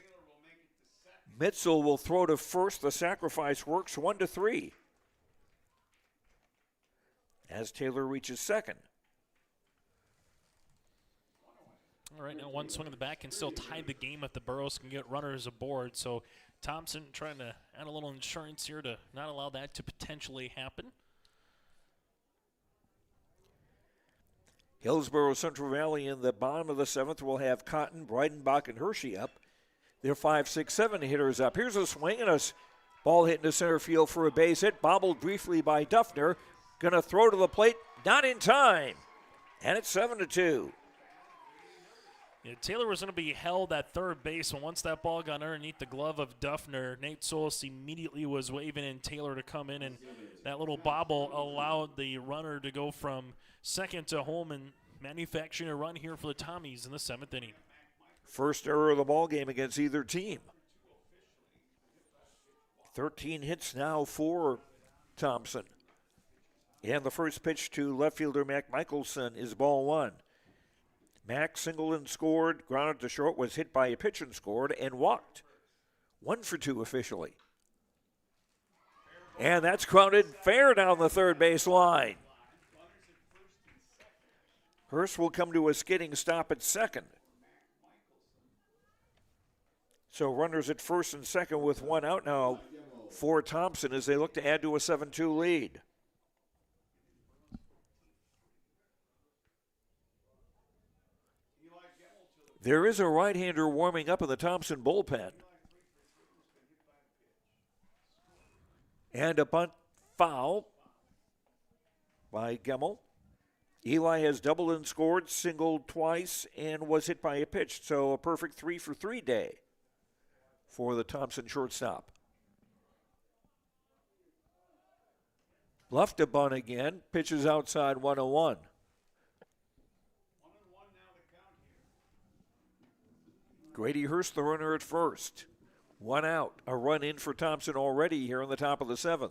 Mitchell will throw to first. The sacrifice works 1-3. As Taylor reaches 2nd. All right, now one swing in the back can still tie the game if the Burros can get runners aboard. So Thompson trying to add a little insurance here to not allow that to potentially happen. Hillsboro Central Valley in the bottom of the 7th will have Cotton, Breidenbach, and Hershey up. They're 5, 6, 7 hitters up. Here's a swing and a ball hit into center field for a base hit. Bobbled briefly by Duffner. Going to throw to the plate, not in time. And it's 7-2. Yeah, Taylor was going to be held at third base, and once that ball got underneath the glove of Duffner, Nate Solis immediately was waving in Taylor to come in, and that little bobble allowed the runner to go from second to home and manufacturing a run here for the Tommies in the 7th inning. First error of the ball game against either team. 13 hits now for Thompson. And the first pitch to left fielder Mac Michelson is ball 1. Mac singled and scored, grounded to short, was hit by a pitch and scored, and walked. 1 for 2 officially. And that's grounded fair down the third base line. Hurst will come to a skidding stop at 2nd. So runners at 1st and 2nd with 1 out now for Thompson as they look to add to a 7-2 lead. There is a right-hander warming up in the Thompson bullpen. And a bunt foul by Gemmel. Eli has doubled and scored, singled twice, and was hit by a pitch. So a perfect 3 for 3 day for the Thompson shortstop. Bluff to bunt again. Pitches outside 1-1. Grady Hurst, the runner at 1st. 1 out. A run in for Thompson already here in the top of the 7th.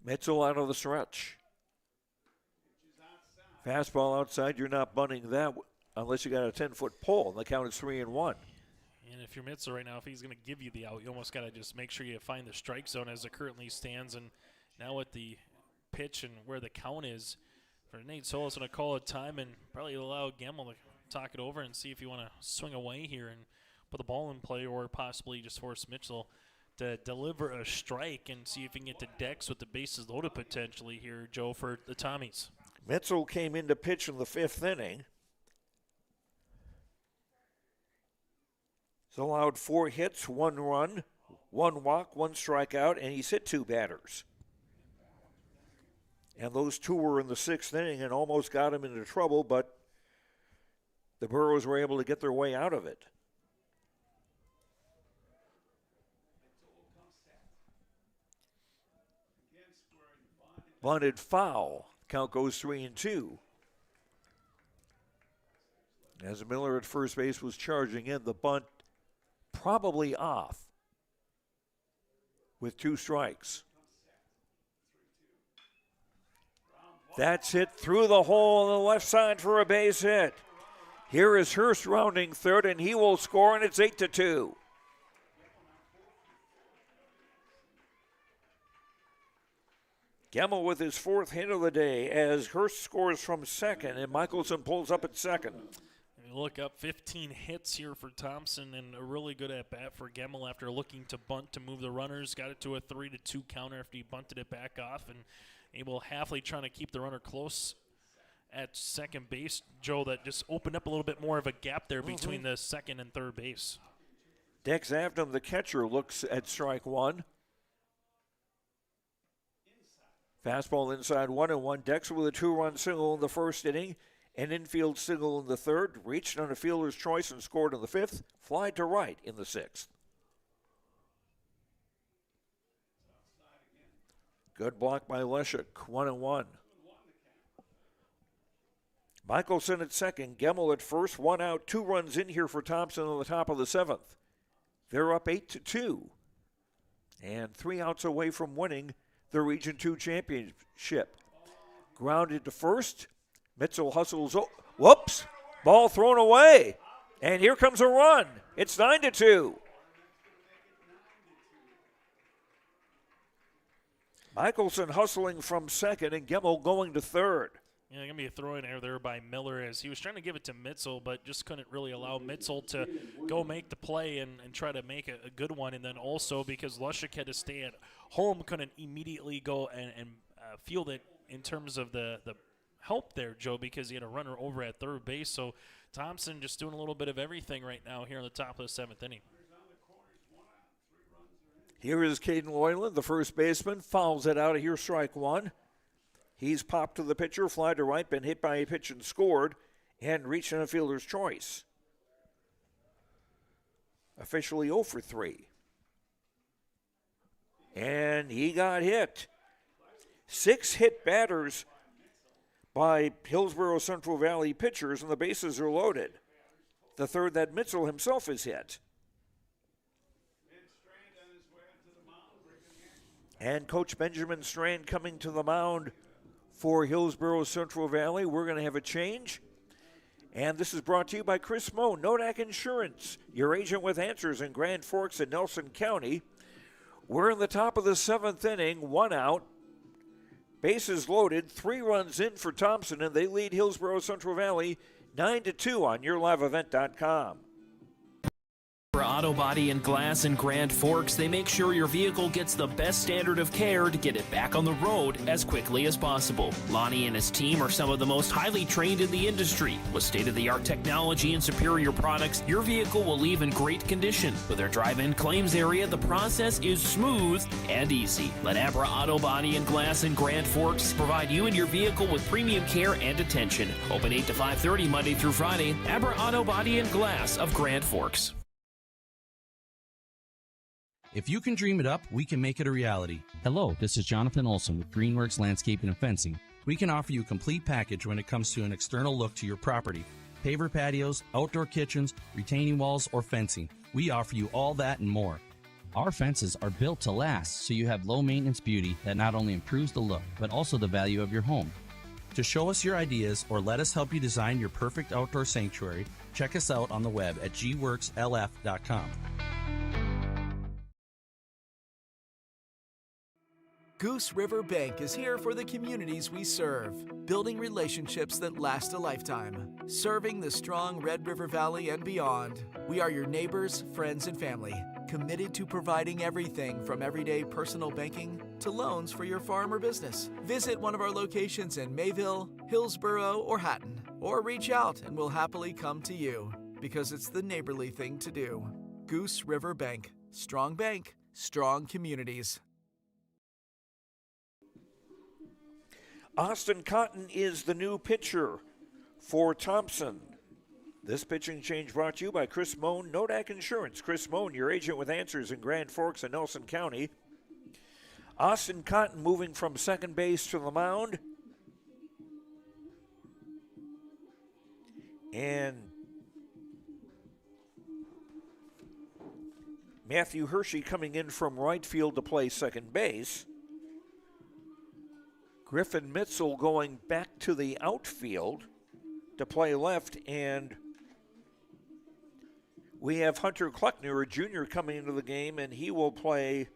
Mitchell out of the stretch. Fastball outside. You're not bunting that unless you got a 10-foot pole. And the count is 3-1. And if you're Mitchell right now, if he's going to give you the out, you almost got to just make sure you find the strike zone as it currently stands. And now with the pitch and where the count is, for Nate Solis going to call it time and probably allow Gemmel to talk it over and see if you want to swing away here and put the ball in play, or possibly just force Mitchell to deliver a strike and see if he can get to Dex with the bases loaded potentially here, Joe, for the Tommies. Mitchell came in to pitch in the 5th inning. He's allowed 4 hits, 1 run, 1 walk, 1 strikeout, and he's hit 2 batters. And those 2 were in the 6th inning and almost got him into trouble, but the Burros were able to get their way out of it. Bunted foul. Count goes 3-2. As Miller at first base was charging in, the bunt probably off with 2 strikes. That's hit through the hole on the left side for a base hit. Here is Hurst rounding third, and he will score, and it's 8-2. Gemmel with his 4th hit of the day as Hurst scores from 2nd, and Michelson pulls up at 2nd. look up. 15 hits here for Thompson, and a really good at-bat for Gemmel after looking to bunt to move the runners. Got it to a 3-2 counter after he bunted it back off, and Abel Halfley trying to keep the runner close at second base. Joe, that just opened up a little bit more of a gap there between the second and third base. Dex Avdom, the catcher, looks at strike one. Fastball inside 1-1. Dex with a 2-run single in the first inning. An infield single in the third. Reached on a fielder's choice and scored in the fifth. Fly to right in the sixth. Good block by Leshek. 1-1. Michelson at second. Gemmel at first. 1 out. 2 runs in here for Thompson on the top of the seventh. They're up 8-2. And 3 outs away from winning the Region 2 championship. Grounded to first. Mitzel hustles. Whoops. Ball thrown away. And here comes a run. It's 9-2. Michelson hustling from second and Gemmel going to third. Yeah, going to be a throw in error there by Miller as he was trying to give it to Mitzel, but just couldn't really allow Mitzel to go make the play and try to make a good one. And then also because Leshek had to stay at home, couldn't immediately go and field it in terms of the help there, Joe, because he had a runner over at third base. So Thompson just doing a little bit of everything right now here in the top of the seventh inning. Here is Caden Loyland, the first baseman, fouls it out of here, strike one. He's popped to the pitcher, fly to right, been hit by a pitch and scored, and reached on a fielder's choice. Officially 0 for 3. And he got hit. 6 hit batters by Hillsboro Central Valley pitchers, and the bases are loaded. The third that Mitzel himself is hit. And Coach Benjamin Strand coming to the mound for Hillsboro Central Valley. We're going to have a change. And this is brought to you by Chris Moe, Nodak Insurance, your agent with answers in Grand Forks and Nelson County. We're in the top of the seventh inning, 1 out. Bases loaded, 3 runs in for Thompson, and they lead Hillsboro Central Valley 9-2 on YourLiveEvent.com. For Auto Body and Glass in Grand Forks, they make sure your vehicle gets the best standard of care to get it back on the road as quickly as possible. Lonnie and his team are some of the most highly trained in the industry. With state-of-the-art technology and superior products, your vehicle will leave in great condition. With their drive-in claims area, the process is smooth and easy. Let Abra Auto Body and Glass in Grand Forks provide you and your vehicle with premium care and attention. Open 8 to 5:30 Monday through Friday. Abra Auto Body and Glass of Grand Forks. If you can dream it up, we can make it a reality. Hello, this is Jonathan Olson with Greenworks Landscaping and Fencing. We can offer you a complete package when it comes to an external look to your property. Paver patios, outdoor kitchens, retaining walls, or fencing. We offer you all that and more. Our fences are built to last, so you have low maintenance beauty that not only improves the look, but also the value of your home. To show us your ideas or let us help you design your perfect outdoor sanctuary, check us out on the web at gworkslf.com. Goose River Bank is here for the communities we serve, building relationships that last a lifetime, serving the strong Red River Valley and beyond. We are your neighbors, friends, and family, committed to providing everything from everyday personal banking to loans for your farm or business. Visit one of our locations in Mayville, Hillsboro, or Hatton, or reach out and we'll happily come to you, because it's the neighborly thing to do. Goose River Bank. Strong bank, strong communities. Austin Cotton is the new pitcher for Thompson. This pitching change brought to you by Chris Moan, Nodak Insurance. Chris Moan, your agent with answers in Grand Forks and Nelson County. Austin Cotton moving from second base to the mound. And Matthew Hershey coming in from right field to play second base. Griffin Mitzel going back to the outfield to play left, and we have Hunter Kleckner, a junior, coming into the game, and he will play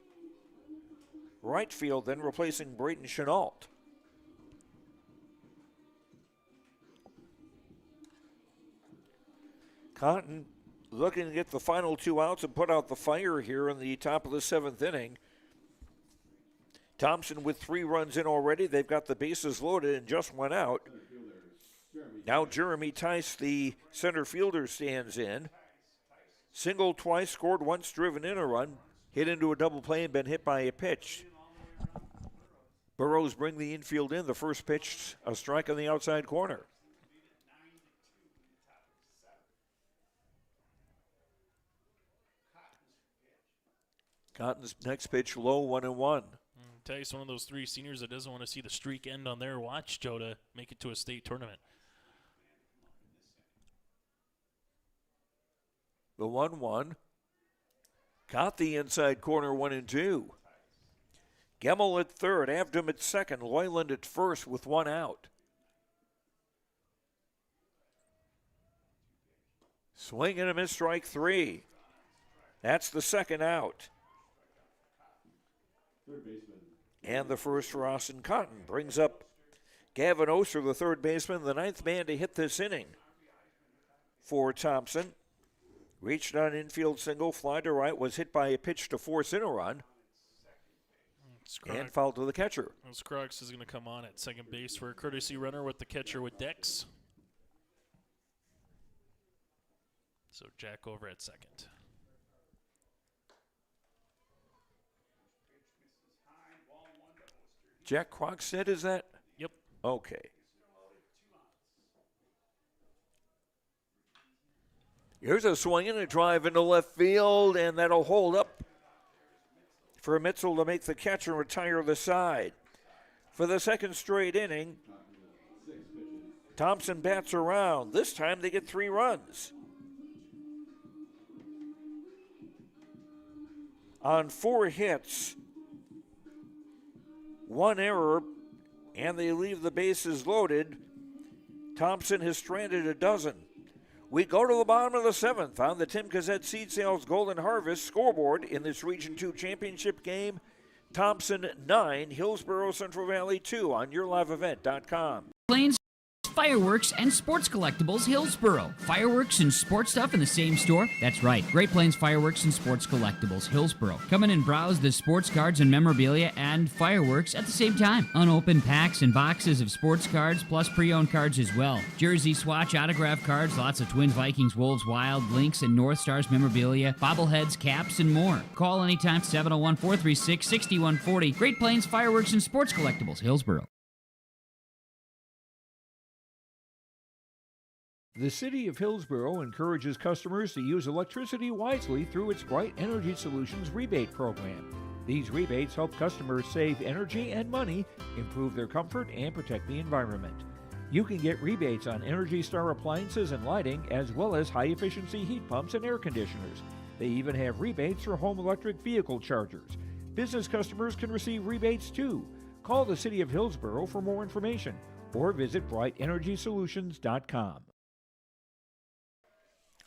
right field, then replacing Brayton Chenault. Cotton looking to get the final 2 outs and put out the fire here in the top of the 7th inning. Thompson with 3 runs in already. They've got the bases loaded and just went out. Now Jeremy Tice, the center fielder, stands in. Singled twice, scored once, driven in a run, hit into a double play and been hit by a pitch. Burrows bring the infield in. The first pitch, a strike on the outside corner. Cotton's next pitch, low, 1-1. Tice, one of those 3 seniors that doesn't want to see the streak end on their watch, Joe, to make it to a state tournament. The 1-1. Got the inside corner, 1-2. Gemmel at third, Avdom at second, Loyland at first with 1 out. Swing and a miss, strike 3. That's the second out. And the first for Austin Cotton brings up Gavin Oster, the third baseman, the 9th man to hit this inning for Thompson. Reached on infield single, fly to right, was hit by a pitch to force in a run. And foul to the catcher. Scruggs is going to come on at second base for a courtesy runner with the catcher with Dex. So Jack over at second. Jack Krogstad, is that? Yep. Okay. Here's a swing and a drive into left field, and that'll hold up for Mitzel to make the catch and retire the side. For the second straight inning, Thompson bats around. This time they get 3 runs. On 4 hits, 1 error, and they leave the bases loaded. Thompson has stranded a dozen. We go to the bottom of the 7th on the Tim Gazette Seed Sales Golden Harvest scoreboard in this Region 2 championship game. Thompson 9, Hillsboro Central Valley 2 on yourliveevent.com. Plains Fireworks and Sports Collectibles Hillsboro. Fireworks and sports stuff in the same store? That's right. Great Plains Fireworks and Sports Collectibles Hillsboro. Come in and browse the sports cards and memorabilia and fireworks at the same time. Unopened packs and boxes of sports cards plus pre-owned cards as well. Jersey swatch autograph cards, lots of Twins, Vikings, Wolves, Wild, Lynx, and North Stars memorabilia, bobbleheads, caps, and more. Call anytime 701-436-6140. Great Plains Fireworks and Sports Collectibles Hillsboro. The City of Hillsboro encourages customers to use electricity wisely through its Bright Energy Solutions rebate program. These rebates help customers save energy and money, improve their comfort, and protect the environment. You can get rebates on Energy Star appliances and lighting, as well as high-efficiency heat pumps and air conditioners. They even have rebates for home electric vehicle chargers. Business customers can receive rebates too. Call the City of Hillsboro for more information or visit brightenergysolutions.com.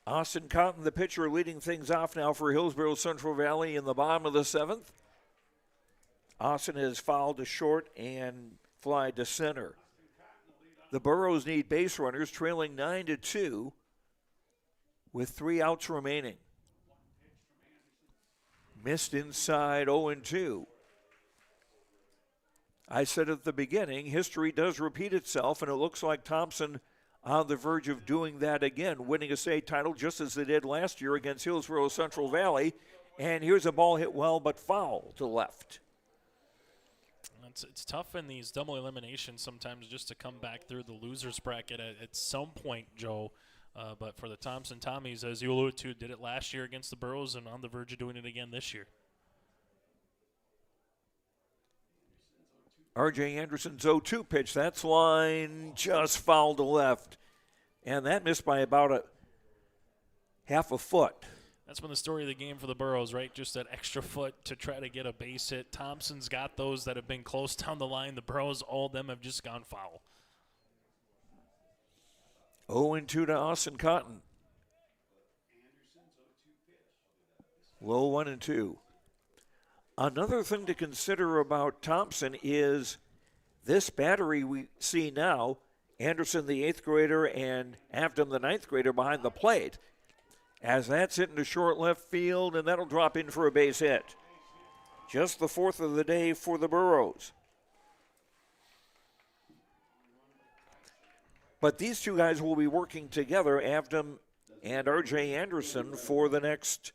Austin Cotton, the pitcher, leading things off now for Hillsboro Central Valley in the bottom of the 7th. Austin has fouled to short and fly to center. The Burros need base runners, trailing 9-2 with 3 outs remaining. Missed inside, 0-2. I said at the beginning, history does repeat itself, and it looks like Thompson on the verge of doing that again, winning a state title just as they did last year against Hillsboro Central Valley. And here's a ball hit well but foul to left. It's tough in these double eliminations sometimes just to come back through the loser's bracket at some point, Joe. But for the Thompson Tommies, as you alluded to, did it last year against the Burros and on the verge of doing it again this year. R.J. Anderson's 0-2 pitch. That's line just fouled to left. And that missed by about a half a foot. That's been the story of the game for the Burros, right? Just that extra foot to try to get a base hit. Thompson's got those that have been close down the line. The Burros, all of them have just gone foul. 0-2 to Austin Cotton. Low 1-2. Another thing to consider about Thompson is this battery we see now, Anderson the 8th grader and Avdom the 9th grader behind the plate. as that's hit into short left field, and that'll drop in for a base hit. Just the fourth of the day for the Burros. But these two guys will be working together, Avdom and R.J. Anderson, for the next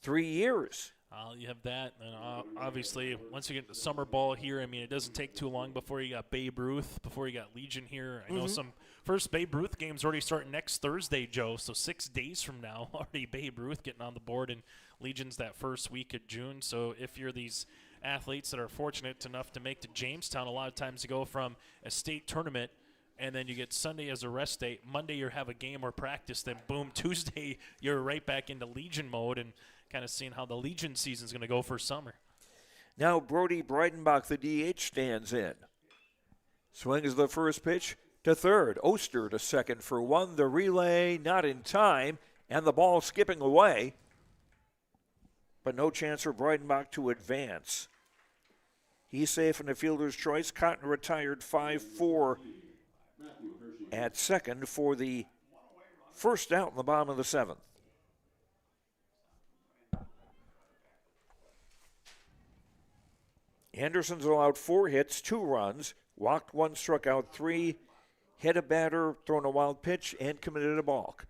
3 years. You have that, and obviously, once you get into summer ball here, I mean, it doesn't take too long before you got Babe Ruth, before you got Legion here. I know some first Babe Ruth games already start next Thursday, Joe, so 6 days from now, already Babe Ruth getting on the board, and Legion's that first week of June. So if you're these athletes that are fortunate enough to make to Jamestown, a lot of times you go from a state tournament, and then you get Sunday as a rest day. Monday you have a game or practice, then boom, Tuesday you're right back into Legion mode, and kind of seeing how the Legion season is going to go for summer. Now Brody Breidenbach, the DH, stands in. Swings the first pitch to third. Oster to second for one. The relay not in time, and the ball skipping away. But no chance for Breidenbach to advance. He's safe in the fielder's choice. Cotton retired 5-4 at second for the first out in the bottom of the seventh. Anderson's allowed 4 hits, 2 runs, walked 1, struck out 3, hit a batter, thrown a wild pitch, and committed a balk.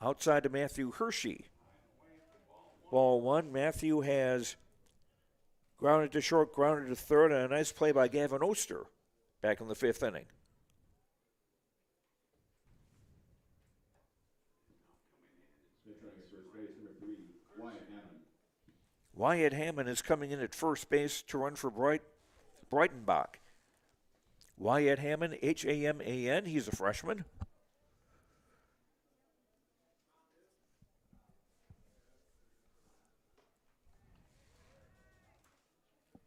Outside to Matthew Hershey. Ball 1. Matthew has grounded to short, grounded to third, and a nice play by Gavin Oster back in the 5th inning. Wyatt Hammond is coming in at first base to run for Breidenbach. Wyatt Hammond, Haman. He's a freshman.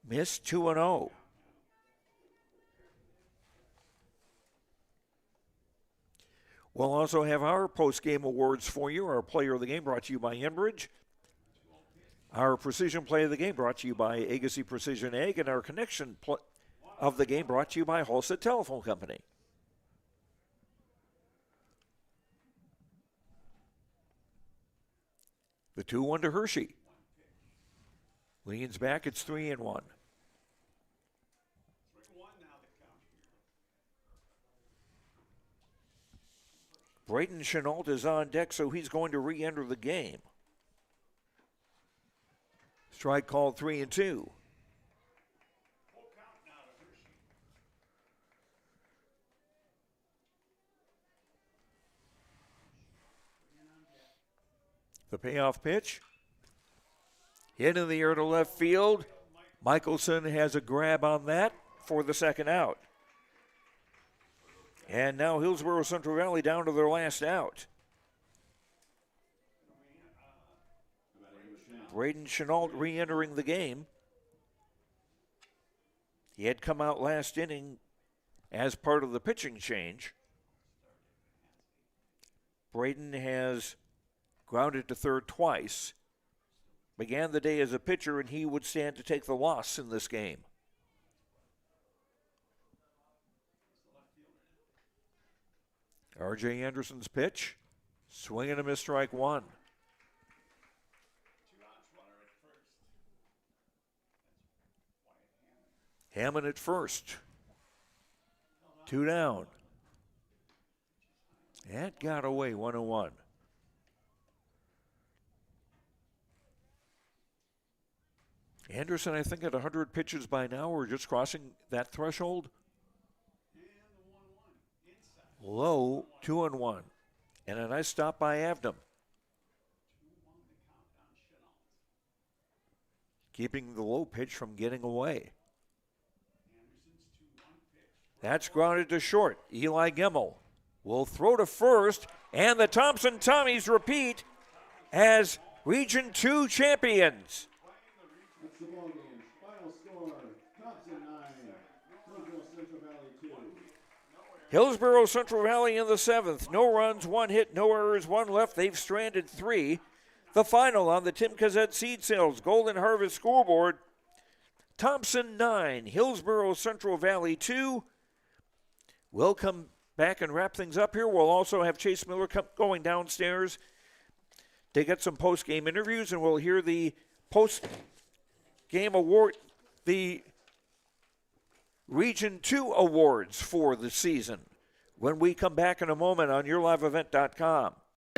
Missed 2-0. We'll also have our post-game awards for you. Our player of the game brought to you by Enbridge. Our precision play of the game brought to you by Agassi Precision Ag, and our connection of the game brought to you by Halstead Telephone Company. The 2-1 to Hershey. Leans back, it's 3-1. Braden Chenault is on deck, so he's going to re-enter the game. Strike called 3-2. The payoff pitch. Hit in the air to left field. Michelson has a grab on that for the second out. And now Hillsboro Central Valley down to their last out. Braden Chenault re-entering the game. He had come out last inning as part of the pitching change. Braden has grounded to third twice. Began the day as a pitcher, and he would stand to take the loss in this game. R.J. Anderson's pitch. Swing and a miss, strike 1. Hammond at first. 2 down. That got away, 1-1. Anderson, I think, at 100 pitches by now. We're just crossing that threshold. Low, 2-1. And a nice stop by Avdom. Keeping the low pitch from getting away. That's grounded to short. Eli Gemmel will throw to first, and the Thompson Tommies repeat as Region 2 champions. That's the ball game. Final score, Thompson 9, Hillsboro Central Valley 2. Hillsboro Central Valley in the 7th. No runs, 1 hit, no errors, 1 left. They've stranded 3. The final on the Tim Cazette Seed Sales Golden Harvest Scoreboard. Thompson 9, Hillsboro Central Valley 2. We'll come back and wrap things up here. We'll also have Chase Miller going downstairs to get some post-game interviews, and we'll hear the post-game award, the Region 2 awards for the season, when we come back in a moment on YourLiveEvent.com.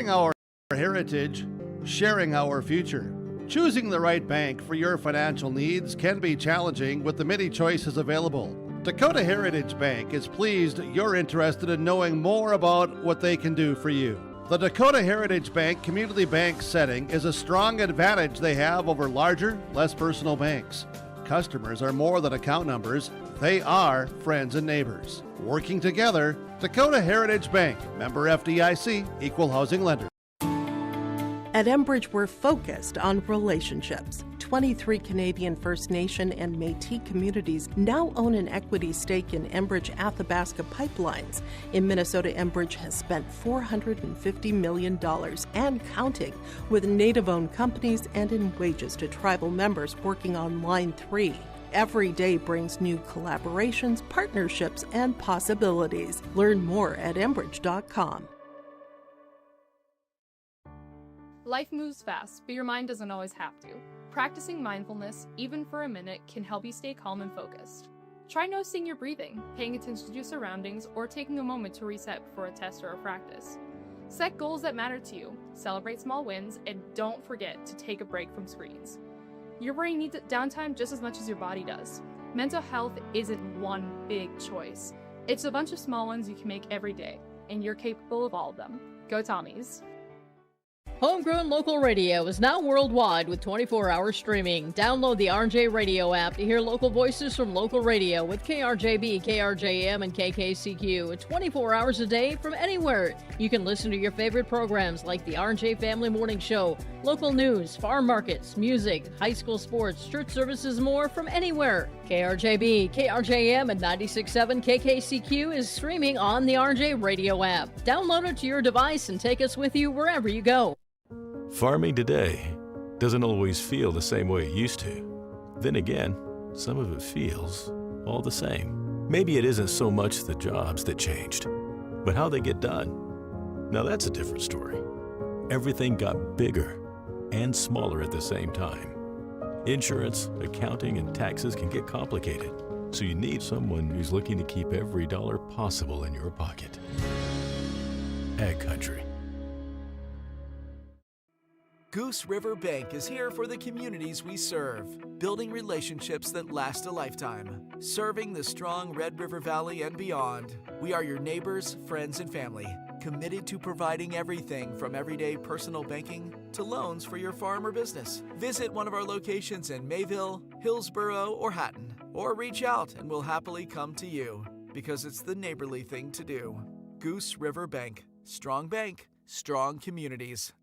Our heritage, sharing our future. Choosing the right bank for your financial needs can be challenging with the many choices available. Dakota Heritage Bank is pleased you're interested in knowing more about what they can do for you. The Dakota Heritage Bank community bank setting is a strong advantage they have over larger, less personal banks. Customers are more than account numbers, they are friends and neighbors. Working together, Dakota Heritage Bank, member FDIC, equal housing lender. At Enbridge, we're focused on relationships. 23 Canadian First Nation and Métis communities now own an equity stake in Enbridge Athabasca Pipelines. In Minnesota, Enbridge has spent $450 million and counting with Native-owned companies and in wages to tribal members working on Line 3. Every day brings new collaborations, partnerships, and possibilities. Learn more at Enbridge.com. Life moves fast, but your mind doesn't always have to. Practicing mindfulness, even for a minute, can help you stay calm and focused. Try noticing your breathing, paying attention to your surroundings, or taking a moment to reset before a test or a practice. Set goals that matter to you, celebrate small wins, and don't forget to take a break from screens. Your brain needs downtime just as much as your body does. Mental health isn't one big choice. It's a bunch of small ones you can make every day, and you're capable of all of them. Go Tommies! Homegrown Local Radio is now worldwide with 24-hour streaming. Download the RJ Radio app to hear local voices from local radio with KRJB, KRJM, and KKCQ 24 hours a day from anywhere. You can listen to your favorite programs like the RJ Family Morning Show, local news, farm markets, music, high school sports, church services, more from anywhere. KRJB, KRJM, and 96.7 KKCQ is streaming on the RJ Radio app. Download it to your device and take us with you wherever you go. Farming today doesn't always feel the same way it used to. Then again, some of it feels all the same. Maybe it isn't so much the jobs that changed, but how they get done. Now that's a different story. Everything got bigger and smaller at the same time. Insurance, accounting, and taxes can get complicated, so you need someone who's looking to keep every dollar possible in your pocket. Ag Country. Goose River Bank is here for the communities we serve, building relationships that last a lifetime, serving the strong Red River Valley and beyond. We are your neighbors, friends, and family, committed to providing everything from everyday personal banking to loans for your farm or business. Visit one of our locations in Mayville, Hillsboro, or Hatton, or reach out and we'll happily come to you, because it's the neighborly thing to do. Goose River Bank, strong communities.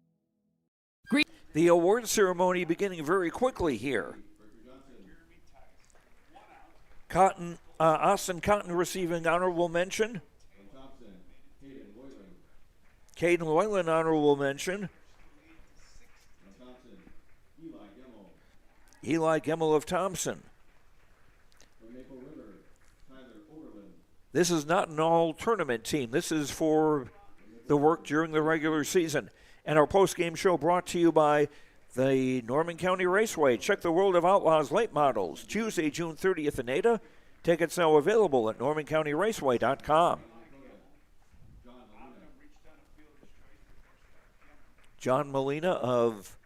The award ceremony beginning very quickly here. Austin Cotton receiving honorable mention. Caden Loyland honorable mention. Eli Gemmel of Thompson. This is not an all-tournament team. This is for the work during the regular season. And our post-game show brought to you by the Norman County Raceway. Check the World of Outlaws late models. Tuesday, June 30th in Ada. Tickets now available at normancountyraceway.com. John Molina of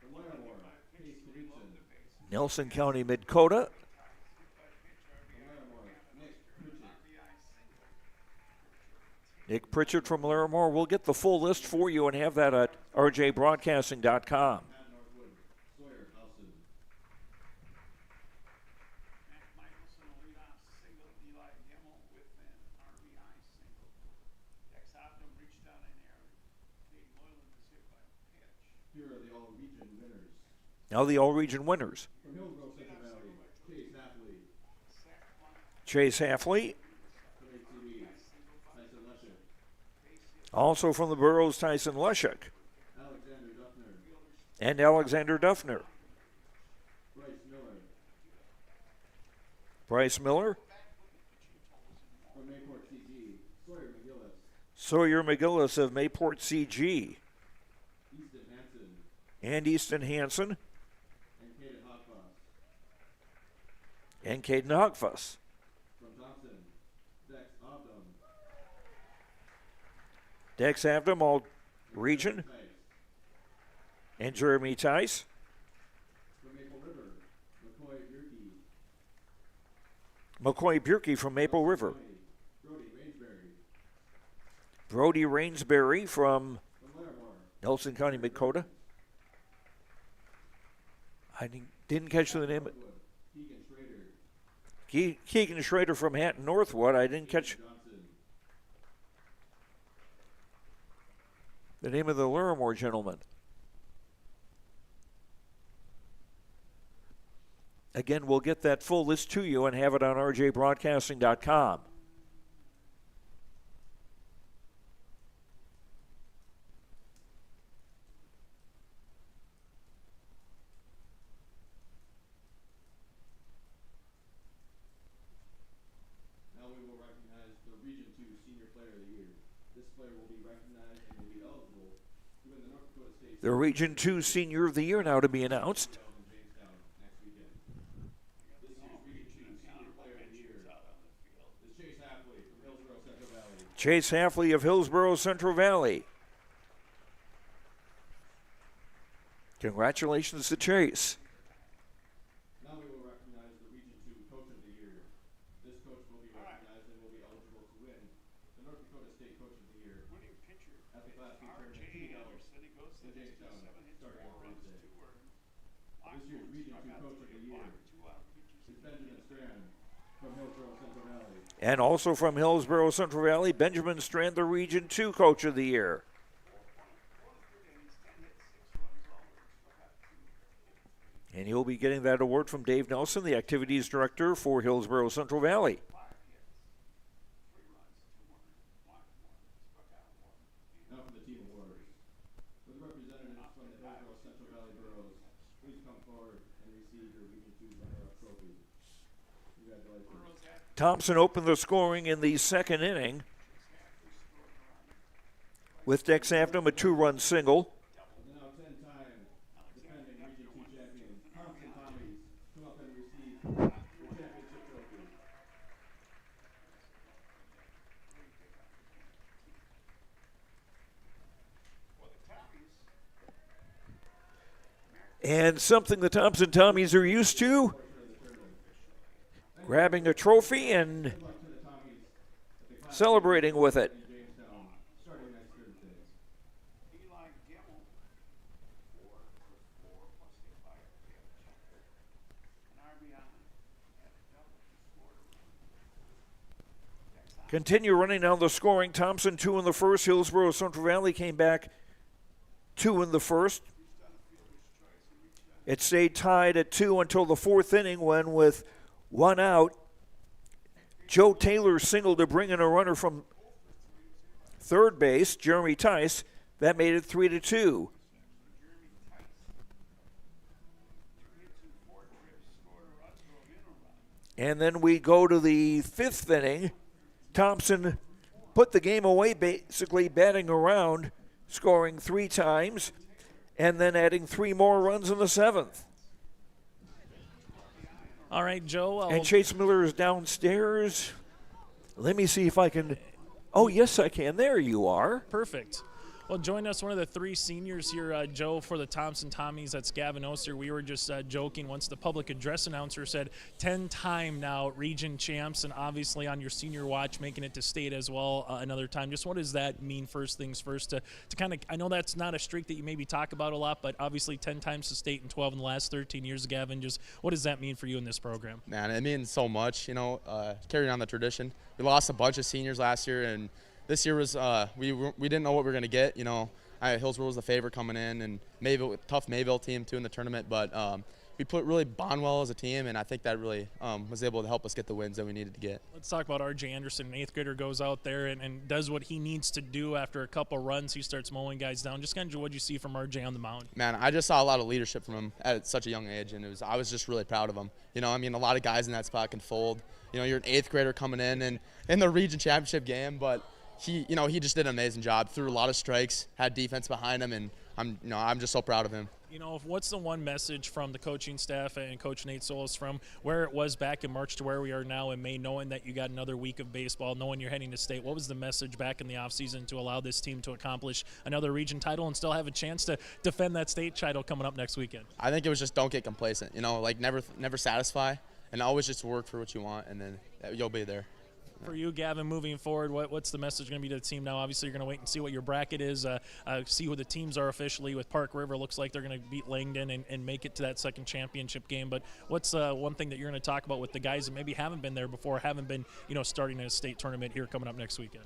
Nelson County, Midkota. Nick Pritchard from Larimore. We'll get the full list for you and have that at rjbroadcasting.com. Now the all-region winners. Chase Halfley. Also from the Burrows, Tyson Lushik. And Alexander Duffner. Bryce Miller. Sawyer McGillis of Mayport CG. And Easton Hansen. And Caden Hogfuss. From Thompson, Dex Abdom. Dex Abdom, all region. And Jeremy Tice. From Maple River, McCoy Bierke. McCoy Bierke from Maple River. Brody Rainsbury. Brody Rainsbury from Nelson County, Dakota. I didn't catch the name. Keegan Schrader from Hatton Northwood. I didn't catch the name of the Larimore gentleman. Again, we'll get that full list to you and have it on rjbroadcasting.com. Now we will recognize the Region 2 Senior Player of the Year. This player will be recognized and will be eligible to win the North Dakota State. The Region 2 Senior of the Year now to be announced. Chase Hafley of Hillsboro Central Valley. Congratulations to Chase. Now we will recognize the Region 2 Coach of the Year. This coach will be recognized and will be eligible to win the North Dakota State Coach of the Year at the Class B tournament in Jamestown starting on Wednesday. This year's Region 2 Coach of the Year is Benjamin Strand from Hillsboro Central Valley. And also from Hillsboro Central Valley, Benjamin Strand, the Region 2 Coach of the Year. And he'll be getting that award from Dave Nelson, the Activities Director for Hillsboro Central Valley. Now for the team awards. For the representatives from the Hillsboro Central Valley boroughs, please come forward and receive your Region 2 runner-up trophy. Congratulations. Thompson opened the scoring in the second inning with Dex Abdom, a two-run single. And now 10-time defending Region 2 champions, Thompson Tommies, come up and receive your championship trophy. And something the Thompson Tommies are used to, grabbing a trophy and celebrating with it. Continue running down the scoring. Thompson 2 in the first. Hillsboro Central Valley came back 2 in the first. It stayed tied at 2 until the fourth inning when, with one out, Joe Taylor singled to bring in a runner from third base, Jeremy Tice. That made it 3-2. And then we go to the fifth inning. Thompson put the game away, basically batting around, scoring 3 times, and then adding 3 more runs in the seventh. All right, Joe. And Chase Miller is downstairs. Let me see if I can. Oh, yes, I can. There you are. Perfect. Well, join us, one of the 3 seniors here, Joe, for the Thompson Tommies. That's Gavin Oster. We were just joking once the public address announcer said 10-time now region champs, and obviously on your senior watch making it to state as well another time. Just what does that mean, first things first, to kind of, I know that's not a streak that you maybe talk about a lot, but obviously 10 times to state and 12 in the last 13 years, Gavin. Just what does that mean for you in this program? Man, it means so much, you know, carrying on the tradition. We lost a bunch of seniors last year, and this year was we didn't know what we were going to get. You know, Hillsboro was the favorite coming in, and Mayville, tough Mayville team too in the tournament. But we really bond well as a team, and I think that really was able to help us get the wins that we needed to get. Let's talk about R.J. Anderson. An 8th grader goes out there and does what he needs to do after a couple runs. He starts mowing guys down. Just kind of what you see from R.J. on the mound. Man, I just saw a lot of leadership from him at such a young age, and I was just really proud of him. You know, I mean, a lot of guys in that spot can fold. You know, you're an 8th grader coming in and in the region championship game, but he just did an amazing job. Threw a lot of strikes, had defense behind him, and I'm just so proud of him. What's the one message from the coaching staff and Coach Nate Solis from where it was back in March to where we are now in May, knowing that you got another week of baseball, knowing you're heading to state? What was the message back in the offseason to allow this team to accomplish another region title and still have a chance to defend that state title coming up next weekend? I think it was just don't get complacent. Never satisfy, and always just work for what you want, and then you'll be there. For you, Gavin, moving forward, what's the message going to be to the team now? Obviously, you're going to wait and see what your bracket is, see who the teams are officially. With Park River, looks like they're going to beat Langdon and make it to that second championship game. But what's one thing that you're going to talk about with the guys that maybe haven't been there before, haven't been starting in a state tournament here coming up next weekend?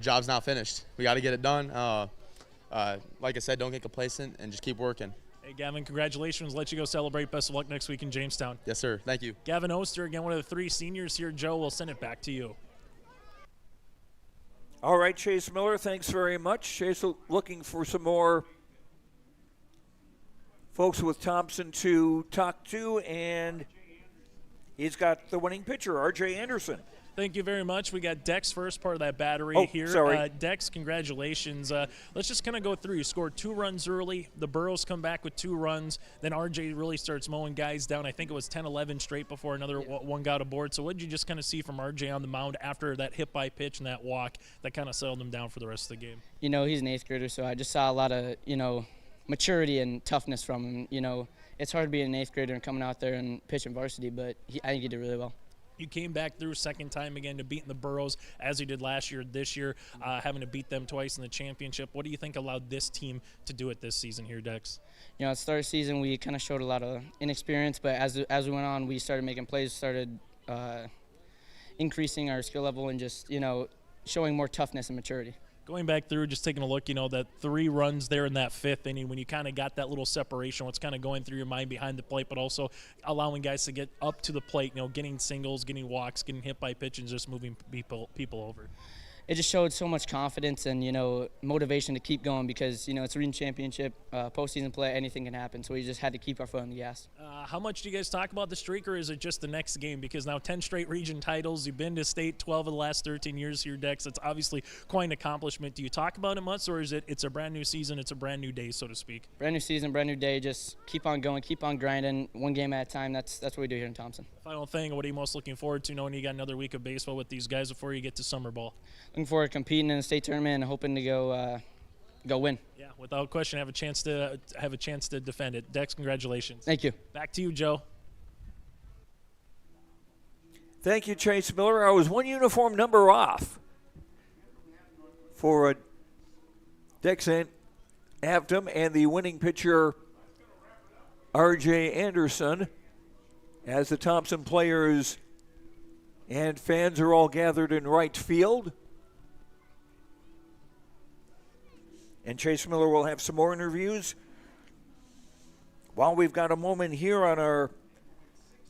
Job's not finished. We got to get it done. Like I said, don't get complacent and just keep working. Hey, Gavin, congratulations. Let you go celebrate. Best of luck next week in Jamestown. Yes, sir. Thank you. Gavin Oster, again, one of the 3 seniors here. Joe, we'll send it back to you. All right, Chase Miller, thanks very much. Chase looking for some more folks with Thompson to talk to, and he's got the winning pitcher, R.J. Anderson. Thank you very much. We got Dex first, part of that battery here. Sorry. Dex, congratulations. Let's just kind of go through. You scored 2 runs early. The Burros come back with 2 runs. Then RJ really starts mowing guys down. I think it was 10-11 straight before another one got aboard. So what did you just kind of see from RJ on the mound after that hit by pitch and that walk that kind of settled him down for the rest of the game? He's an 8th grader, so I just saw a lot of, maturity and toughness from him. It's hard being an 8th grader and coming out there and pitching varsity, but I think he did really well. You came back through second time again to beating the Burros as you did last year, this year, having to beat them twice in the championship. What do you think allowed this team to do it this season here, Dex? At the start of the season, we kind of showed a lot of inexperience, but as we went on, we started making plays, started increasing our skill level and just, showing more toughness and maturity. Going back through, just taking a look, that 3 runs there in that 5th inning when you kind of got that little separation, what's kind of going through your mind behind the plate, but also allowing guys to get up to the plate, getting singles, getting walks, getting hit by pitch, and just moving people over. It just showed so much confidence and, motivation to keep going because, it's a region championship, postseason play, anything can happen. So we just had to keep our foot on the gas. How much do you guys talk about the streak, or is it just the next game? Because now 10 straight region titles, you've been to state 12 of the last 13 years here, Dex. It's obviously quite an accomplishment. Do you talk about it much, or is it's a brand new season, it's a brand new day, so to speak? Brand new season, brand new day. Just keep on going, keep on grinding, one game at a time. That's what we do here in Thompson. Final thing, what are you most looking forward to knowing you got another week of baseball with these guys before you get to summer ball? Looking forward to competing in a state tournament and hoping to go win. Yeah, without question, have a chance to defend it. Dex, congratulations. Thank you. Back to you, Joe. Thank you, Chase Miller. I was 1 uniform number off for Dex Avdom and the winning pitcher, R.J. Anderson, as the Thompson players and fans are all gathered in right field. And Chase Miller will have some more interviews. While we've got a moment here on our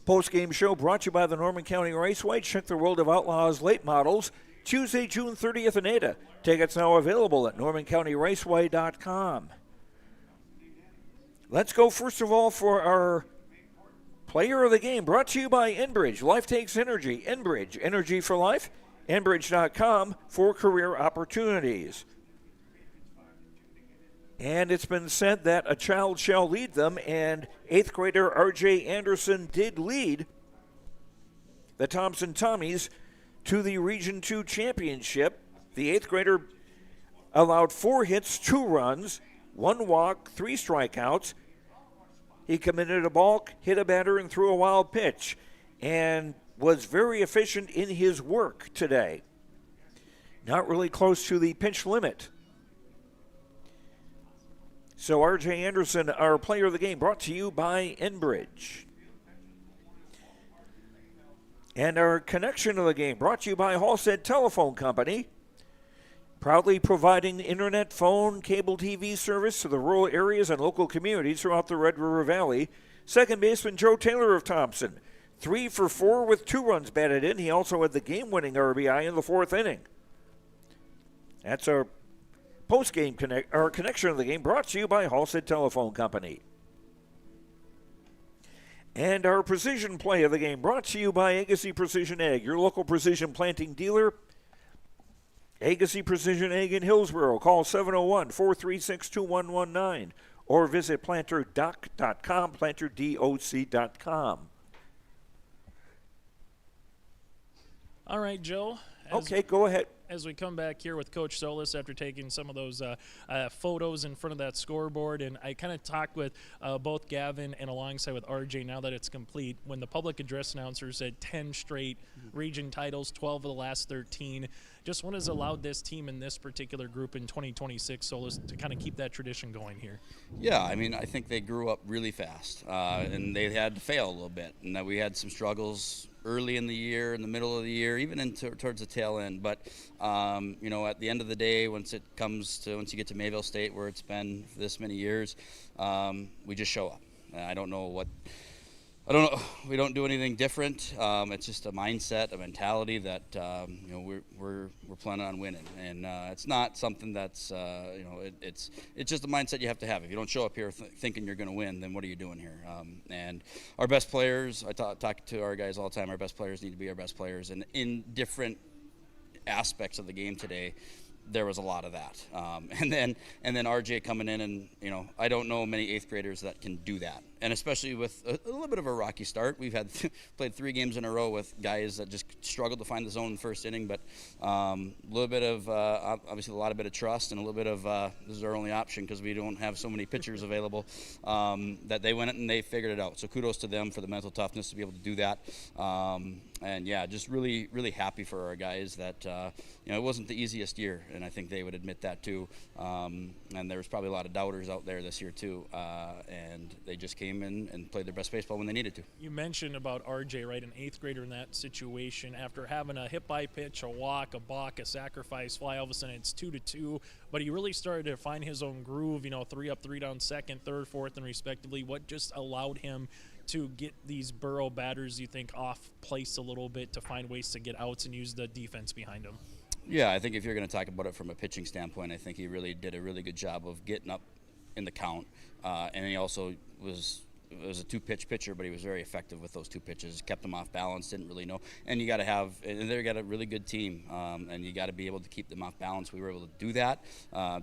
post-game show brought to you by the Norman County Raceway. Check the World of Outlaws late models Tuesday, June 30th in Ada. Tickets now available at normancountyraceway.com. Let's go first of all for our player of the game, brought to you by Enbridge. Life takes energy. Enbridge, energy for life. Enbridge.com for career opportunities. And it's been said that a child shall lead them, and 8th grader R.J. Anderson did lead the Thompson Tommies to the Region 2 championship. The 8th grader allowed 4 hits, 2 runs, 1 walk, 3 strikeouts. He committed a balk, hit a batter, and threw a wild pitch, and was very efficient in his work today. Not really close to the pitch limit. So R.J. Anderson, our player of the game, brought to you by Enbridge. And our connection of the game, brought to you by Halstead Telephone Company, proudly providing internet, phone, cable TV service to the rural areas and local communities throughout the Red River Valley. Second baseman Joe Taylor of Thompson, 3 for 4 with 2 runs batted in. He also had the game-winning RBI in the 4th inning. That's our post-game connection of the game, brought to you by Halstead Telephone Company. And our precision play of the game, brought to you by Agassi Precision Ag, your local precision planting dealer. Agassi Precision Egg in Hillsboro. Call 701-436-2119 or visit planterdoc.com, planterdoc.com. All right, Joe. Okay, go ahead. As we come back here with Coach Solis after taking some of those photos in front of that scoreboard, and I kind of talked with both Gavin and alongside with RJ now that it's complete. When the public address announcer said 10 straight region titles, 12 of the last 13, just what has allowed this team in this particular group in 2026, Solis, to kind of keep that tradition going here? Yeah, I mean, I think they grew up really fast, and they had to fail a little bit, and that we had some struggles early in the year, in the middle of the year, even towards the tail end. But you know, at the end of the day, once you get to Mayville State, where it's been for this many years, we just show up. I don't know. We don't do anything different. It's just a mindset, a mentality that you know, we're planning on winning, and it's not something that's you know, it's just a mindset you have to have. If you don't show up here thinking you're going to win, then what are you doing here? And our best players, I talk to our guys all the time. Our best players need to be our best players, and in different aspects of the game today, there was a lot of that. And then RJ coming in, and you know, I don't know many 8th graders that can do that. And especially with a little bit of a rocky start. We've had played 3 games in a row with guys that just struggled to find the zone in the first inning, but a little bit of obviously a bit of trust and a little bit of this is our only option because we don't have so many pitchers available, that they went and they figured it out. So kudos to them for the mental toughness to be able to do that. And yeah, just really, really happy for our guys that you know, it wasn't the easiest year, and I think they would admit that too. And there was probably a lot of doubters out there this year too, and they just came in and played their best baseball when they needed to. You mentioned about RJ, right, an 8th grader in that situation after having a hit by pitch, a walk, a balk, a sacrifice fly. All of a sudden it's 2-2, but he really started to find his own groove. You know, 3 up, 3 down, second, third, fourth, and respectively. What just allowed him to get these Borough batters, you think, off place a little bit to find ways to get outs and use the defense behind him? Yeah, I think if you're going to talk about it from a pitching standpoint, I think he really did a really good job of getting up in the count, and he also was a 2-pitch pitcher, but he was very effective with those 2 pitches, kept them off balance, didn't really know. And you got to have, and they got a really good team, and you got to be able to keep them off balance. We were able to do that.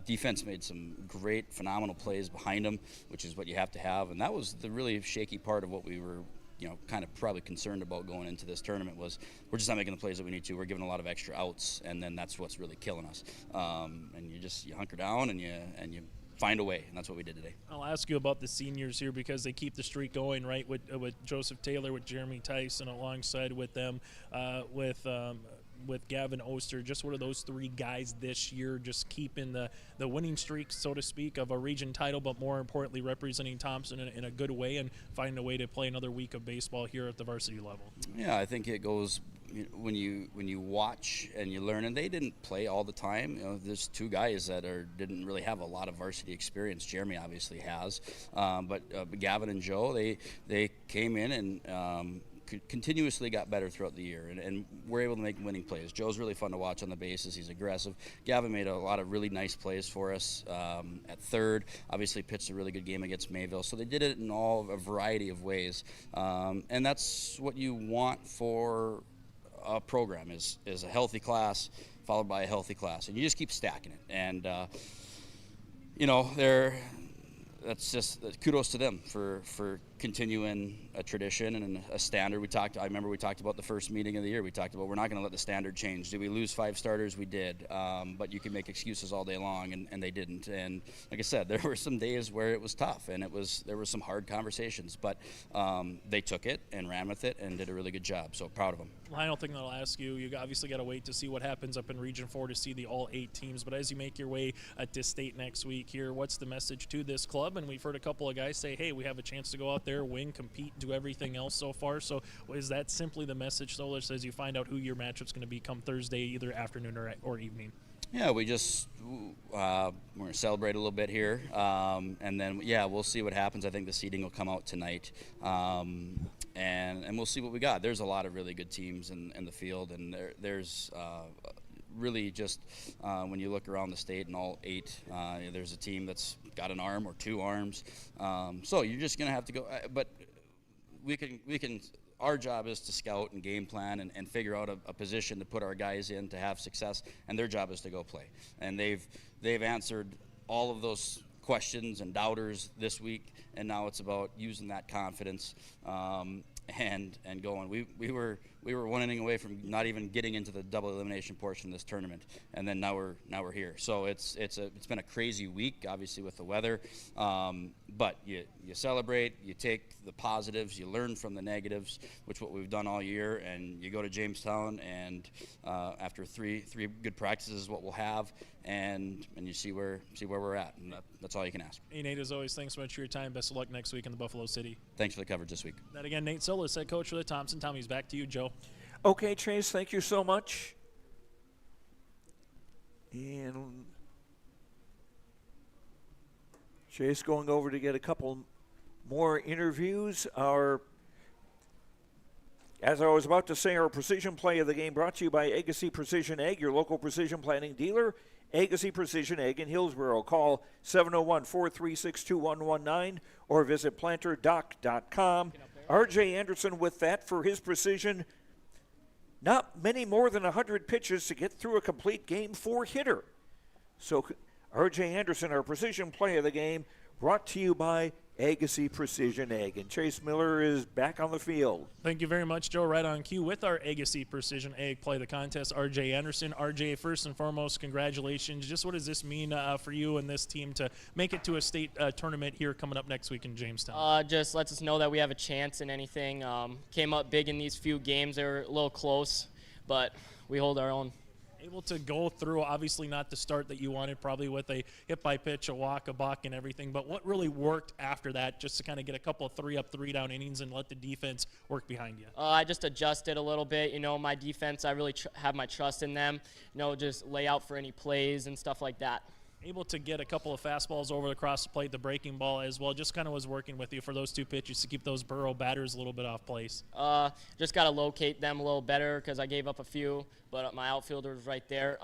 Defense made some great, phenomenal plays behind them, which is what you have to have. And that was the really shaky part of what we were, you know, kind of probably concerned about going into this tournament was we're just not making the plays that we need to. We're giving a lot of extra outs, and then that's what's really killing us. And you hunker down and you find a way, and that's what we did today. I'll ask you about the seniors here because they keep the streak going, right, with Joseph Taylor, with Jeremy Tyson alongside with them, with Gavin Oster. Just what are those 3 guys this year just keeping the winning streak, so to speak, of a region title, but more importantly representing Thompson in a good way and finding a way to play another week of baseball here at the varsity level? Yeah, I think it goes when you watch and you learn, and they didn't play all the time. You know, there's 2 guys that didn't really have a lot of varsity experience. Jeremy obviously has, but Gavin and Joe, they came in and continuously got better throughout the year, and we're able to make winning plays. Joe's really fun to watch on the bases. He's aggressive. Gavin made a lot of really nice plays for us at third. Obviously pitched a really good game against Mayville. So they did it in a variety of ways, and that's what you want for a program is a healthy class followed by a healthy class, and you just keep stacking it. And you know, that's just kudos to them for continuing a tradition and a standard. I remember we talked about the first meeting of the year. We talked about we're not going to let the standard change. Did we lose 5 starters? We did. But you can make excuses all day long, and they didn't. And like I said, there were some days where it was tough, and there were some hard conversations. But they took it and ran with it and did a really good job. So proud of them. Final thing that I'll ask you, you obviously got to wait to see what happens up in Region 4 to see the all 8 teams. But as you make your way to state next week here, what's the message to this club? And we've heard a couple of guys say, hey, we have a chance to go out there, win, compete, do everything else so far. So is that simply the message, Solis, as you find out who your matchup's going to be come Thursday, either afternoon or evening? Yeah, we're going to celebrate a little bit here, and then we'll see what happens. I think the seeding will come out tonight, and we'll see what we got. There's a lot of really good teams in the field, and there's really just when you look around the state and all 8, there's a team that's got an arm or 2 arms. So you're just going to have to go, but we can our job is to scout and game plan and figure out a position to put our guys in to have success, and their job is to go play. And they've answered all of those questions and doubters this week, and now it's about using that confidence and going. We were one inning away from not even getting into the double elimination portion of this tournament, and then now we're here. So it's been a crazy week, obviously with the weather, but you celebrate, you take the positives, you learn from the negatives, which what we've done all year, and you go to Jamestown, and after three good practices is what we'll have, and you see where we're at, and that's all you can ask. Hey, Nate, as always, thanks so much for your time. Best of luck next week in the Buffalo City. Thanks for the coverage this week. That again, Nate Solis, head coach for the Thompson. Tommy's back to you, Joe. Okay, Chase, thank you so much. And Chase going over to get a couple more interviews. As I was about to say, our precision play of the game brought to you by Agassi Precision Ag, your local precision planting dealer. Agassi Precision Ag in Hillsboro. Call 701-436-2119 or visit planterdoc.com. R.J. Anderson with that for his precision. Not many more than 100 pitches to get through a complete game 4 hitter. So R.J. Anderson, our precision play of the game, brought to you by Agassi Precision Ag. And Chase Miller is back on the field. Thank you very much, Joe. Right on cue with our Agassi Precision Ag play the contest. R.J. Anderson. R.J., first and foremost, congratulations. Just what does this mean for you and this team to make it to a state tournament here coming up next week in Jamestown? Just lets us know that we have a chance in anything. Came up big in these few games. They were a little close, but we hold our own. Able to go through, obviously not the start that you wanted, probably with a hit by pitch, a walk, a buck, and everything, but what really worked after that just to kind of get a couple of 3-up, 3-down innings and let the defense work behind you? I just adjusted a little bit. My defense, I really have my trust in them. Just lay out for any plays and stuff like that. Able to get a couple of fastballs over across the plate, the breaking ball as well. Just kind of was working with you for those 2 pitches to keep those Burrow batters a little bit off place. Just got to locate them a little better because I gave up a few, but my outfielder was right there.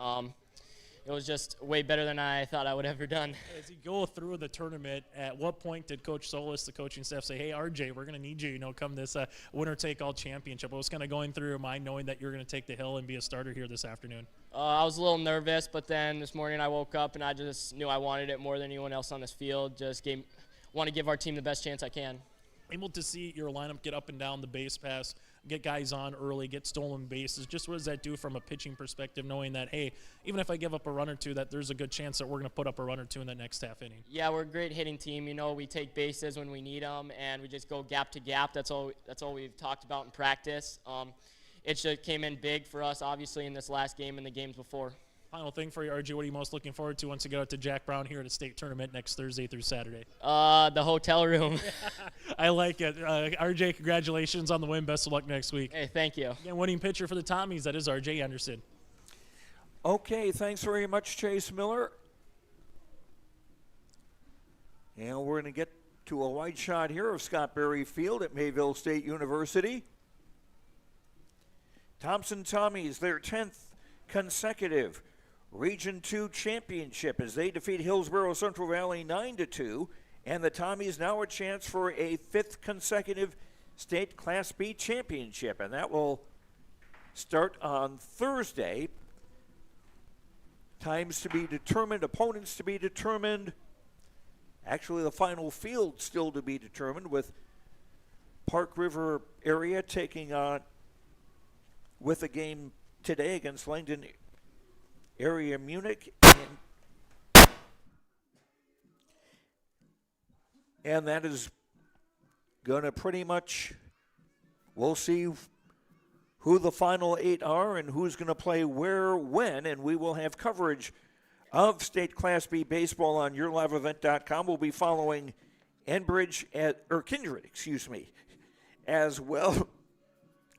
It was just way better than I thought I would have ever done. As you go through the tournament, at what point did Coach Solis, the coaching staff, say, hey, RJ, we're going to need you, come this winner-take-all championship? What was kind of going through your mind knowing that you're going to take the hill and be a starter here this afternoon? I was a little nervous, but then this morning I woke up and I just knew I wanted it more than anyone else on this field. Just want to give our team the best chance I can. Able to see your lineup get up and down the base pass, get guys on early, get stolen bases. Just what does that do from a pitching perspective, knowing that, hey, even if I give up a run or two, that there's a good chance that we're going to put up a run or two in that next half inning? Yeah, we're a great hitting team. We take bases when we need them, and we just go gap to gap. That's all we've talked about in practice. It just came in big for us, obviously, in this last game and the games before. Final thing for you, RJ, what are you most looking forward to once you get out to Jack Brown here at a state tournament next Thursday through Saturday? The hotel room. I like it. RJ, congratulations on the win. Best of luck next week. Hey, thank you. Again, winning pitcher for the Tommies, that is RJ Anderson. Okay, thanks very much, Chase Miller. And we're going to get to a wide shot here of Scott Berry Field at Mayville State University. Thompson Tommies, their 10th consecutive Region 2 championship as they defeat Hillsboro Central Valley 9-2, and the Tommies now a chance for a 5th consecutive state Class B championship, and that will start on Thursday. Times to be determined, opponents to be determined. Actually, the final field still to be determined, with Park River area taking on with a game today against Langdon area Munich, and that is going to pretty much, we'll see who the final 8 are and who's going to play where, when, and we will have coverage of State Class B baseball on yourliveevent.com. We'll be following Kindred, as well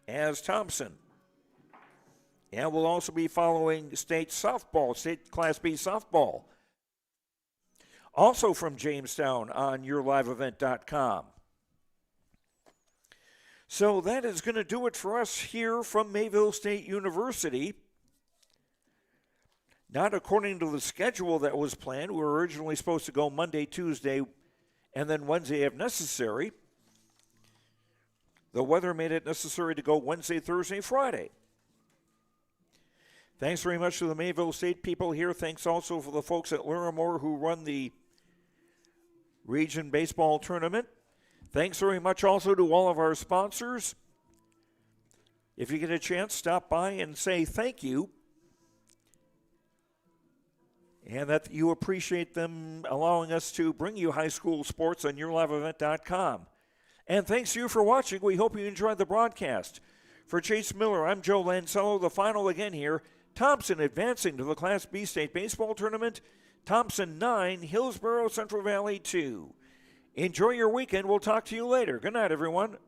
as Thompson. And we'll also be following state Class B softball. Also from Jamestown on yourliveevent.com. So that is going to do it for us here from Mayville State University. Not according to the schedule that was planned. We were originally supposed to go Monday, Tuesday, and then Wednesday if necessary. The weather made it necessary to go Wednesday, Thursday, Friday. Thanks very much to the Mayville State people here. Thanks also for the folks at Larimore who run the Region Baseball Tournament. Thanks very much also to all of our sponsors. If you get a chance, stop by and say thank you. And that you appreciate them allowing us to bring you high school sports on YourLiveEvent.com. And thanks to you for watching. We hope you enjoyed the broadcast. For Chase Miller, I'm Joe Lancello. The final again here. Thompson advancing to the Class B State Baseball Tournament. Thompson 9, Hillsboro Central Valley 2. Enjoy your weekend. We'll talk to you later. Good night, everyone.